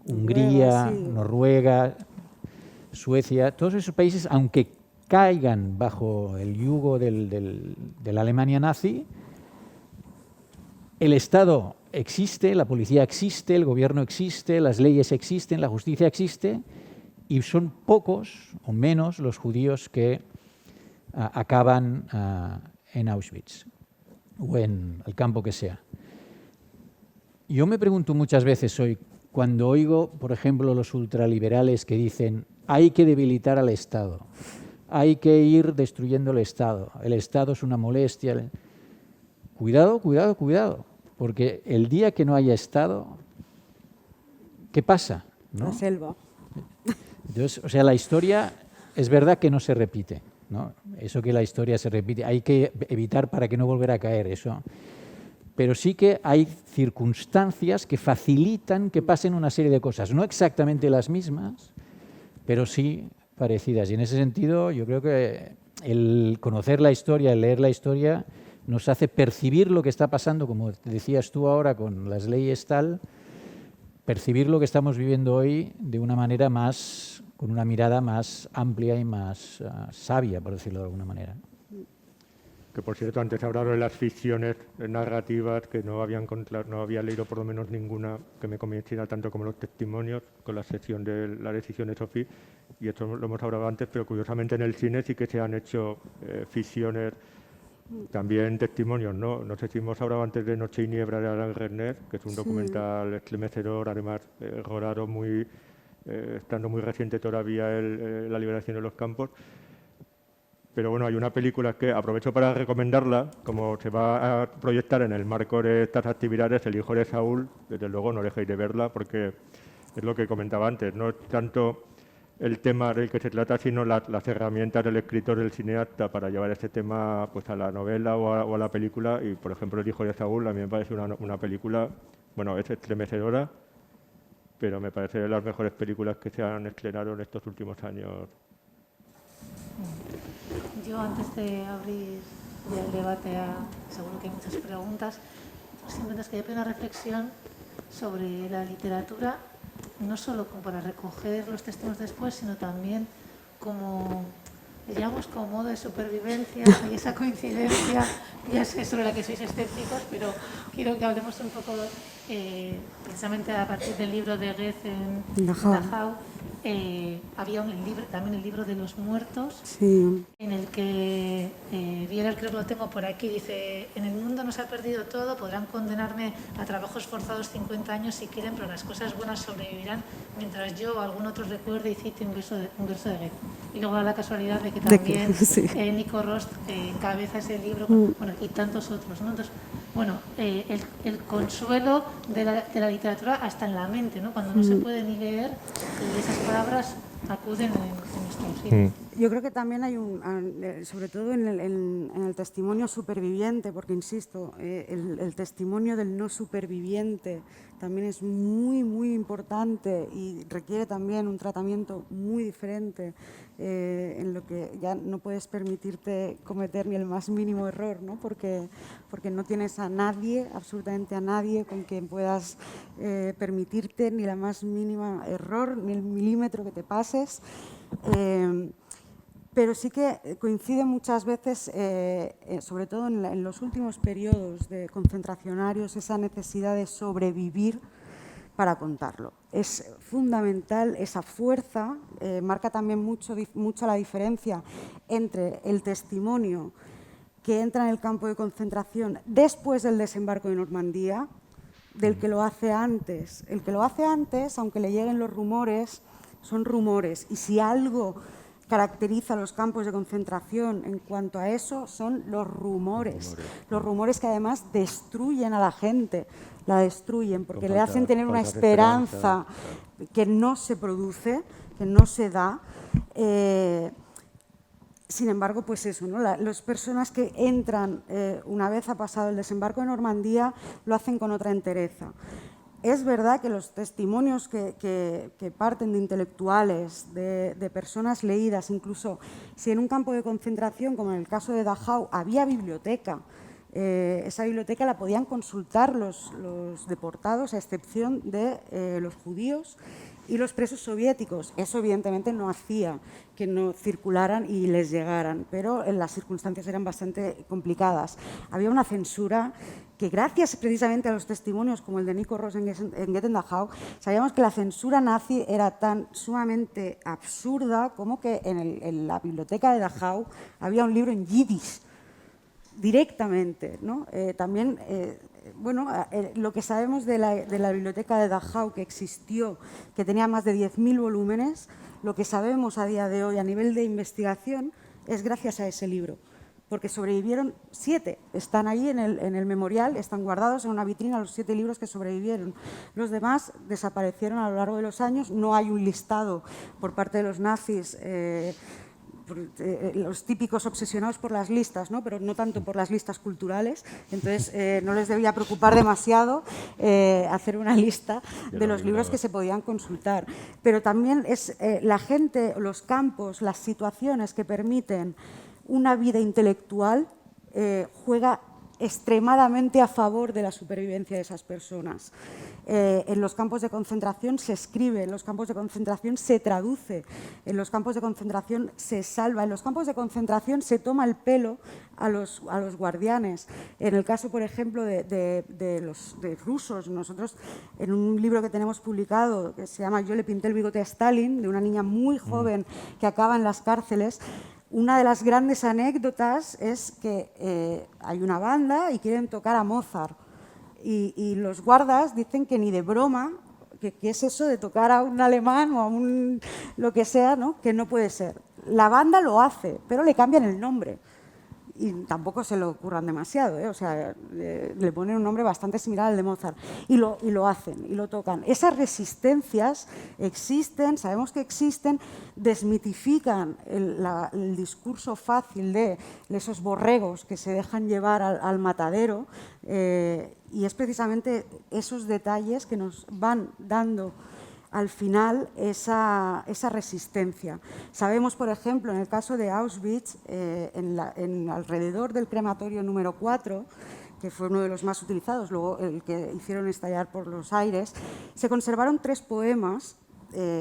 Hungría, Noruega, Suecia, todos esos países, aunque caigan bajo el yugo de la Alemania nazi, el Estado existe, la policía existe, el gobierno existe, las leyes existen, la justicia existe, y son pocos o menos los judíos que acaban en Auschwitz o en el campo que sea. Yo me pregunto muchas veces hoy, cuando oigo, por ejemplo, los ultraliberales que dicen hay que debilitar al Estado, hay que ir destruyendo el Estado es una molestia. Cuidado, cuidado, cuidado, porque el día que no haya Estado, ¿qué pasa? ¿No? La selva. Entonces, o sea, la historia es verdad que no se repite, ¿no? Eso que la historia se repite, hay que evitar para que no volviera a caer eso. Pero sí que hay circunstancias que facilitan que pasen una serie de cosas, no exactamente las mismas, pero sí parecidas. Y en ese sentido, yo creo que el conocer la historia, el leer la historia, nos hace percibir lo que está pasando, como decías tú ahora con las leyes tal, percibir lo que estamos viviendo hoy de una manera más, con una mirada más amplia y más sabia, por decirlo de alguna manera. Que por cierto, antes hablaron de las ficciones narrativas, que no había leído por lo menos ninguna que me convenciera tanto como los testimonios, con la sección de la decisión de Sophie, y esto lo hemos hablado antes, pero curiosamente en el cine sí que se han hecho ficciones, también testimonios, ¿no? No sé si hemos hablado antes de Noche y Niebla de Alain Resnais, que es un documental estremecedor, además rodado estando muy reciente todavía la liberación de los campos. Pero bueno, hay una película que aprovecho para recomendarla, como se va a proyectar en el marco de estas actividades, El hijo de Saúl, desde luego no dejéis de verla porque es lo que comentaba antes, no es tanto el tema del que se trata, sino las herramientas del escritor, del cineasta para llevar este tema pues a la novela o a la película. Y por ejemplo, El hijo de Saúl a mí me parece una película, bueno, es estremecedora, pero me parece de las mejores películas que se han estrenado en estos últimos años. Yo, antes de abrir el debate, seguro que hay muchas preguntas, simplemente es que hay una reflexión sobre la literatura, no solo como para recoger los testimonios después, sino también como, digamos, como modo de supervivencia. Hay esa coincidencia, ya sé sobre la que sois escépticos, pero quiero que hablemos un poco, precisamente a partir del libro de Goethe en Dachau. Había también el libro de los muertos, Sí. en el que Bieler, creo que lo tengo por aquí, dice: en el mundo no se ha perdido todo, podrán condenarme a trabajos forzados 50 años si quieren, pero las cosas buenas sobrevivirán mientras yo o algún otro recuerde y cite un verso de Goethe. Y luego da la casualidad de que también Nico Rost encabeza ese libro, bueno, y tantos otros, ¿no? Entonces, bueno, el consuelo de la literatura hasta en la mente, ¿no? Cuando no se puede ni leer, y esas palabras acuden en nuestro auxilio. Yo creo que también hay sobre todo en el testimonio superviviente, porque insisto, el testimonio del no superviviente también es muy, muy importante y requiere también un tratamiento muy diferente, en lo que ya no puedes permitirte cometer ni el más mínimo error, ¿no? Porque no tienes a nadie, absolutamente a nadie, con quien puedas permitirte ni la más mínima error, ni el milímetro que te pases. Pero sí que coincide muchas veces, sobre todo en los últimos periodos concentracionarios, esa necesidad de sobrevivir para contarlo. Es fundamental esa fuerza, marca también mucho la diferencia entre el testimonio que entra en el campo de concentración después del desembarco de Normandía, del que lo hace antes. El que lo hace antes, aunque le lleguen los rumores, son rumores. Y si algo caracteriza los campos de concentración en cuanto a eso, son los rumores. Los rumores que además destruyen a la gente, la destruyen porque le hacen tener una esperanza que no se produce, que no se da. Sin embargo, pues eso, ¿no? Las personas que entran una vez ha pasado el desembarco de Normandía lo hacen con otra entereza. Es verdad que los testimonios que parten de intelectuales, de personas leídas, incluso si en un campo de concentración, como en el caso de Dachau, había biblioteca, esa biblioteca la podían consultar los deportados, a excepción de los judíos, y los presos soviéticos. Eso evidentemente no hacía que no circularan y les llegaran, pero las circunstancias eran bastante complicadas. Había una censura que, gracias precisamente a los testimonios como el de Nico Ross en Get in the Dachau, sabíamos que la censura nazi era tan sumamente absurda como que en la biblioteca de Dachau había un libro en yiddish directamente, ¿no? También, lo que sabemos de la biblioteca de Dachau, que existió, que tenía más de 10.000 volúmenes, lo que sabemos a día de hoy a nivel de investigación es gracias a ese libro, porque sobrevivieron 7, están ahí en el memorial, están guardados en una vitrina los 7 libros que sobrevivieron. Los demás desaparecieron a lo largo de los años, no hay un listado por parte de los nazis, los típicos obsesionados por las listas, ¿no? Pero no tanto por las listas culturales, entonces no les debía preocupar demasiado hacer una lista de los libros que se podían consultar. Pero también es la gente, los campos, las situaciones que permiten una vida intelectual juega extremadamente a favor de la supervivencia de esas personas. En los campos de concentración se escribe, en los campos de concentración se traduce, en los campos de concentración se salva, en los campos de concentración se toma el pelo a los guardianes. En el caso, por ejemplo, de los rusos, nosotros en un libro que tenemos publicado que se llama Yo le pinté el bigote a Stalin, de una niña muy joven que acaba en las cárceles, una de las grandes anécdotas es que hay una banda y quieren tocar a Mozart. Y los guardas dicen que ni de broma, que es eso de tocar a un alemán o a un lo que sea, ¿no? Que no puede ser. La banda lo hace, pero le cambian el nombre. Y tampoco se lo ocurran demasiado, ¿eh? O sea, le ponen un nombre bastante similar al de Mozart. Y lo hacen, y lo tocan. Esas resistencias existen, sabemos que existen, desmitifican el discurso fácil de esos borregos que se dejan llevar al matadero, y es precisamente esos detalles que nos van dando al final esa resistencia. Sabemos, por ejemplo, en el caso de Auschwitz, alrededor del crematorio número 4, que fue uno de los más utilizados, luego el que hicieron estallar por los aires, se conservaron 3 poemas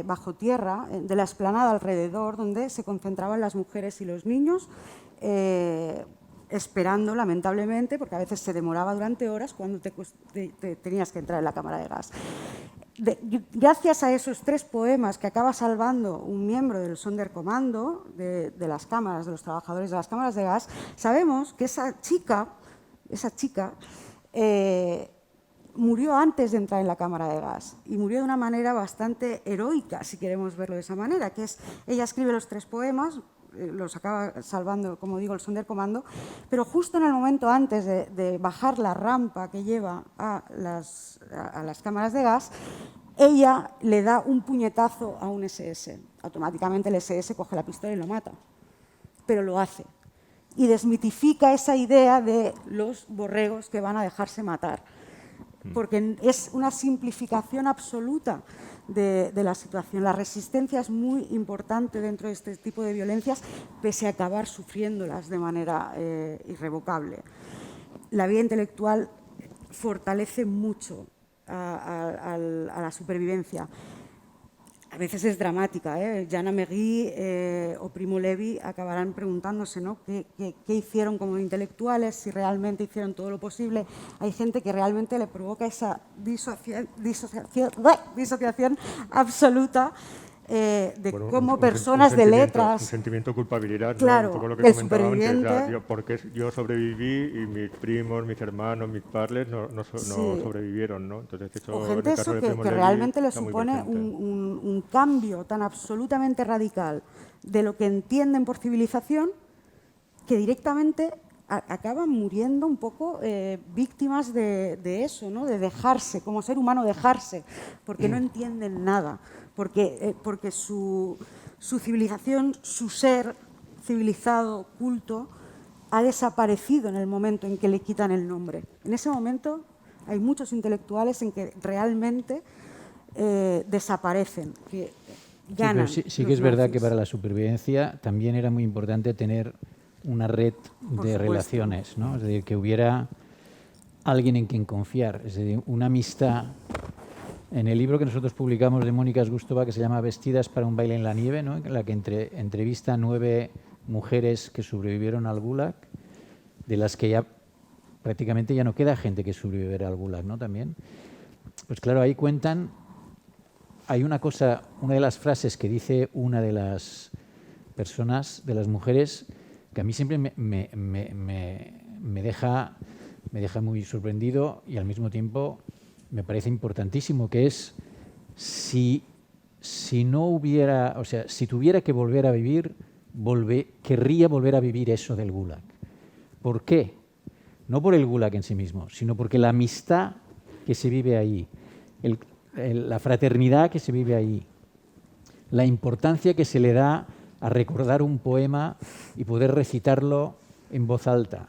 bajo tierra, de la explanada alrededor, donde se concentraban las mujeres y los niños, esperando, lamentablemente, porque a veces se demoraba durante horas cuando te tenías que entrar en la cámara de gas. Gracias a esos 3 poemas que acaba salvando un miembro del Sonderkommando, de las cámaras, de los trabajadores de las cámaras de gas, sabemos que esa chica murió antes de entrar en la cámara de gas, y murió de una manera bastante heroica, si queremos verlo de esa manera, que es, ella escribe los 3 poemas, los acaba salvando, como digo, el Sonderkommando, pero justo en el momento antes de bajar la rampa que lleva a las cámaras de gas, ella le da un puñetazo a un SS. Automáticamente el SS coge la pistola y lo mata, pero lo hace. Y desmitifica esa idea de los borregos que van a dejarse matar, porque es una simplificación absoluta de la situación. La resistencia es muy importante dentro de este tipo de violencias, pese a acabar sufriéndolas de manera irrevocable. La vida intelectual fortalece mucho a la supervivencia. A veces es dramática, ¿eh? Jana Megui o Primo Levi acabarán preguntándose, ¿no? ¿Qué hicieron como intelectuales? Si realmente hicieron todo lo posible. Hay gente que realmente le provoca esa disociación absoluta de cómo personas de letras... Un sentimiento de culpabilidad, claro, ¿no? Un poco lo que el comentaba superviviente... antes, porque yo sobreviví y mis primos, mis hermanos, mis padres no sobrevivieron, ¿no? Entonces, o gente eso que realmente le supone un cambio tan absolutamente radical de lo que entienden por civilización, que directamente acaban muriendo un poco víctimas de eso, ¿no? De dejarse, como ser humano dejarse, porque no entienden nada. Porque su civilización, su ser civilizado, culto, ha desaparecido en el momento en que le quitan el nombre. En ese momento hay muchos intelectuales en que realmente desaparecen, que ganan. Sí, pero sí que es verdad que para la supervivencia también era muy importante tener una red de relaciones, ¿no? Es decir, que hubiera alguien en quien confiar, es decir, una amistad En el libro que nosotros publicamos de Mónica Sgustova, que se llama Vestidas para un baile en la nieve, ¿no? En la que entrevista a 9 mujeres que sobrevivieron al Gulag, de las que ya prácticamente ya no queda gente que sobreviviera al Gulag, ¿no? También. Pues claro, ahí cuentan, hay una cosa, una de las frases que dice una de las personas, de las mujeres, que a mí siempre me deja muy sorprendido y al mismo tiempo me parece importantísimo, que es si no hubiera, o sea, si tuviera que volver a vivir, querría volver a vivir eso del Gulag. ¿Por qué? No por el Gulag en sí mismo, sino porque la amistad que se vive ahí, la fraternidad que se vive ahí, la importancia que se le da a recordar un poema y poder recitarlo en voz alta.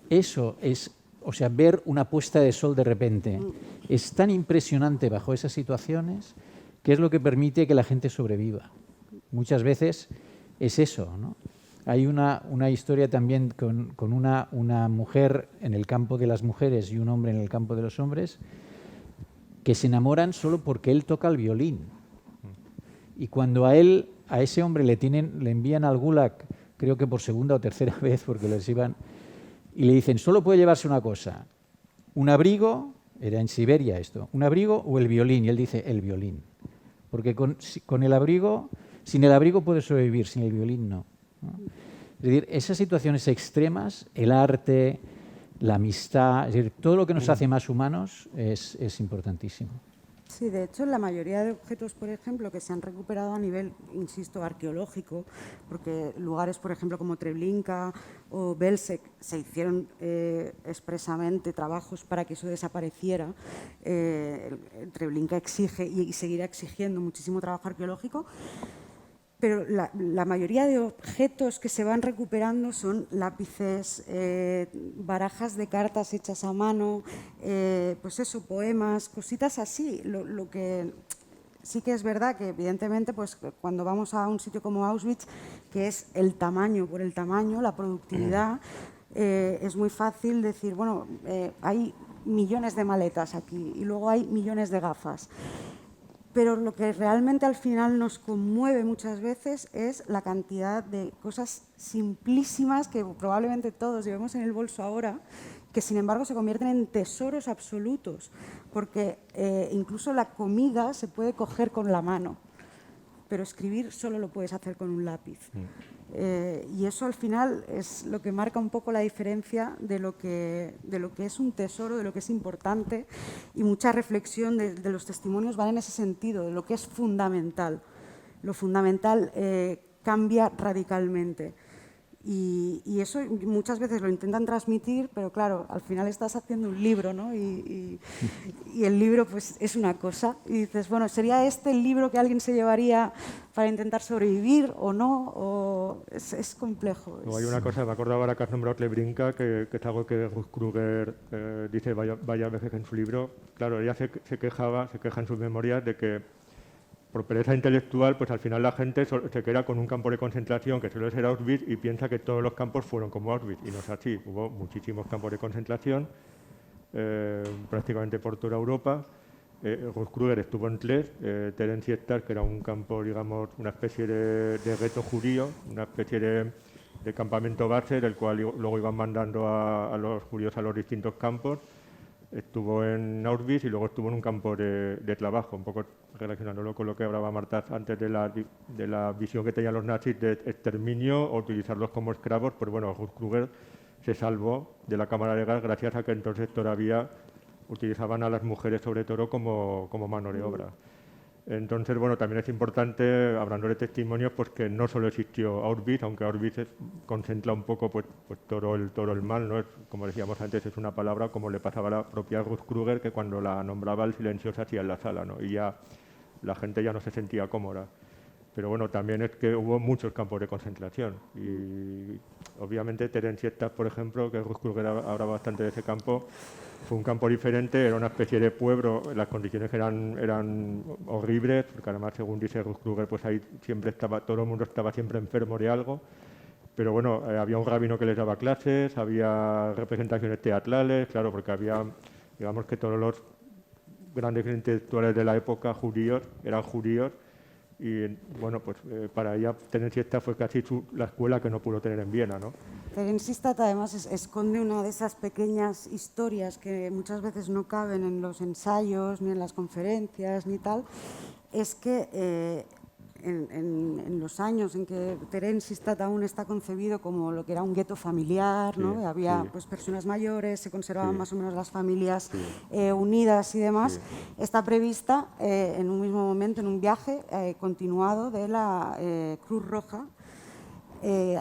Eso es, o sea, ver una puesta de sol de repente es tan impresionante bajo esas situaciones que es lo que permite que la gente sobreviva. Muchas veces es eso, ¿no? Hay una historia también con una mujer en el campo de las mujeres y un hombre en el campo de los hombres que se enamoran solo porque él toca el violín. Y cuando a ese hombre le envían al Gulag, creo que por segunda o tercera vez, porque les iban, y le dicen, solo puede llevarse una cosa, un abrigo, era en Siberia esto, un abrigo o el violín, y él dice, el violín. Porque con el abrigo, sin el abrigo puede sobrevivir, sin el violín no. Es decir, esas situaciones extremas, el arte, la amistad, es decir, todo lo que nos hace más humanos es importantísimo. Sí, de hecho, la mayoría de objetos, por ejemplo, que se han recuperado a nivel, insisto, arqueológico, porque lugares, por ejemplo, como Treblinka o Belzec se hicieron expresamente trabajos para que eso desapareciera. Treblinka exige y seguirá exigiendo muchísimo trabajo arqueológico. Pero la mayoría de objetos que se van recuperando son lápices, barajas de cartas hechas a mano, pues eso, poemas, cositas así. Lo que sí que es verdad que evidentemente pues cuando vamos a un sitio como Auschwitz, que es el tamaño por el tamaño, la productividad, es muy fácil decir, bueno, hay millones de maletas aquí y luego hay millones de gafas. Pero lo que realmente al final nos conmueve muchas veces es la cantidad de cosas simplísimas que probablemente todos llevemos en el bolso ahora, que sin embargo se convierten en tesoros absolutos, porque incluso la comida se puede coger con la mano, pero escribir solo lo puedes hacer con un lápiz. Y eso al final es lo que marca un poco la diferencia de lo que es un tesoro, de lo que es importante, y mucha reflexión de los testimonios van en ese sentido, de lo que es fundamental. Lo fundamental cambia radicalmente. Y eso muchas veces lo intentan transmitir, pero claro, al final estás haciendo un libro, ¿no? Y el libro pues es una cosa. Y dices, bueno, ¿sería este el libro que alguien se llevaría para intentar sobrevivir o no? O es complejo. No, hay una cosa, me acordaba ahora que has nombrado Treblinka, que es algo que Ruth Kruger dice varias veces en su libro. Claro, ella se queja en sus memorias de que por pereza intelectual, pues al final la gente se queda con un campo de concentración que suele ser Auschwitz y piensa que todos los campos fueron como Auschwitz, y no es así. Hubo muchísimos campos de concentración, prácticamente por toda Europa. Ruth Kruger estuvo en Tlés, Theresienstadt, que era un campo, digamos, una especie de gueto judío, una especie de campamento base, del cual luego iban mandando a los judíos a los distintos campos. Estuvo en Auschwitz y luego estuvo en un campo de trabajo, un poco relacionándolo con lo que hablaba Marta antes de la visión que tenían los nazis de exterminio o utilizarlos como esclavos. Pues bueno, Ruth Kruger se salvó de la cámara de gas gracias a que entonces todavía utilizaban a las mujeres sobre todo como mano de obra. Entonces, bueno, también es importante, hablando de testimonios, pues que no solo existió Auschwitz, aunque Auschwitz concentra un poco pues todo el mal, ¿no? Como decíamos antes, es una palabra como le pasaba a la propia Ruth Kruger, que cuando la nombraba el silencio se hacía en la sala, ¿no? Y ya la gente ya no se sentía cómoda. Pero bueno, también es que hubo muchos campos de concentración y obviamente Theresienstadt, por ejemplo, que Ruth Kruger habla bastante de ese campo, fue un campo diferente, era una especie de pueblo, las condiciones eran horribles, porque además, según dice Ruth Kruger, pues ahí todo el mundo estaba siempre enfermo de algo, pero bueno, había un rabino que les daba clases, había representaciones teatrales, claro, porque había, digamos que todos los grandes intelectuales de la época eran judíos, y bueno, pues para ella Theresienstadt fue casi la escuela que no pudo tener en Viena, ¿no? Theresienstadt además esconde una de esas pequeñas historias que muchas veces no caben en los ensayos, ni en las conferencias, ni tal, es que en los años en que Theresienstadt aún está concebido como lo que era un gueto familiar, ¿no? Sí, Había sí. pues, personas mayores, se conservaban Sí. más o menos las familias unidas y demás, está prevista en un mismo momento, en un viaje continuado de la Cruz Roja.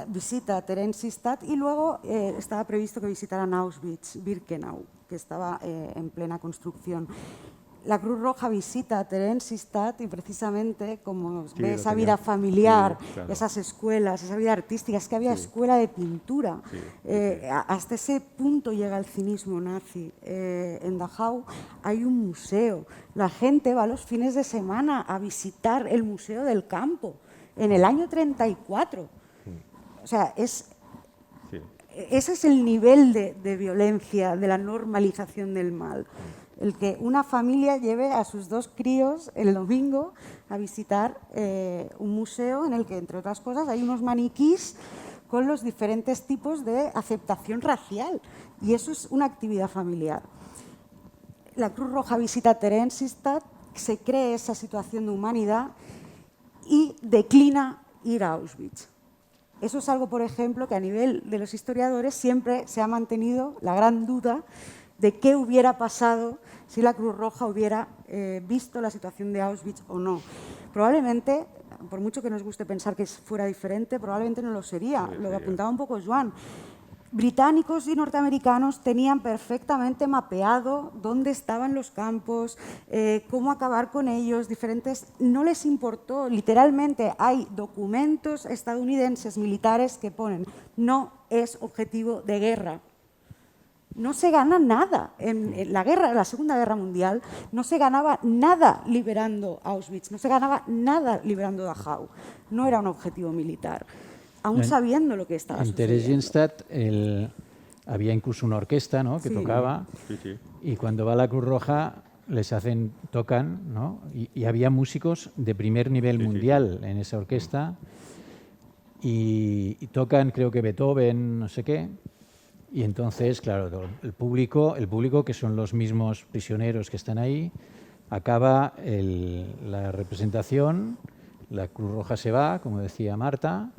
Visita a Theresienstadt y luego estaba previsto que visitaran Auschwitz-Birkenau, que estaba en plena construcción. La Cruz Roja visita a Theresienstadt y precisamente como Sí, ve lo esa tenía. vida familiar, Sí, claro. esas escuelas, esa vida artística, es que había escuela de pintura. Hasta ese punto llega el cinismo nazi. En Dachau hay un museo. La gente va los fines de semana a visitar el Museo del Campo en el año 34. O sea, ese es el nivel de violencia, de la normalización del mal. El que una familia lleve a sus 2 críos el domingo a visitar un museo en el que, entre otras cosas, hay unos maniquís con los diferentes tipos de aceptación racial. Y eso es una actividad familiar. La Cruz Roja visita Theresienstadt, se cree esa situación de humanidad y declina ir a Auschwitz. Eso es algo, por ejemplo, que a nivel de los historiadores siempre se ha mantenido la gran duda de qué hubiera pasado si la Cruz Roja hubiera visto la situación de Auschwitz o no. Probablemente, por mucho que nos guste pensar que fuera diferente, probablemente no lo sería. Lo que apuntaba un poco Joan. Británicos y norteamericanos tenían perfectamente mapeado dónde estaban los campos, cómo acabar con ellos, diferentes. No les importó, literalmente hay documentos estadounidenses militares que ponen no es objetivo de guerra. No se gana nada. En la Segunda Guerra Mundial, no se ganaba nada liberando Auschwitz, no se ganaba nada liberando Dachau. No era un objetivo militar, aún sabiendo lo que estaba En sucediendo. Theresienstadt había incluso una orquesta, ¿no?, que Sí. tocaba, Sí. y cuando va la Cruz Roja tocan, ¿no? Y había músicos de primer nivel mundial en esa orquesta, y tocan, creo que Beethoven, no sé qué. Y entonces, claro, el público, que son los mismos prisioneros que están ahí, acaba la representación, la Cruz Roja se va, como decía Marta,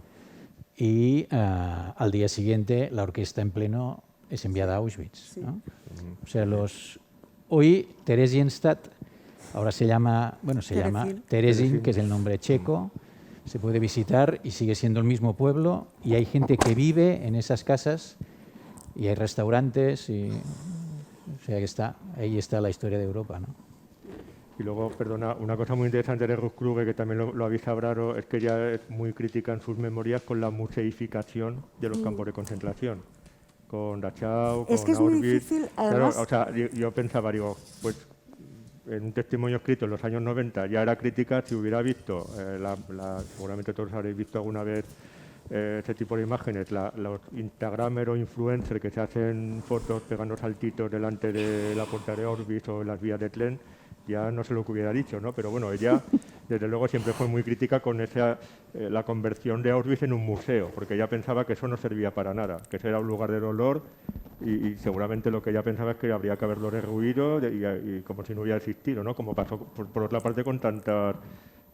y al día siguiente la orquesta en pleno es enviada a Auschwitz, ¿no? O sea, hoy Theresienstadt ahora se llama Terezín, que es el nombre checo, se puede visitar y sigue siendo el mismo pueblo, y hay gente que vive en esas casas y hay restaurantes, o sea que ahí está la historia de Europa, ¿no? Y luego, perdona, una cosa muy interesante de Ruth Kruger, que también lo habéis hablado, es que ella es muy crítica en sus memorias con la museificación de los campos de concentración. Con Dachau, con Es que es muy Auschwitz. difícil, Claro, además. o sea, yo pensaba, digo, pues en un testimonio escrito en los años 90 ya era crítica. Si hubiera visto, seguramente todos habréis visto alguna vez ese tipo de imágenes, los instagramers o influencers que se hacen fotos pegando saltitos delante de la puerta de Auschwitz o en las vías de tren, ya no sé lo que hubiera dicho, ¿no? Pero bueno, ella desde luego siempre fue muy crítica con la conversión de Auschwitz en un museo, porque ella pensaba que eso no servía para nada, que ese era un lugar de dolor, y seguramente lo que ella pensaba es que habría que haberlo derruido y como si no hubiera existido, ¿no? Como pasó por otra parte con tantos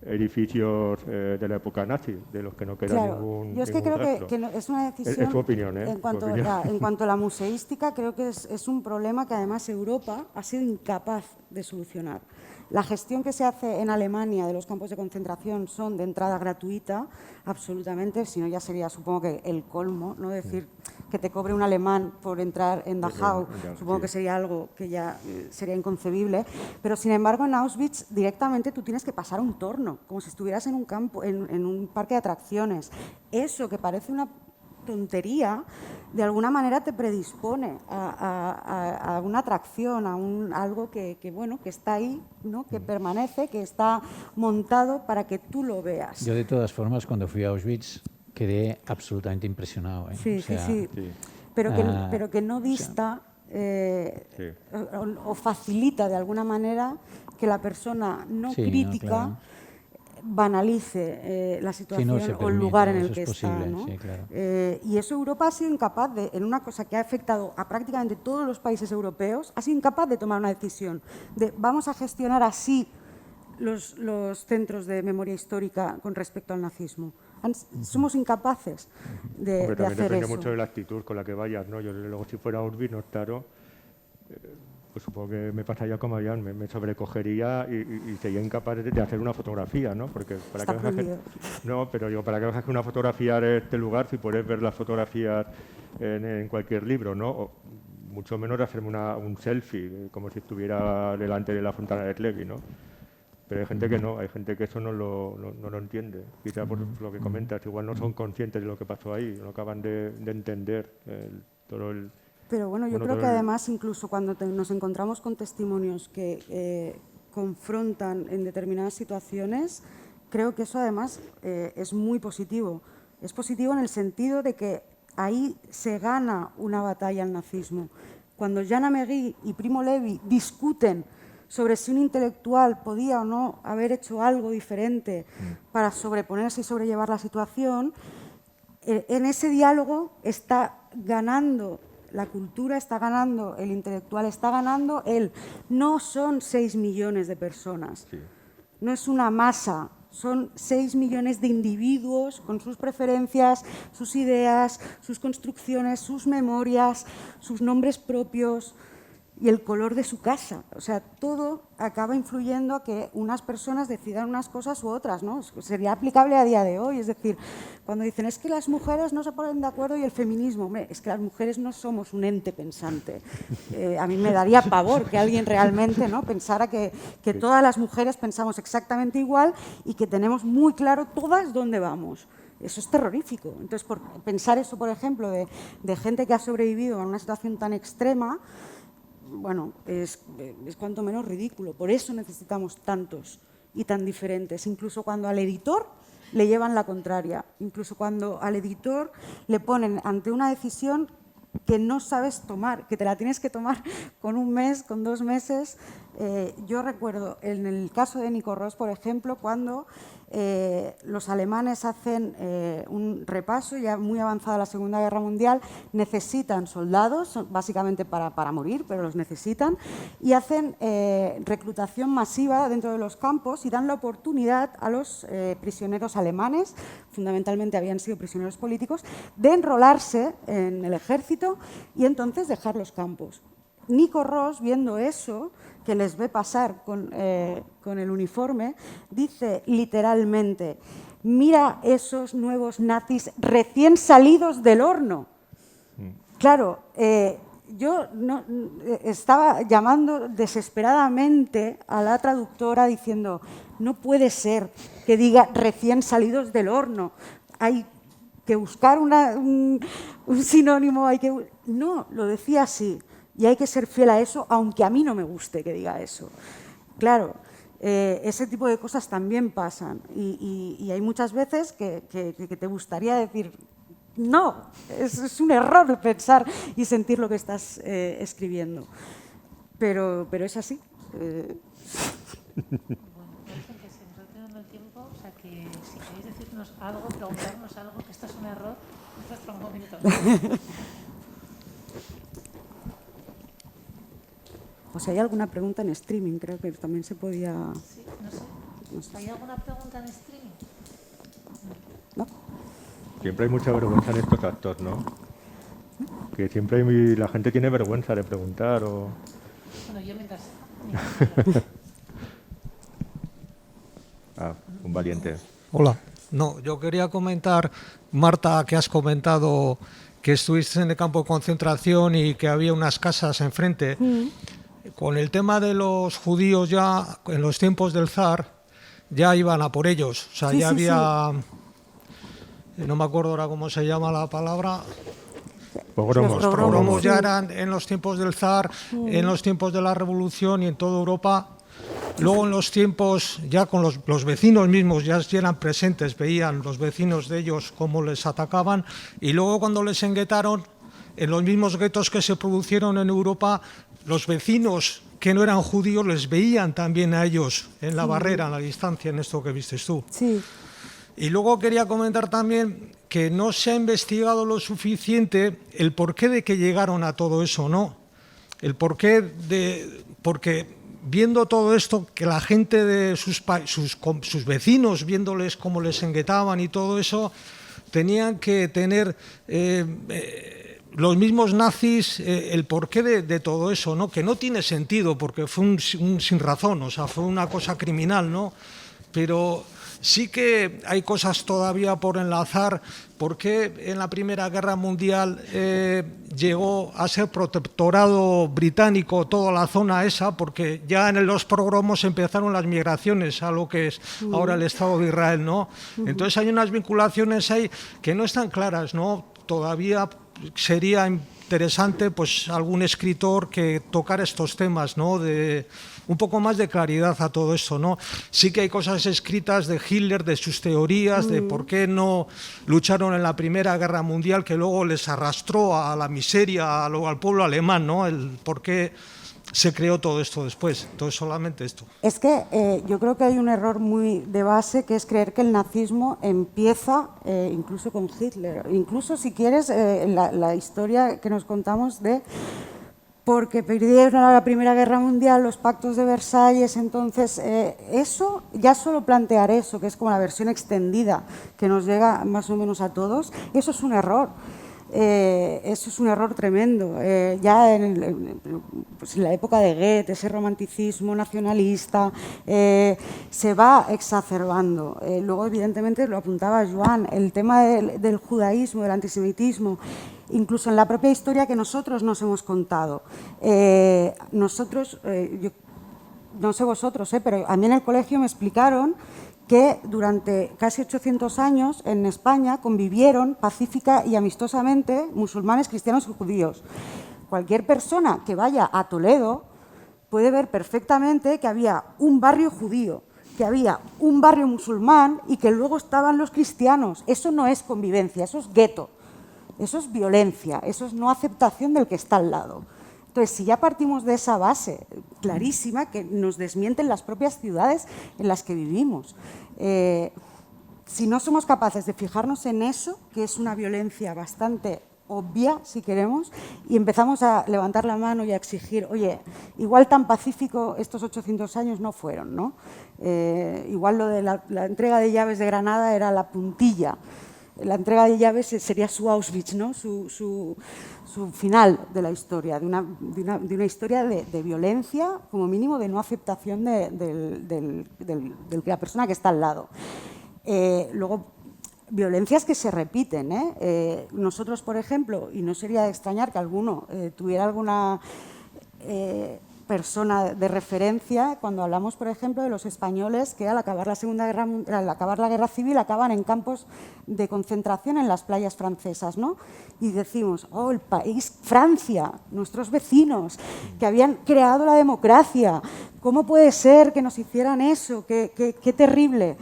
edificios de la época nazi, de los que no queda ningún yo es que ningún creo rastro. que no, es una decisión. Es su opinión, ¿eh? En cuanto, Su opinión. en cuanto a la museística, creo que es un problema que además Europa ha sido incapaz de solucionar. La gestión que se hace en Alemania de los campos de concentración son de entrada gratuita, absolutamente, si no ya sería, supongo que el colmo, ¿no? Decir que te cobre un alemán por entrar en Dachau, supongo que sería algo que ya sería inconcebible, pero sin embargo en Auschwitz directamente tú tienes que pasar un torno, como si estuvieras en un campo, en un parque de atracciones. Eso que parece una tontería, de alguna manera te predispone a una atracción, a algo que está ahí, ¿no? Que permanece, que está montado para que tú lo veas. Yo, de todas formas, cuando fui a Auschwitz quedé absolutamente impresionado, ¿eh? Sí, O sea, sí. Pero que no dista o facilita de alguna manera que la persona no crítica banalice la situación o el lugar en el que está, ¿no? Sí, claro. Y eso Europa ha sido incapaz de, en una cosa que ha afectado a prácticamente todos los países europeos, ha sido incapaz de tomar una decisión de vamos a gestionar así los centros de memoria histórica con respecto al nazismo. Somos incapaces de también hacer depende eso. mucho de la actitud con la que vayas, ¿no? Yo, desde luego, si fuera Urbi, no Taro, pues supongo que me pasaría como a Jan, me sobrecogería y sería incapaz de hacer una fotografía, ¿no? Porque para Está que vas a hacer, prohibido. no, pero digo, para que vas a hacer una fotografía de este lugar, si puedes ver las fotografías en cualquier libro, ¿no? O mucho menos hacerme un selfie, como si estuviera delante de la Fontana de Trevi, ¿no? Pero hay gente que no, hay gente que eso no lo entiende. Quizá por lo que comentas, igual no son conscientes de lo que pasó ahí, no acaban de entender todo el... Pero bueno, yo creo que además incluso cuando nos encontramos con testimonios que confrontan en determinadas situaciones, creo que eso además es muy positivo. Es positivo en el sentido de que ahí se gana una batalla al nazismo. Cuando Jean Améry y Primo Levi discuten sobre si un intelectual podía o no haber hecho algo diferente para sobreponerse y sobrellevar la situación, en ese diálogo está ganando la cultura, está ganando el intelectual, está ganando él. No son 6 millones de personas, no es una masa, son 6 millones de individuos con sus preferencias, sus ideas, sus construcciones, sus memorias, sus nombres propios y el color de su casa. O sea, todo acaba influyendo a que unas personas decidan unas cosas u otras, ¿no? Sería aplicable a día de hoy. Es decir, cuando dicen es que las mujeres no se ponen de acuerdo y el feminismo, hombre, es que las mujeres no somos un ente pensante. A mí me daría pavor que alguien realmente, ¿no?, pensara que todas las mujeres pensamos exactamente igual y que tenemos muy claro todas dónde vamos. Eso es terrorífico. Entonces, por pensar eso, por ejemplo, de gente que ha sobrevivido a una situación tan extrema, bueno, es cuanto menos ridículo. Por eso necesitamos tantos y tan diferentes, incluso cuando al editor le llevan la contraria, incluso cuando al editor le ponen ante una decisión que no sabes tomar, que te la tienes que tomar con un mes, con 2 meses. Yo recuerdo en el caso de Nico Ross, por ejemplo, cuando los alemanes hacen un repaso, ya muy avanzada la Segunda Guerra Mundial, necesitan soldados, básicamente para morir, pero los necesitan, y hacen reclutación masiva dentro de los campos y dan la oportunidad a los prisioneros alemanes, fundamentalmente habían sido prisioneros políticos, de enrolarse en el ejército y entonces dejar los campos. Nico Ross, viendo eso, que les ve pasar con el uniforme, dice literalmente: mira esos nuevos nazis recién salidos del horno. Claro, yo estaba llamando desesperadamente a la traductora diciendo: no puede ser que diga recién salidos del horno, hay que buscar un sinónimo, No, lo decía así. Y hay que ser fiel a eso, aunque a mí no me guste que diga eso. Claro, ese tipo de cosas también pasan. Y hay muchas veces que te gustaría decir, no, es un error pensar y sentir lo que estás escribiendo. Pero es así. Bueno, parece que se nos ha terminado el tiempo, o sea que si queréis decirnos algo, preguntarnos algo, que esto es un error, es hasta un momento. O sea, hay alguna pregunta en streaming, creo que también se podía... Sí, no sé. ¿Hay alguna pregunta en streaming? ¿No? Siempre hay mucha vergüenza en estos actos, ¿no? Que siempre la gente tiene vergüenza de preguntar o... Bueno, yo mientras... un valiente. Hola. No, yo quería comentar, Marta, que has comentado que estuviste en el campo de concentración y que había unas casas enfrente. Con el tema de los judíos ya, en los tiempos del zar, ya iban a por ellos. O sea, Sí, ya sí, había... No me acuerdo ahora cómo se llama la palabra. Pogromos. Los Pogromos ya sí. eran en los tiempos del zar, en los tiempos de la Revolución y en toda Europa. Luego en los tiempos, ya con los vecinos mismos ya eran presentes, veían los vecinos de ellos cómo les atacaban. Y luego cuando les enguetaron, en los mismos guetos que se produjeron en Europa, los vecinos que no eran judíos les veían también a ellos en la barrera, en la distancia, en esto que vistes tú. Sí. Y luego quería comentar también que no se ha investigado lo suficiente el porqué de que llegaron a todo eso, ¿no? El porqué de... Porque viendo todo esto, que la gente de sus vecinos, viéndoles cómo les enguetaban y todo eso, tenían que tener... los mismos nazis, el porqué de todo eso, ¿no? Que no tiene sentido, porque fue un sin razón, o sea, fue una cosa criminal, ¿no? Pero sí que hay cosas todavía por enlazar. ¿Por qué en la Primera Guerra Mundial llegó a ser protectorado británico toda la zona esa? Porque ya en los pogromos empezaron las migraciones a lo que es ahora el Estado de Israel, ¿no? Entonces hay unas vinculaciones ahí que no están claras, ¿no? Todavía sería interesante, pues, algún escritor que tocara estos temas, ¿no? De un poco más de claridad a todo esto, ¿no? Sí que hay cosas escritas de Hitler, de sus teorías, de por qué no lucharon en la Primera Guerra Mundial, que luego les arrastró a la miseria, al pueblo alemán, ¿no? El por qué se creó todo esto después. Entonces, solamente esto. Es que yo creo que hay un error muy de base, que es creer que el nazismo empieza incluso con Hitler. Incluso, si quieres, la historia que nos contamos de... Porque perdieron la Primera Guerra Mundial, los pactos de Versalles, entonces eso, ya solo plantear eso, que es como la versión extendida que nos llega más o menos a todos, eso es un error. Eso es un error tremendo. Ya pues en la época de Goethe, ese romanticismo nacionalista se va exacerbando. Luego, evidentemente, lo apuntaba Joan, el tema del judaísmo, del antisemitismo, incluso en la propia historia que nosotros nos hemos contado. Nosotros, yo no sé vosotros, pero a mí en el colegio me explicaron que durante casi 800 años en España convivieron pacífica y amistosamente musulmanes, cristianos y judíos. Cualquier persona que vaya a Toledo puede ver perfectamente que había un barrio judío, que había un barrio musulmán y que luego estaban los cristianos. Eso no es convivencia, eso es gueto, eso es violencia, eso es no aceptación del que está al lado. Entonces, si ya partimos de esa base clarísima, que nos desmienten las propias ciudades en las que vivimos, si no somos capaces de fijarnos en eso, que es una violencia bastante obvia, si queremos, y empezamos a levantar la mano y a exigir, oye, igual tan pacífico estos 800 años no fueron, ¿no? Igual lo de la entrega de llaves de Granada era la puntilla. La entrega de llaves sería su Auschwitz, ¿no? Su final de la historia, de una historia de violencia, como mínimo de no aceptación de la persona que está al lado. Luego, violencias que se repiten, ¿eh? Nosotros, por ejemplo, y no sería de extrañar que alguno tuviera alguna persona de referencia cuando hablamos, por ejemplo, de los españoles que al acabar la guerra civil acaban en campos de concentración en las playas francesas, ¿no? Y decimos, oh, el país Francia, nuestros vecinos, que habían creado la democracia, ¿cómo puede ser que nos hicieran eso? ¡Qué terrible!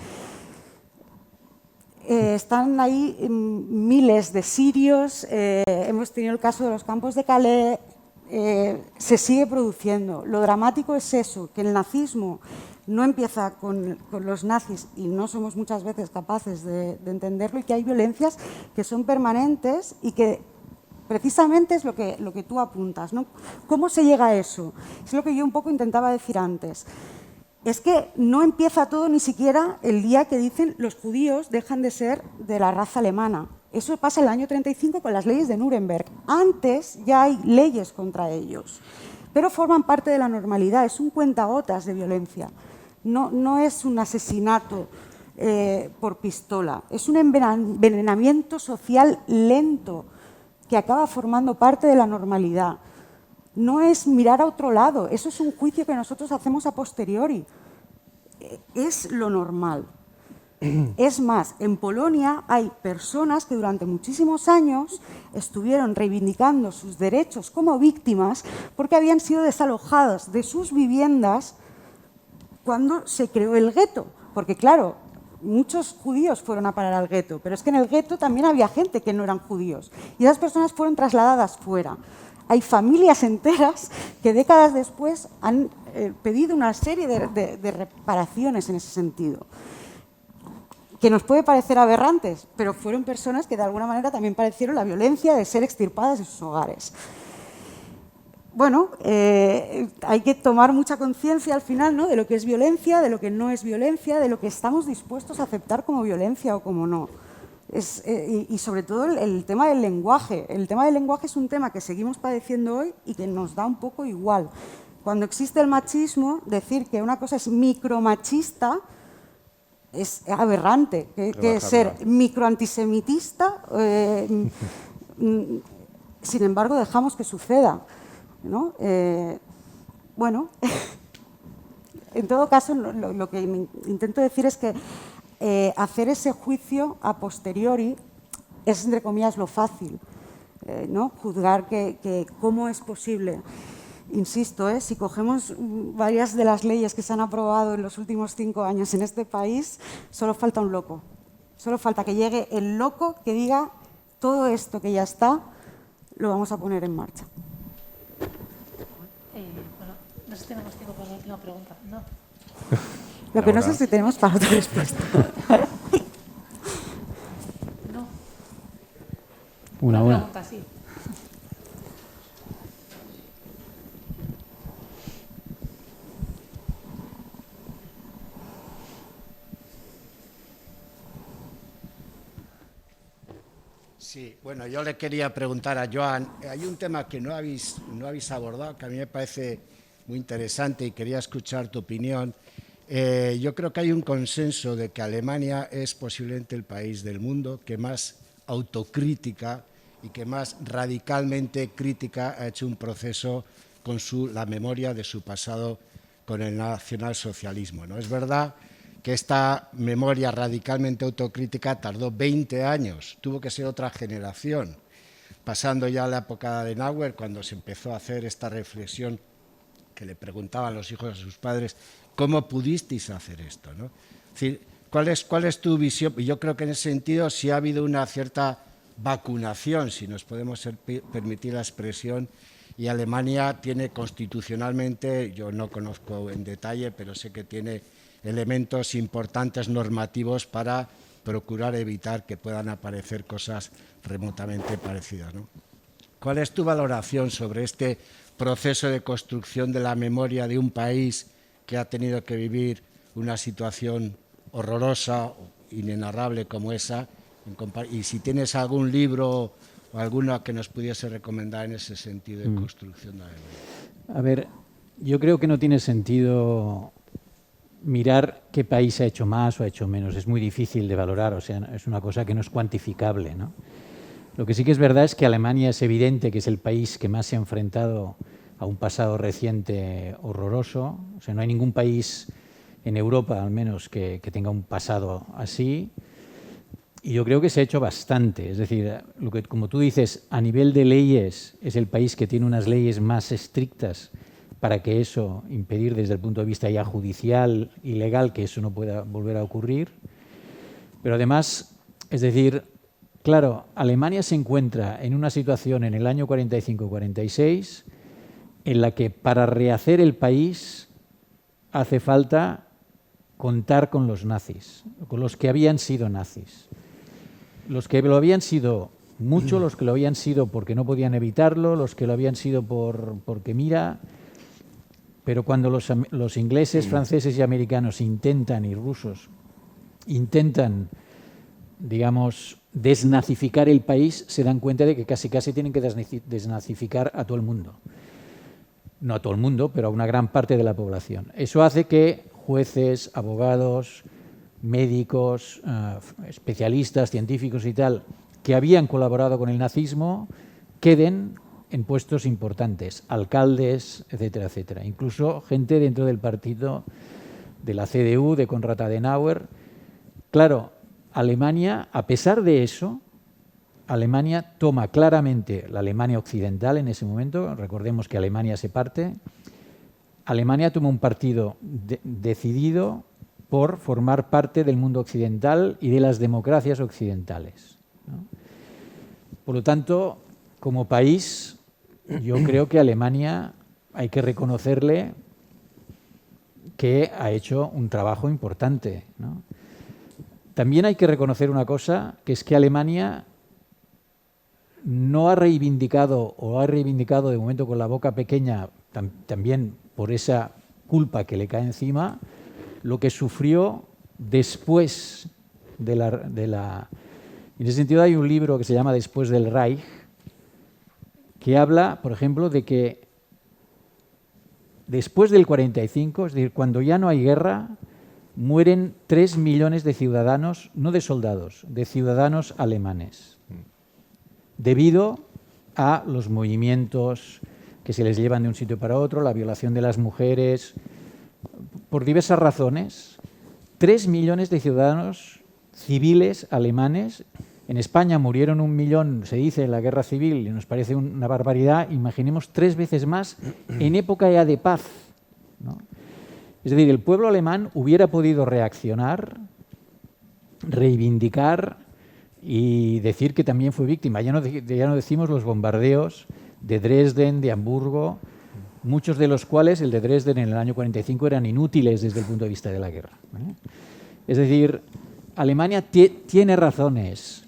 Están ahí miles de sirios, hemos tenido el caso de los campos de Calais. Se sigue produciendo. Lo dramático es eso, que el nazismo no empieza con los nazis y no somos muchas veces capaces de entenderlo, y que hay violencias que son permanentes y que precisamente es lo que tú apuntas, ¿no? ¿Cómo se llega a eso? Es lo que yo un poco intentaba decir antes. Es que no empieza todo ni siquiera el día que dicen los judíos dejan de ser de la raza alemana. Eso pasa en el año 35 con las leyes de Nuremberg. Antes ya hay leyes contra ellos, pero forman parte de la normalidad. Es un cuentagotas de violencia. No es un asesinato por pistola. Es un envenenamiento social lento que acaba formando parte de la normalidad. No es mirar a otro lado. Eso es un juicio que nosotros hacemos a posteriori. Es lo normal. Es más, en Polonia hay personas que durante muchísimos años estuvieron reivindicando sus derechos como víctimas porque habían sido desalojadas de sus viviendas cuando se creó el gueto. Porque, claro, muchos judíos fueron a parar al gueto, pero es que en el gueto también había gente que no eran judíos y esas personas fueron trasladadas fuera. Hay familias enteras que décadas después han pedido una serie de reparaciones en ese sentido, que nos puede parecer aberrantes, pero fueron personas que de alguna manera también padecieron la violencia de ser extirpadas de sus hogares. Bueno, hay que tomar mucha conciencia al final, ¿no?, de lo que es violencia, de lo que no es violencia, de lo que estamos dispuestos a aceptar como violencia o como no. Y sobre todo el tema del lenguaje. El tema del lenguaje es un tema que seguimos padeciendo hoy y que nos da un poco igual. Cuando existe el machismo, decir que una cosa es micromachista es aberrante, que ser microantisemitista, sin embargo, dejamos que suceda, ¿no? Bueno, en todo caso, lo que intento decir es que hacer ese juicio a posteriori es, entre comillas, lo fácil, ¿no? Juzgar que cómo es posible. Insisto, si cogemos varias de las leyes que se han aprobado en los últimos 5 años en este país, solo falta un loco. Solo falta que llegue el loco que diga todo esto que ya está, lo vamos a poner en marcha. Bueno, no sé si tenemos tiempo para la última pregunta. No. Lo que no sé es si tenemos para otra respuesta. No. Una. Pregunta, sí. Sí, bueno, yo le quería preguntar a Joan, hay un tema que no habéis abordado, que a mí me parece muy interesante y quería escuchar tu opinión. Yo creo que hay un consenso de que Alemania es posiblemente el país del mundo que más autocrítica y que más radicalmente crítica ha hecho un proceso con la memoria de su pasado con el nacionalsocialismo, ¿no? Es verdad que esta memoria radicalmente autocrítica tardó 20 años, tuvo que ser otra generación, pasando ya a la época de Adenauer, cuando se empezó a hacer esta reflexión que le preguntaban los hijos a sus padres, ¿cómo pudisteis hacer esto?, ¿no? Es decir, ¿cuál es tu visión? Y yo creo que en ese sentido sí ha habido una cierta vacunación, si nos podemos permitir la expresión, y Alemania tiene constitucionalmente, yo no conozco en detalle, pero sé que tiene elementos importantes normativos para procurar evitar que puedan aparecer cosas remotamente parecidas, ¿no? ¿Cuál es tu valoración sobre este proceso de construcción de la memoria de un país que ha tenido que vivir una situación horrorosa, inenarrable como esa? Y si tienes algún libro o alguno que nos pudiese recomendar en ese sentido de construcción de la memoria. A ver, yo creo que no tiene sentido mirar qué país ha hecho más o ha hecho menos. Es muy difícil de valorar, o sea, es una cosa que no es cuantificable, ¿no? Lo que sí que es verdad es que Alemania es evidente que es el país que más se ha enfrentado a un pasado reciente horroroso. O sea, no hay ningún país en Europa, al menos, que tenga un pasado así. Y yo creo que se ha hecho bastante. Es decir, como tú dices, a nivel de leyes es el país que tiene unas leyes más estrictas para que eso, impedir desde el punto de vista ya judicial y legal que eso no pueda volver a ocurrir. Pero además, es decir, claro, Alemania se encuentra en una situación en el año 45-46 en la que para rehacer el país hace falta contar con los nazis, con los que habían sido nazis. Los que lo habían sido mucho, los que lo habían sido porque no podían evitarlo, los que lo habían sido porque mira... Pero cuando los ingleses, franceses y americanos intentan, y rusos, intentan, digamos, desnazificar el país, se dan cuenta de que casi tienen que desnazificar a todo el mundo. No a todo el mundo, pero a una gran parte de la población. Eso hace que jueces, abogados, médicos, especialistas, científicos y tal, que habían colaborado con el nazismo, queden en puestos importantes, alcaldes, etcétera, etcétera. Incluso gente dentro del partido de la CDU, de Konrad Adenauer. Claro, Alemania, a pesar de eso, Alemania toma claramente la Alemania occidental en ese momento, recordemos que Alemania se parte, Alemania toma un partido decidido por formar parte del mundo occidental y de las democracias occidentales, ¿no? Por lo tanto, como país, yo creo que Alemania hay que reconocerle que ha hecho un trabajo importante, ¿no? También hay que reconocer una cosa, que es que Alemania no ha reivindicado, o ha reivindicado de momento con la boca pequeña, también por esa culpa que le cae encima, lo que sufrió después de la... En ese sentido hay un libro que se llama Después del Reich, que habla, por ejemplo, de que después del 45, es decir, cuando ya no hay guerra, mueren 3 millones de ciudadanos, no de soldados, de ciudadanos alemanes, debido a los movimientos que se les llevan de un sitio para otro, la violación de las mujeres, por diversas razones. 3 millones de ciudadanos civiles alemanes. En España murieron 1 millón, se dice, en la guerra civil, y nos parece una barbaridad. Imaginemos 3 veces más en época ya de paz, ¿no? Es decir, el pueblo alemán hubiera podido reaccionar, reivindicar y decir que también fue víctima. Ya no decimos los bombardeos de Dresden, de Hamburgo, muchos de los cuales, el de Dresden en el año 45, eran inútiles desde el punto de vista de la guerra, ¿eh? Es decir, Alemania tiene razones,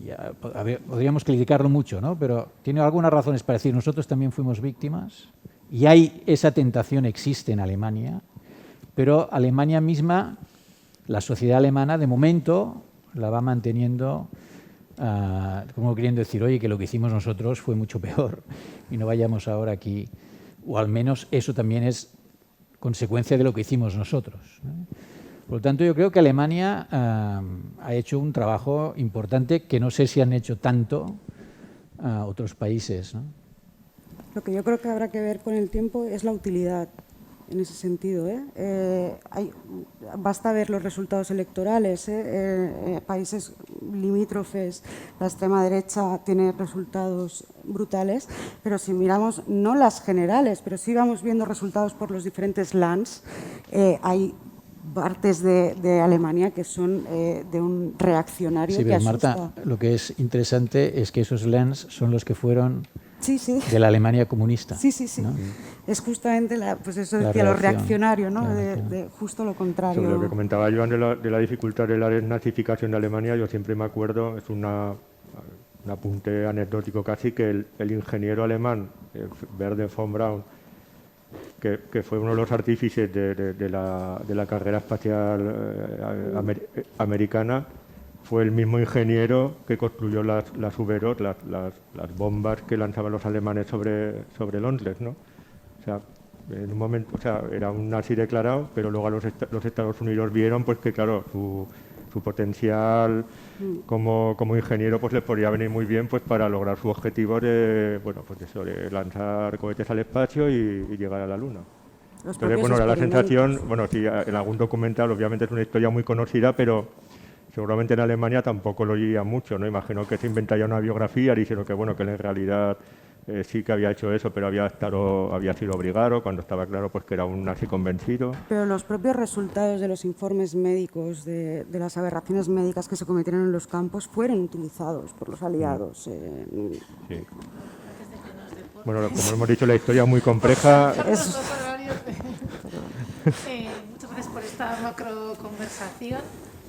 ya, podríamos criticarlo mucho, ¿no? Pero tiene algunas razones para decir nosotros también fuimos víctimas, y esa tentación existe en Alemania, pero Alemania misma, la sociedad alemana, de momento, la va manteniendo como queriendo decir, oye, que lo que hicimos nosotros fue mucho peor y no vayamos ahora aquí, o al menos eso también es consecuencia de lo que hicimos nosotros, ¿no? Por lo tanto, yo creo que Alemania ha hecho un trabajo importante que no sé si han hecho tanto otros países, ¿no? Lo que yo creo que habrá que ver con el tiempo es la utilidad, en ese sentido, basta ver los resultados electorales, países limítrofes, la extrema derecha tiene resultados brutales, pero si miramos, no las generales, pero sí vamos viendo resultados por los diferentes lands, hay partes de Alemania que son de un reaccionario que asusta. Marta, lo que es interesante es que esos lands son los que fueron sí. de la Alemania comunista. Sí. ¿no? Es justamente, pues eso decía, lo reaccionario, ¿no? Claro, de justo lo contrario. Sobre lo que comentaba Joan de la dificultad de la desnazificación de Alemania, yo siempre me acuerdo, es un apunte anecdótico casi, que el ingeniero alemán, Werner von Braun, que fue uno de los artífices de la carrera espacial americana, fue el mismo ingeniero que construyó las U-Boot, las bombas que lanzaban los alemanes sobre Londres, ¿no? O sea, en un momento, o sea, era un nazi declarado, pero luego los Estados Unidos vieron pues que, claro, su potencial como ingeniero pues les podría venir muy bien pues para lograr su objetivo de, bueno, pues eso, de lanzar cohetes al espacio y llegar a la Luna. Entonces, bueno, era la sensación, bueno, sí, en algún documental obviamente es una historia muy conocida, pero seguramente en Alemania tampoco lo oía mucho, ¿no? Imagino que se inventaría una biografía diciendo que, bueno, que en realidad sí que había hecho eso, pero había sido obligado cuando estaba claro pues que era un nazi convencido. Pero los propios resultados de los informes médicos, de las aberraciones médicas que se cometieron en los campos, fueron utilizados por los aliados. Sí. Bueno, como hemos dicho, la historia es muy compleja. Muchas gracias por esta macro conversación.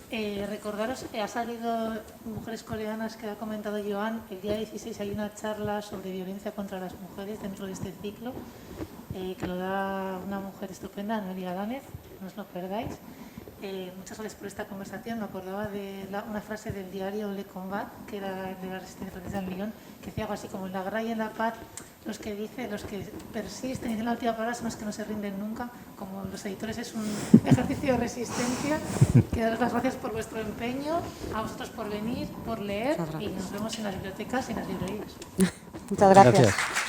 Recordaros, ha salido Mujeres Coreanas, que ha comentado Joan, el día 16 hay una charla sobre violencia contra las mujeres dentro de este ciclo, que lo da una mujer estupenda, Noelia Danez, no os lo perdáis. Muchas gracias por esta conversación. Me acordaba de una frase del diario Le Combat, que era de la Resistencia Francesa en Lyon, que decía algo así como: en la guerra y en la paz, los que persisten y dicen la última palabra son los que no se rinden nunca. Como los editores es un ejercicio de resistencia. Quiero daros las gracias por vuestro empeño, a vosotros por venir, por leer, y nos vemos en las bibliotecas y en las librerías. Muchas gracias. Gracias.